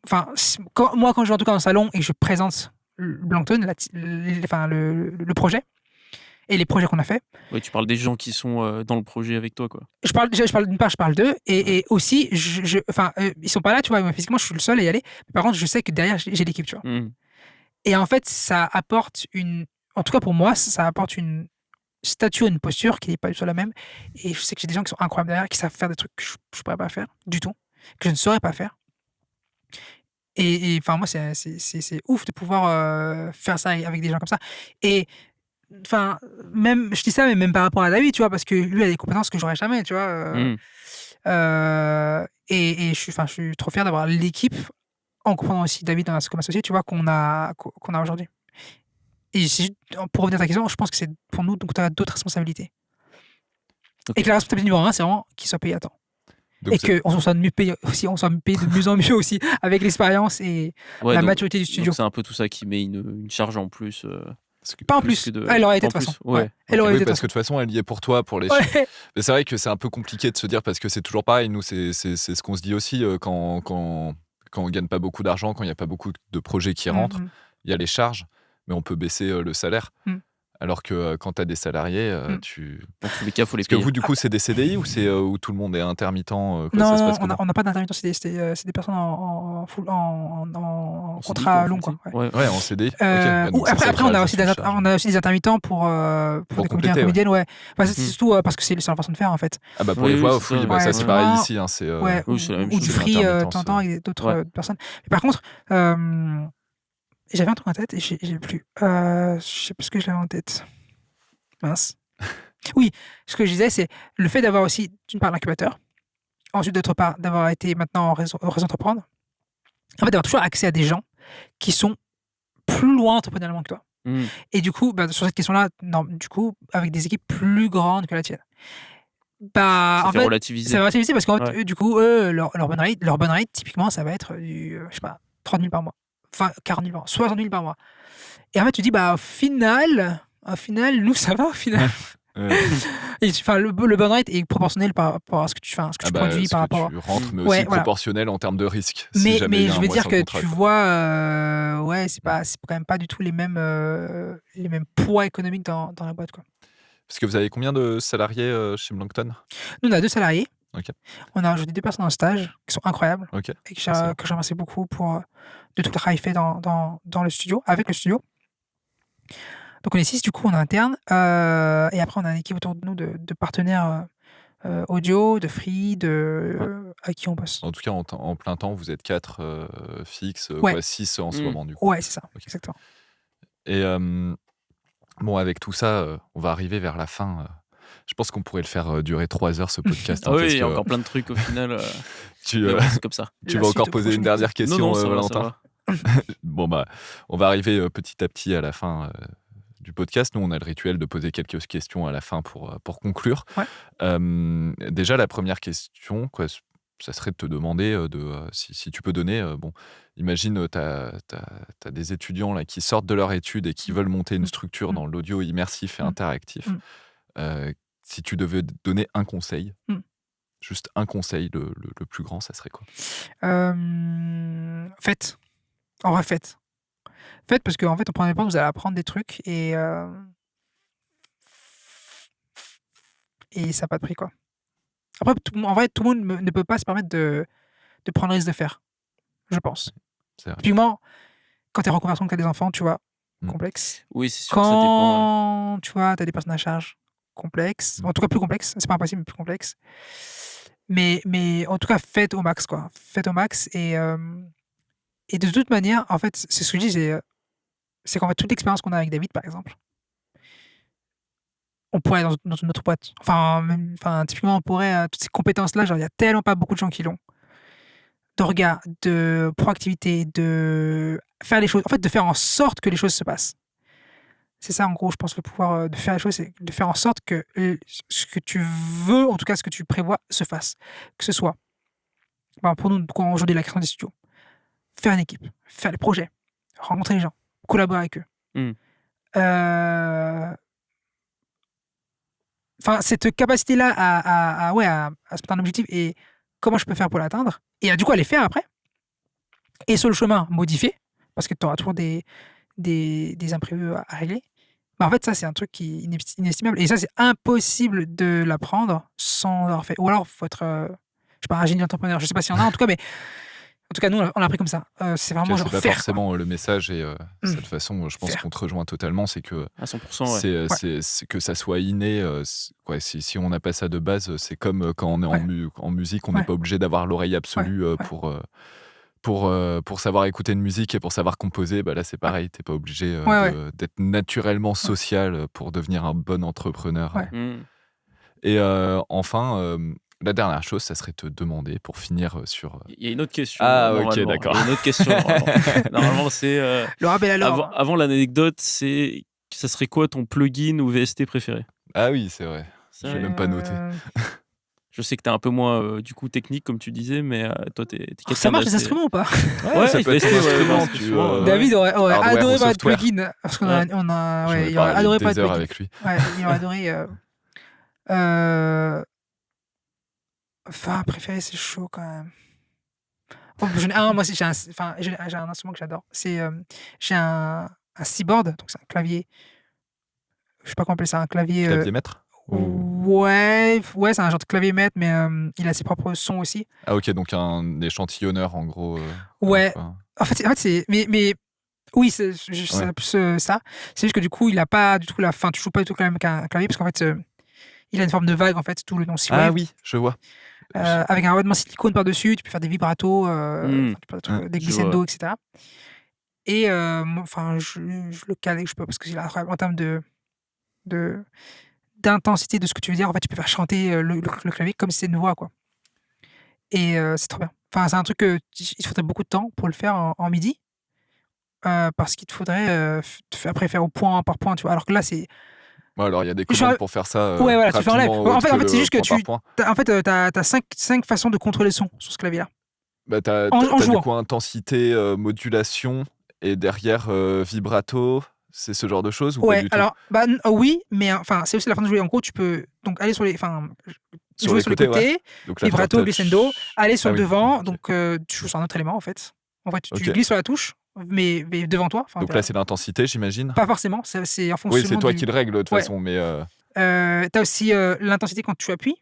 Enfin, quand je vais en tout cas dans le salon et que je présente Blancktone, le projet et les projets qu'on a fait. Ouais, tu parles des gens qui sont dans le projet avec toi, quoi. D'une part, je parle d'eux et aussi, ils sont pas là, tu vois. Moi, physiquement, je suis le seul à y aller. Mais par contre, je sais que derrière, j'ai l'équipe, tu vois. Mmh. Et en fait, ça apporte en tout cas pour moi, ça apporte une statut, une posture qui n'est pas du tout la même. Et je sais que j'ai des gens qui sont incroyables derrière, qui savent faire des trucs que je ne pourrais pas faire du tout, que je ne saurais pas faire. Et enfin, moi, c'est ouf de pouvoir faire ça avec des gens comme ça. Et enfin, même, je dis ça, mais même par rapport à David, tu vois, parce que lui a des compétences que j'aurais jamais, tu vois. Et je suis trop fier d'avoir l'équipe, en comprenant aussi David comme associé, tu vois, qu'on a aujourd'hui. Et pour revenir à ta question, je pense que c'est pour nous, donc tu as d'autres responsabilités. Ok. Et que la responsabilité numéro 1, c'est vraiment qu'il soit payé à temps. Donc, Et qu'on soit mieux payé aussi, on soit payé de mieux en mieux aussi, avec l'expérience et Ouais, la donc- maturité du studio. donc c'est un peu tout ça qui met une charge en plus. parce que- Pas en plus plus. que de- Elle aurait été en de toute plus, façon. ouais. Elle Ok. aurait Oui, été de parce que toute de toute façon, elle y est pour toi, pour les façon. chiffres. Ouais. Mais c'est vrai que c'est un peu compliqué de se dire, parce que c'est toujours pareil. Nous, c'est ce qu'on se dit aussi quand on gagne pas beaucoup d'argent, quand il n'y a pas beaucoup de projets qui rentrent. Mhm. Il y a les charges, mais on peut baisser le salaire. Mm. Alors que quand tu as des salariés, Mm. Dans tous les cas, il faut les Parce que payer. vous, du coup, c'est des CDI ou c'est où tout le monde est intermittent quoi, ça se Non, passe comment on n'a pas d'intermittent, c'est des personnes en On s'est dit, contrat quoi, long. full Quoi, time. ouais. Ouais, en CDI. Ok. Ouais, donc c'est ça, Après, on a rajoute aussi une charge. on a aussi des intermittents pour des comédiens et compléter, comédiennes, ouais. Enfin, c'est Mm. surtout parce que c'est la façon de faire, en fait. Ah bah pour Oui, les voix oui, off, c'est oui, ça, bah ouais. ça c'est pareil Vraiment, ici. Hein, c'est Ouais, Oui, c'est la même ou chose. du c'est free l'intermittence, de temps en temps avec d'autres Ouais. personnes. Mais par contre, j'avais un truc en tête et j'ai plus. Je sais plus ce que j'avais en tête. Mince. Oui, ce que je disais, c'est le fait d'avoir aussi, d'une part, l'incubateur, ensuite, d'autre part, d'avoir été maintenant en réseau entreprendre, en fait, d'avoir toujours accès à des gens qui sont plus loin entrepreneurialement que toi. Mm. Et du coup, sur cette question-là, non, du coup, avec des équipes plus grandes que la tienne. Ça En fait fait, relativiser. ça va relativiser parce qu'en fait, Ouais. eux, du coup, leur bonne rate, typiquement, ça va être du, je sais pas, 30 000 par mois. Enfin, 40 000 par mois, 60 000 par mois. Et en fait, tu dis, au final, nous, ça va, au final. Et, enfin, le burn rate est proportionnel par rapport à ce que tu fais, ce que tu produis ce par que rapport. tu rentres, mais Ouais, aussi voilà. proportionnel en termes de risque. Si Mais jamais il y a je un veux mois dire sans que contrat, tu quoi. vois, ouais, c'est quand même pas du tout les mêmes poids économiques dans la boîte, quoi. Parce que vous avez combien de salariés chez Blankton? Nous, on a 2 salariés. Ok. On a aujourd'hui 2 personnes en stage qui sont incroyables Ok. et que Excellent. je remercie beaucoup de tout le travail fait dans le studio, avec le studio. Donc on est 6 du coup en interne et après on a une équipe autour de nous de partenaires audio, de free, avec qui on bosse. En tout cas, en plein temps, vous êtes 4 fixes, Ouais. 6 en ce Mm. moment, du coup. Ouais, c'est ça, Ok. exactement. Et bon, avec tout ça, on va arriver vers la fin. Je pense qu'on pourrait le faire durer 3 heures, ce podcast. Ah hein, oui, parce il y a que encore plein de trucs au final. tu, Mais euh, bon, c'est comme ça. tu La vas suite encore au poser une prochain dernière épisode. question, Non, ça va, Valentin. ça va. Bon, bah, on va arriver petit à petit à la fin du podcast. Nous, on a le rituel de poser quelques questions à la fin pour conclure. Ouais. Déjà, la première question, quoi, ça serait de te demander si tu peux donner. Bon, imagine, tu as des étudiants là, qui sortent de leur étude et qui veulent monter une structure dans l'audio immersif et interactif. Si tu devais donner un conseil, juste un conseil, le plus grand, ça serait quoi? Faites. En vrai, faites. Faites parce qu'en fait, au premier temps, vous allez apprendre des trucs et ça n'a pas de prix, quoi. Après, en vrai, tout le monde ne peut pas se permettre de prendre le risque de faire, je pense. C'est vrai. Typiquement, quand tu es en reconversion, que tu as des enfants, tu vois, complexe. Oui, c'est sûr que ça dépend. Quand tu vois, tu as des personnes à charge, complexe. En tout cas, plus complexe. C'est pas impossible, mais plus complexe. Mais en tout cas, faites au max, quoi. Faites au max. Et de toute manière, en fait, c'est ce que je dis, c'est qu'en fait, toute l'expérience qu'on a avec David, par exemple, on pourrait aller dans une autre boîte. Enfin, typiquement, on pourrait, toutes ces compétences-là, genre, il y a tellement pas beaucoup de gens qui l'ont. De regard, de proactivité, de faire les choses, en fait, de faire en sorte que les choses se passent. C'est ça, en gros, je pense, le pouvoir de faire les choses, c'est de faire en sorte que ce que tu veux, en tout cas, ce que tu prévois, se fasse. Que ce soit, pour nous, aujourd'hui, la création des studios, faire une équipe, faire les projets, rencontrer les gens, collaborer avec eux. Enfin, cette capacité-là à se mettre un objectif et comment je peux faire pour l'atteindre, et du coup, à les faire après. Et sur le chemin, modifier, parce que tu auras toujours des imprévus à régler. Mais en fait, ça, c'est un truc qui est inestimable. Et ça, c'est impossible de l'apprendre sans avoir fait. Ou alors, il faut être, je sais pas, un génie entrepreneur. Je sais pas s'il y en a, en tout cas, mais En tout cas, nous, on l'a appris comme ça. C'est vraiment genre c'est pas faire. forcément le message et cette Mm. façon, je pense Faire. qu'on te rejoint totalement, c'est que À 100%, ouais. c'est que ça soit inné. Si on n'a pas ça de base, c'est comme quand on est en musique, on n'est Ouais. pas obligé d'avoir l'oreille absolue Ouais. pour savoir écouter une musique et pour savoir composer. Bah là, c'est pareil, t'es pas obligé d'être naturellement social pour devenir un bon entrepreneur. Ouais. Mm. Et enfin, la dernière chose, ça serait te demander, pour finir sur... Il y a une autre question. Ah, ok, normalement. d'accord. Il y a une autre question. Normalement, c'est. Laura Bellalor. Avant l'anecdote, c'est. Ça serait quoi ton plugin ou VST préféré? Ah oui, c'est vrai. C'est Je vrai. l'ai même pas noté. Je sais que t'es un peu moins du coup technique comme tu disais, mais toi t'es quelqu'un Ça marche les d'assez- instruments ou pas? Ouais, ça il peut être fait un essayer, ouais, instrument, non, tu, souvent, ouais. David aurait hardware adoré ou pas de software. plugin. Parce qu'on a, J'en ai il aurait parlé adoré pas de des heures plugin. avec lui. Ouais, il aurait adoré. Enfin, préféré, c'est chaud quand même. Oh, j'en ai un, moi aussi, j'ai un instrument que j'adore. J'ai un keyboard, donc c'est un clavier. Je sais pas comment appeler ça, un clavier. Clavier maître Ouais, c'est un genre de clavier maître, mais il a ses propres sons aussi. Ah ok, donc un échantillonneur en gros. Ouais. Enfin, En fait, c'est. Mais oui, c'est plus ça. C'est juste que du coup, il a pas du tout la fin. Tu joues pas du tout quand même qu'un clavier, parce qu'en fait, il a une forme de vague, en fait, tout le nom Ah C-Wave. oui, je vois. Avec un revêtement silicone par-dessus, tu peux faire des vibratos, Mm. tu peux faire des Je glissando, vois. etc. Et enfin, je le cale dès que je peux, parce que c'est incroyable en termes d'intensité de ce que tu veux dire. En fait, tu peux faire chanter le clavier comme si c'était une voix, quoi. Et c'est trop bien. Enfin, c'est un truc que il te faudrait beaucoup de temps pour le faire en MIDI. Parce qu'il te faudrait après faire au point par point, tu vois. Alors que là, c'est. Ouais, alors il y a des Tu commandes fais- pour faire ça Ouais, voilà, tu fais en live. rapidement En autre fait, c'est juste que point par point. en fait, t'as 5 façons de contrôler le son sur ce clavier-là. Bah, t'as En du jouant. coup intensité, modulation et derrière vibrato, c'est ce genre de choses ou pas Ouais, du tout? alors, oui, mais enfin, c'est aussi la façon de jouer. En gros, tu peux donc aller sur les. Enfin, Sur jouer les sur les côtés, côtés, Donc là, vibrato, touch. glissando, aller sur Ah le oui, devant, ok. donc tu joues sur un autre élément en fait. En fait, tu Ok. glisses sur la touche, mais devant toi. Enfin, Donc là, c'est l'intensité, j'imagine? pas forcément, c'est en fonction. Oui, c'est toi qui le règles de toute Ouais. façon, mais T'as aussi l'intensité quand tu appuies.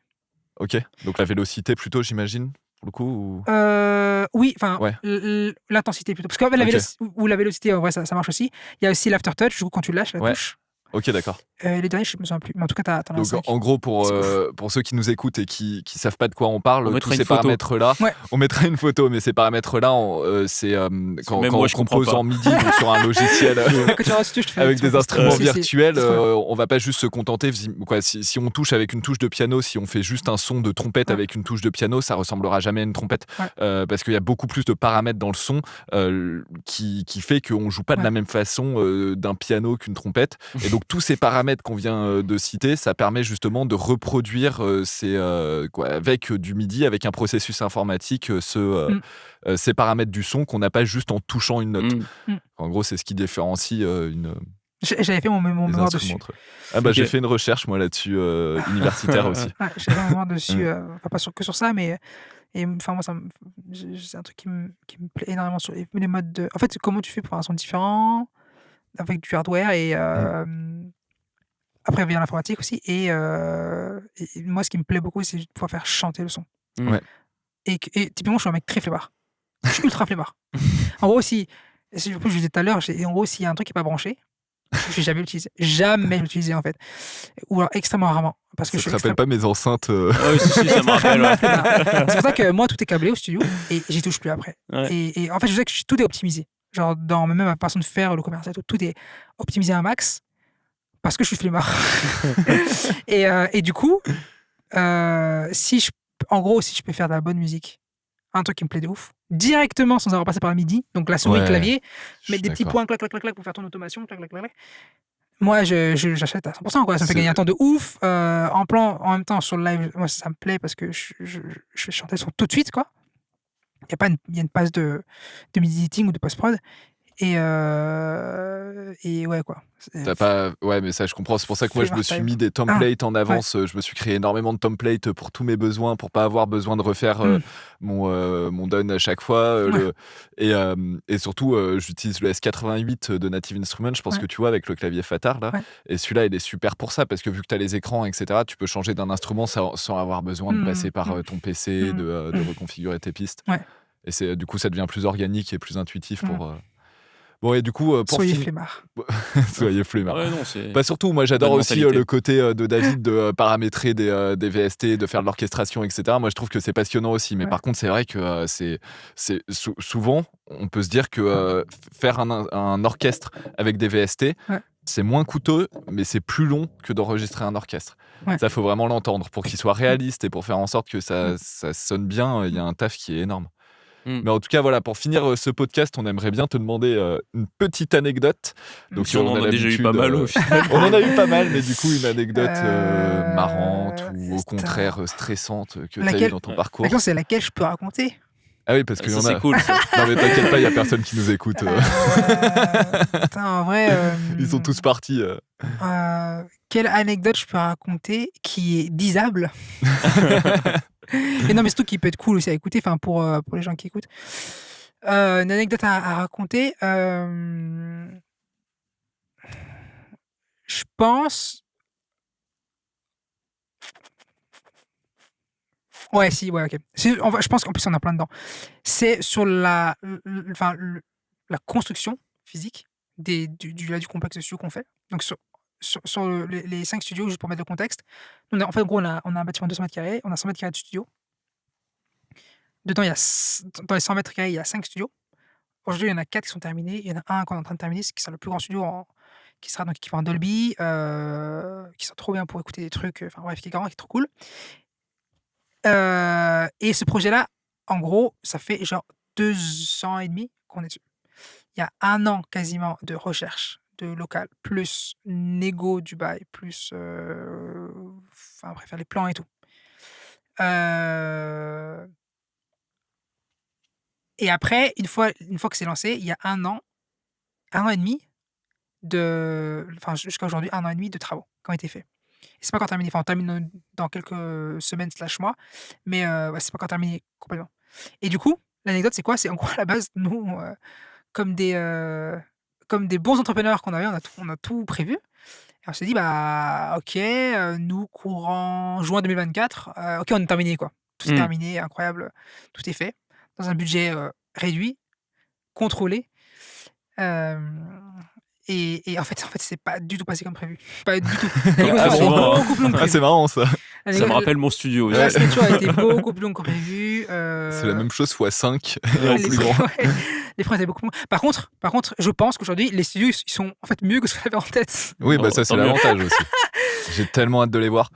ok. Donc la vélocité plutôt, j'imagine, pour le coup ou... Oui, enfin, Ouais. l'intensité plutôt. Parce que la Ok. vélocité, ou la vélocité, en vrai, ça marche aussi. Il y a aussi l'aftertouch, du coup, quand tu lâches la Ouais. touche. Ok, d'accord. Les derniers, je me souviens plus. Mais en tout cas, t'en as Donc 5. en gros, pour C'est ouf. ceux qui nous écoutent et qui savent pas de quoi on parle, On tous mettra ces une photo. paramètres-là, Ouais. on mettra une photo, mais ces paramètres-là, c'est quand même on moi, je comprends compose pas. en MIDI donc sur un logiciel Quand tu restes, je te fais avec des instruments c'est virtuels, trop bien. on va pas juste se contenter. Si on touche avec une touche de piano, si on fait juste un son de trompette Ouais. avec une touche de piano, ça ressemblera jamais à une trompette. Ouais. Parce qu'il y a beaucoup plus de paramètres dans le son qui fait qu'on joue pas de la même façon d'un piano qu'une trompette. Et donc tous ces paramètres qu'on vient de citer, ça permet justement de reproduire avec du MIDI, avec un processus informatique, ces paramètres du son qu'on n'a pas juste en touchant une note. Mm. En gros, c'est ce qui différencie J'avais fait mon les mémoire instruments dessus. entre eux. Ah bah Ok. j'ai fait une recherche moi là-dessus, universitaire aussi. Ouais, j'avais un mémoire dessus. Enfin, pas que sur ça, mais. Et enfin, moi, c'est un truc qui me plaît énormément sur les modes de. En fait, comment tu fais pour faire un son différent avec du hardware et. Après, via l'informatique aussi. Et moi, ce qui me plaît beaucoup, c'est de pouvoir faire chanter le son. Mm. Ouais. Et typiquement, je suis un mec très flemmard. Je suis ultra flemmard. En gros, je disais tout à l'heure, en gros, s'il y a un truc qui n'est pas branché, je vais jamais l'utiliser. Jamais l'utiliser, en fait. Ou alors extrêmement rarement. Parce que Ça je te suis rappelle pas mes enceintes Ah oui, si, ça me rappelle. Ouais. C'est pour ça que moi, tout est câblé au studio et j'y touche plus après. Ouais. Et en fait, je sais que tout est optimisé. Genre, dans même ma façon de faire le commercial, tout est optimisé à un max parce que je suis flemmard. et du coup, si je peux faire de la bonne musique, un truc qui me plaît de ouf, directement sans avoir passé par le MIDI, donc la souris, Ouais, clavier, je mettre suis des petits d'accord. points, clac, clac, clac, clac, pour faire ton automation, clac, clac, clac, clac. Moi, j'achète à 100%, quoi. Ça me fait C'est- gagner un temps de ouf. En même temps, sur le live, moi, ça me plaît parce que je fais chanter le son tout de suite, quoi. Il y a une passe de MIDI editing ou de post-prod. Et ouais, quoi. T'as pas... Ouais, mais ça, je comprends. C'est pour ça que moi, je me suis mis des templates en avance. Je me suis créé énormément de templates pour tous mes besoins, pour pas avoir besoin de refaire mon done à chaque fois. Et surtout, j'utilise le S88 de Native Instruments. Je pense que tu vois, avec le clavier Fatar, là. Ouais. Et celui-là, il est super pour ça, parce que vu que tu as les écrans, etc., tu peux changer d'un instrument sans avoir besoin de passer par ton PC, de reconfigurer tes pistes. Ouais. Et du coup, ça devient plus organique et plus intuitif pour. Bon, et du coup, pour Soyez flemmard. Soyez flemmard. Ouais, non, c'est. Bah surtout, moi j'adore Bonne aussi mentalité. le côté de David de paramétrer des VST, de faire de l'orchestration, etc. Moi je trouve que c'est passionnant aussi. Mais Ouais. par contre, c'est vrai que souvent, on peut se dire que faire un orchestre avec des VST, Ouais. c'est moins coûteux, mais c'est plus long que d'enregistrer un orchestre. Ouais. Ça, faut vraiment l'entendre. Pour qu'il soit réaliste et pour faire en sorte que ça sonne bien, il y a un taf qui est énorme. Mais en tout cas, voilà, pour finir ce podcast, on aimerait bien te demander une petite anecdote. Donc, Si on en a déjà eu pas mal au final. on en a eu pas mal, mais du coup, une anecdote marrante ou au c'est contraire stressante que tu as eu Laquelle dans ton Ouais. parcours. La question, c'est laquelle je peux raconter. Ah oui, parce qu'il y Ça, en a. c'est cool, ça. Non, mais t'inquiète pas, il n'y a personne qui nous écoute. Putain, en vrai. Ils sont tous partis. Quelle anecdote je peux raconter qui est disable? Mais non, mais surtout qui peut être cool aussi à écouter, enfin pour les gens qui écoutent. Une anecdote à raconter. Je pense. Ouais, si, ouais, ok. Je pense qu'en plus, on a plein dedans. C'est sur la construction physique du complexe de studios qu'on fait. Donc, sur les 5 studios, juste pour mettre le contexte. En fait, en gros, on a un bâtiment de 200 mètres carrés, on a 100 mètres carrés de studio. Dedans, dans les 100 mètres carrés, il y a 5 studios. Aujourd'hui, il y en a 4 qui sont terminés. Il y en a un qu'on est en train de terminer, qui sera le plus grand studio qui sera donc équipé en Dolby, qui sera trop bien pour écouter des trucs, enfin bref, qui est grand, qui est trop cool. Et ce projet-là, en gros, ça fait genre 2 ans et demi qu'on est dessus. Il y a 1 an quasiment de recherche de local, plus négo du bail, plus enfin bref, faire les plans et tout. Et après, une fois que c'est lancé, il y a 1 an et demi enfin jusqu'à aujourd'hui, 1 an et demi de travaux qui ont été faits. Et c'est pas encore terminé. Enfin, on termine dans quelques semaines/mois, mais ouais, c'est pas encore terminé complètement. Et du coup, l'anecdote, c'est quoi? C'est en gros, à la base, nous, comme des bons entrepreneurs qu'on avait, on a tout prévu. Et on s'est dit: «Bah, OK, nous, courant juin 2024, OK, on est terminé, quoi. Tout est terminé, incroyable, tout est fait, dans un budget réduit, contrôlé». Et en fait, c'est pas du tout passé comme prévu. Pas du tout. La Comme négociation souvent, a hein. été beaucoup plus longue que Ah, prévu. c'est marrant ça. La Ça me rappelle mon studio aussi. La signature a été beaucoup plus longue que prévu. C'est la même chose fois 5 et Ouais, en Les plus frais, grand. ouais, les frais étaient beaucoup moins. Par contre, je pense qu'aujourd'hui, les studios, ils sont en fait mieux que ce qu'on avait en tête. Oui, bah Oh, ça, c'est tant mieux. l'avantage aussi. J'ai tellement hâte de les voir.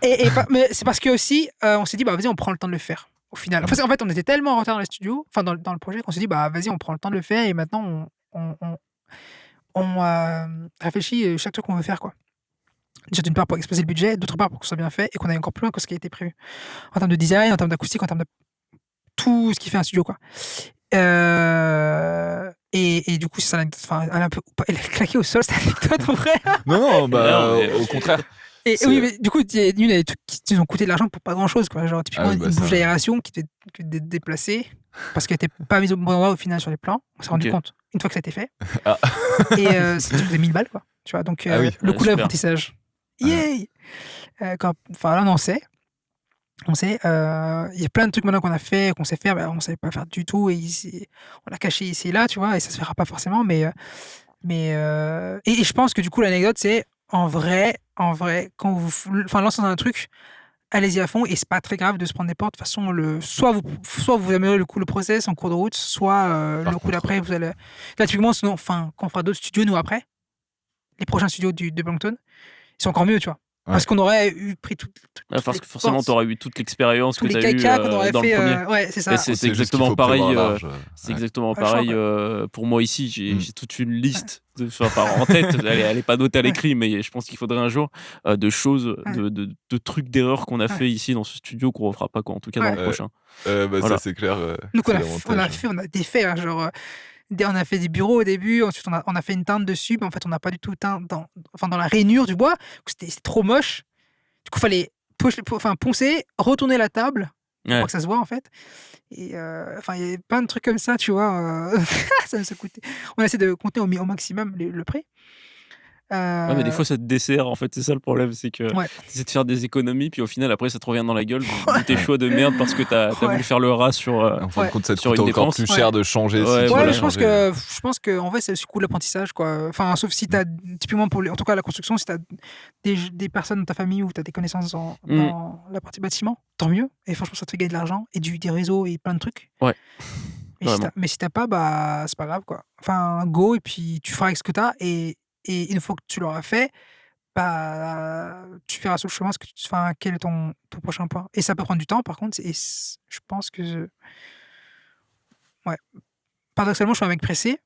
Mais c'est parce que aussi, on s'est dit, bah vas-y, on prend le temps de le faire. Au final, parce qu'en fait, on était tellement en retard dans les studios, enfin dans le projet, qu'on s'est dit, bah vas-y, on prend le temps de le faire et maintenant on réfléchit chaque truc qu'on veut faire, quoi. Déjà, d'une part pour exploser le budget, d'autre part pour que ce soit bien fait et qu'on aille encore plus loin que ce qui a été prévu. En termes de design, en termes d'acoustique, en termes de tout ce qui fait un studio, quoi. Et du coup, c'est ça l'anecdote. Enfin, elle a claqué au sol, cette anecdote, en vrai. Non, bah Non, mais- au contraire. Et C'est- oui, mais du coup, il y a des trucs qui nous ont coûté de l'argent pour pas grand chose, quoi. Genre, typiquement, Ah oui, bah une ça. bouche d'aération qui était déplacée parce qu'elle était pas mise au bon endroit au final sur les plans. On s'est rendu Ok. compte une fois que ça a été fait. Ah. Et ça coûtait 1000 balles, quoi. Tu vois, donc Ah oui. le Ouais, coût de super. l'apprentissage. Yay! Enfin, là, on en sait. On sait, il y a plein de trucs maintenant qu'on a fait, qu'on sait faire, on savait pas faire du tout et on l'a caché ici et là, tu vois, et ça se fera pas forcément, mais et je pense que du coup l'anecdote c'est en vrai, quand vous lancez dans un truc, allez-y à fond et c'est pas très grave de se prendre des portes. De toute façon, soit vous améliorez le process en cours de route, soit Par le coup contre. d'après vous allez. Là typiquement, sinon, enfin, quand on fera d'autres studios nous après, les prochains studios de Blankton, ils sont encore mieux, tu vois. Parce qu'on aurait pris toutes Parce les que forcément, portes, tu aurais eu toute l'expérience tous que les tu as eue caca qu'on aurait dans fait. le premier. Ouais, c'est ça. Et c'est juste qu'il exactement faut pareil. prévoir large, C'est ouais. exactement Ouais, je pareil crois, pour moi ici. J'ai Mm. j'ai toute une liste en tête. Elle est pas notée à l'écrit, mais je pense qu'il faudrait un jour de choses, de trucs d'erreurs qu'on a fait ici dans ce studio qu'on refera pas, quoi. En tout cas dans le prochain. Bah, Voilà. Ça, c'est clair. Donc c'est on l'avantage. a défait, hein, genre on a fait des bureaux au début, ensuite on a fait une teinte dessus, mais en fait on n'a pas du tout teint dans la rainure du bois, c'était trop moche. Du coup fallait poncer, retourner la table pour Ouais. pas que ça se voit en fait. Et enfin il y a plein de trucs comme ça, tu vois. Ça nous a coûté. On essaie de compter au maximum le prix. Ouais, mais des fois, ça te dessert, en fait, c'est ça le problème, c'est que Ouais. tu essaies de faire des économies, puis au final, après, ça te revient dans la gueule de tes choix de merde parce que t'as Ouais. voulu faire le ras En fin de Ouais. compte, ça te sur coûte une encore dépense. plus cher Ouais. de changer Ouais, si tu Ouais, dois voilà. mais la je pense changer. que en vrai, c'est aussi cool l'apprentissage, quoi. Enfin, sauf si t'as typiquement en tout cas la construction, si t'as des personnes dans ta famille ou t'as des connaissances dans la partie bâtiment, tant mieux. Et franchement, ça te fait gagner de l'argent et des réseaux et plein de trucs. Ouais, Mais vraiment. si t'as pas, bah c'est pas grave, quoi. Enfin, go et puis tu feras avec ce que t'as et une fois que tu l'auras fait, bah tu verras sur le chemin enfin, quel est ton prochain point. Et ça peut prendre du temps, par contre. Je pense que ouais. Paradoxalement, je suis un mec pressé.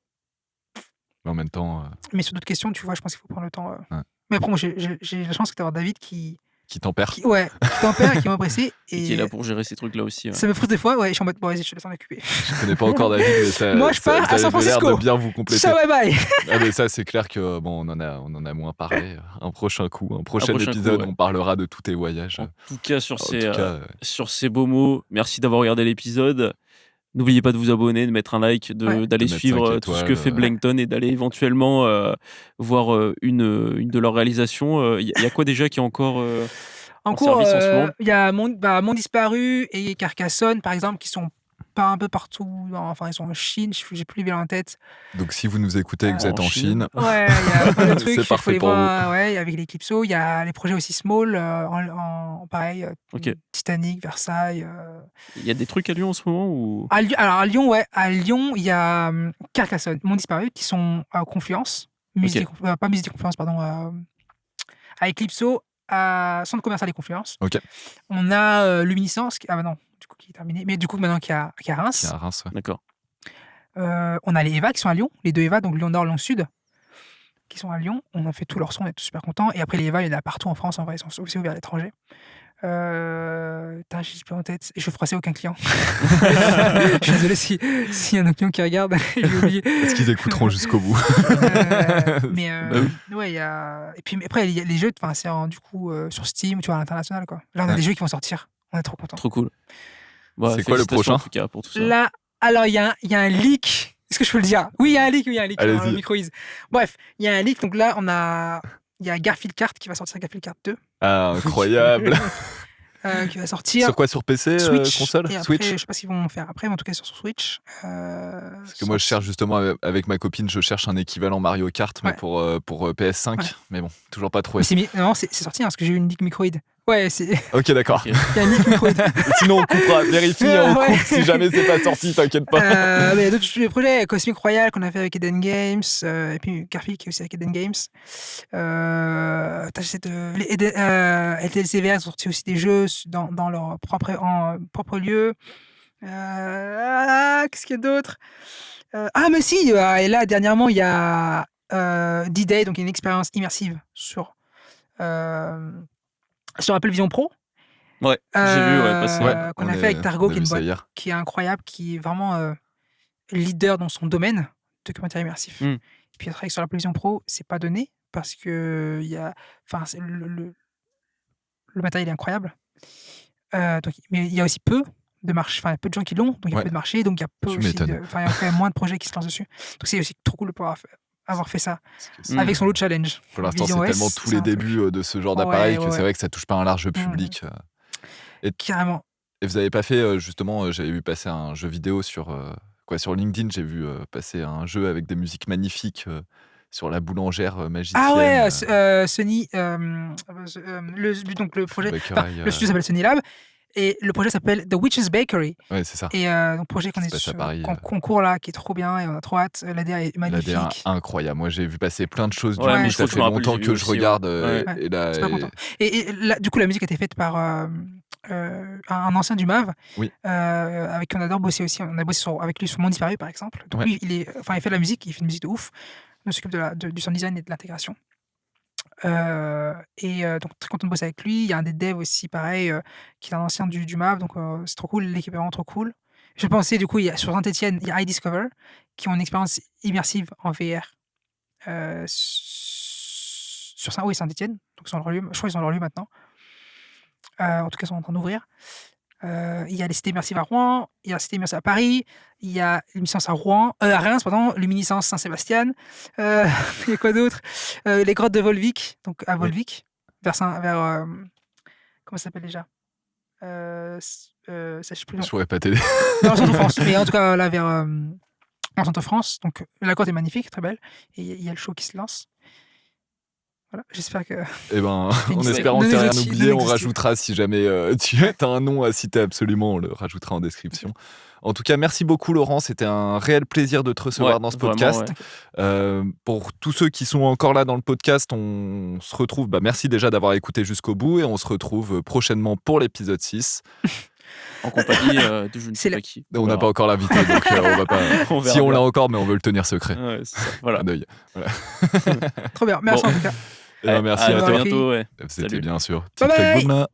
Mais en même temps, Mais sur d'autres questions, tu vois, je pense qu'il faut prendre le temps. Ouais. Mais après, moi, j'ai la chance d'avoir David qui tempère. qui tempère et qui m'a pressé. Et qui est là Et pour gérer ces trucs-là aussi. Ouais. ça me frustre des fois. Ouais, je suis en mode, bon, vas-y, je te laisse en occuper. Je connais pas encore David, mais ça, Moi, je pars ça à San avait l'air de Francisco. bien vous compléter. Ciao, bye bye. Ah, mais ça, c'est clair que bon, on en a moins parlé. Un prochain prochain épisode, coup, ouais. on parlera de tous tes voyages. En tout cas, sur En ces beaux mots, merci d'avoir regardé l'épisode. N'oubliez pas de vous abonner, de mettre un like, Ouais. d'aller De mettre suivre 5 tout ce que fait étoiles, Blankton et d'aller éventuellement voir une de leurs réalisations. Il y a quoi déjà qui est encore En en cours, service en ce moment? il y a Mon Disparu et Carcassonne, par exemple, qui sont pas un peu partout. Enfin, ils sont en Chine. J'ai plus les villes en tête. Donc, si vous nous écoutez et que vous êtes En en Chine. Chine, Ouais, il y a plein de trucs. c'est Il faut parfait les pour voir. Ouais, avec l'Eclipso. Il y a les projets aussi small, pareil, Ok. Titanic, Versailles. Il y a des trucs à Lyon en ce moment ou... Alors à Lyon, ouais, à Lyon, il y a Carcassonne, Mon Disparu, qui sont à Confluence, pas Musée des Confluences, pardon, à Eclipso, à Centre commercial des Confluences. Ok. On a Luminiscence, bah non, du coup qui est terminé, mais du coup maintenant qui a Reims. qui est à Reims, ouais. D'accord. On a les EVA qui sont à Lyon, les deux EVA, donc Lyon Nord, Lyon Sud, qui sont à Lyon. On a fait tout leur son, on est tous super contents. Et après les EVA, il y en a partout en France, en vrai, ils sont aussi ouverts à l'étranger. Je sais plus en tête. Et je froissais aucun client. Je suis désolé s'il y a un client qui regarde. J'ai oublié. Est-ce qu'ils écouteront jusqu'au bout? Bah oui. Ouais, il y a. Et puis après, il y a les jeux, enfin, c'est du coup sur Steam, tu vois, à l'international, quoi. Là, on a Ouais. des jeux qui vont sortir. On est trop contents. Trop cool. Bah, C'est quoi le félicitations prochain? en tout cas pour tout ça. Là, alors, il y a un leak. Est-ce que je peux le dire? Oui, il y a un leak. Allez-y. Le micro-ease. Bref, il y a un leak. Donc là, il y a Garfield Kart qui va sortir, Garfield Kart 2. Ah, incroyable. Qui va sortir. Sur quoi? Sur PC, Switch. console? Et après, Switch? je sais pas ce qu'ils vont faire après, mais en tout cas sur Switch. Parce que moi, je cherche justement, avec ma copine, je cherche un équivalent Mario Kart, mais Ouais. pour PS5. Ouais. Mais bon, toujours pas trouvé. Non, c'est sorti, hein, parce que j'ai eu une leak microïde. Ouais, il Ok, d'accord. Ok. y a une leak microïde. Sinon, on coupera. Vérifie, on Ouais. coupe si jamais c'est pas sorti, t'inquiète pas. Mais il y a d'autres projets, Cosmic Royale qu'on a fait avec Eden Games, et puis Garfield qui est aussi avec Eden Games. LTLCVR ont sorti aussi des jeux dans leur propre lieu. Qu'est-ce qu'il y a d'autre? Mais si, et là, dernièrement, il y a D-Day, donc une expérience immersive sur Apple Vision Pro. Ouais, j'ai vu passer. Ouais, Qu'on a fait avec Targo, on a qui est vu une ça boîte hier. qui est incroyable, qui est vraiment leader dans son domaine, documentaire immersif. Mm. Et puis après, sur la Vision Pro, c'est pas donné parce que le matériel est incroyable. Mais il y a aussi peu de marché, enfin peu de gens qui l'ont, donc il y a Ouais. peu de marché, donc il y a peu Tu aussi m'étonnes. il y a quand même moins de projets qui se lancent dessus. Donc c'est aussi trop cool de pouvoir avoir fait ça Parce que Mm. avec son lot challenge. Pour l'instant, Vision c'est OS, tellement tous c'est les un truc. débuts de ce genre Ouais, d'appareil que ouais, c'est ouais. vrai que ça touche pas un large public. Carrément. Et vous avez pas fait, justement, j'avais vu passer un jeu vidéo sur LinkedIn, j'ai vu passer un jeu avec des musiques magnifiques sur la boulangère magicienne. Ah ouais, Sony, donc le projet, Bakery, le studio s'appelle Sony Lab et le projet s'appelle The Witch's Bakery. Ouais, c'est ça. Et donc projet qu'on Qui est se passe à sur Paris, concours là, qui est trop bien et on a trop hâte. L'ADA est L'ADA magnifique. incroyable. Moi, j'ai vu passer plein de choses Ouais, du mais coup, je ça crois que fait je me rappelle, longtemps j'ai que vu je aussi, ouais. regarde. Ouais. Et là, Super content. Et là, du coup, la musique a été faite par un ancien du MAV, Oui. avec qui on adore bosser aussi. On a bossé avec lui sur Mon Disparu, par exemple. Donc Ouais. lui, il fait de la musique, il fait une musique de ouf. On s'occupe du sound design et de l'intégration. Donc très content de bosser avec lui. Il y a un des devs aussi, pareil, qui est un ancien du MAV, donc c'est trop cool. L'équipe est vraiment trop cool. Je pensais, du coup, sur Saint-Etienne, il y a iDiscover, qui ont une expérience immersive en VR. Sur Saint-Etienne, donc ils ont leur lieu, je crois qu'ils ont leur lieu maintenant. En tout cas, ils sont en train d'ouvrir. Il y a les cités immersives à Rouen, il y a la cité immersive à Paris, il y a Luminescence à Rouen, à Reims, pardon, Luminescence Saint-Sébastien. Il y a quoi d'autre? Les grottes de Volvic, donc à Oui. Volvic, vers comment ça s'appelle déjà? Ça, je sais plus le nom. Je pourrais pas t'aider. Dans le centre-France, mais en tout cas là vers en centre-France. Donc la grotte est magnifique, très belle, et il y a le show qui se lance. Voilà, j'espère que Eh ben, Une en histoire. espérant que Non, tu n'as les rien autres, oublié, non on existés. rajoutera si jamais tu as un nom à citer absolument, on le rajoutera en description. En tout cas, merci beaucoup Laurent, c'était un réel plaisir de te recevoir Ouais, dans ce vraiment, podcast. ouais. Pour tous ceux qui sont encore là dans le podcast, on se retrouve, merci déjà d'avoir écouté jusqu'au bout et on se retrouve prochainement pour l'épisode 6. En compagnie de je ne C'est sais la- pas qui. On n'a pas encore l'invité, donc on va pas... On verra Si on bien. l'a encore, mais on veut le tenir secret. Ouais, c'est ça. Voilà. Un œil. Trop bien, merci Bon. en tout cas. Eh ben, merci à à très toi. bientôt. Ouais. C'était Salut. bien sûr. Bye TikTok bye. Boom là.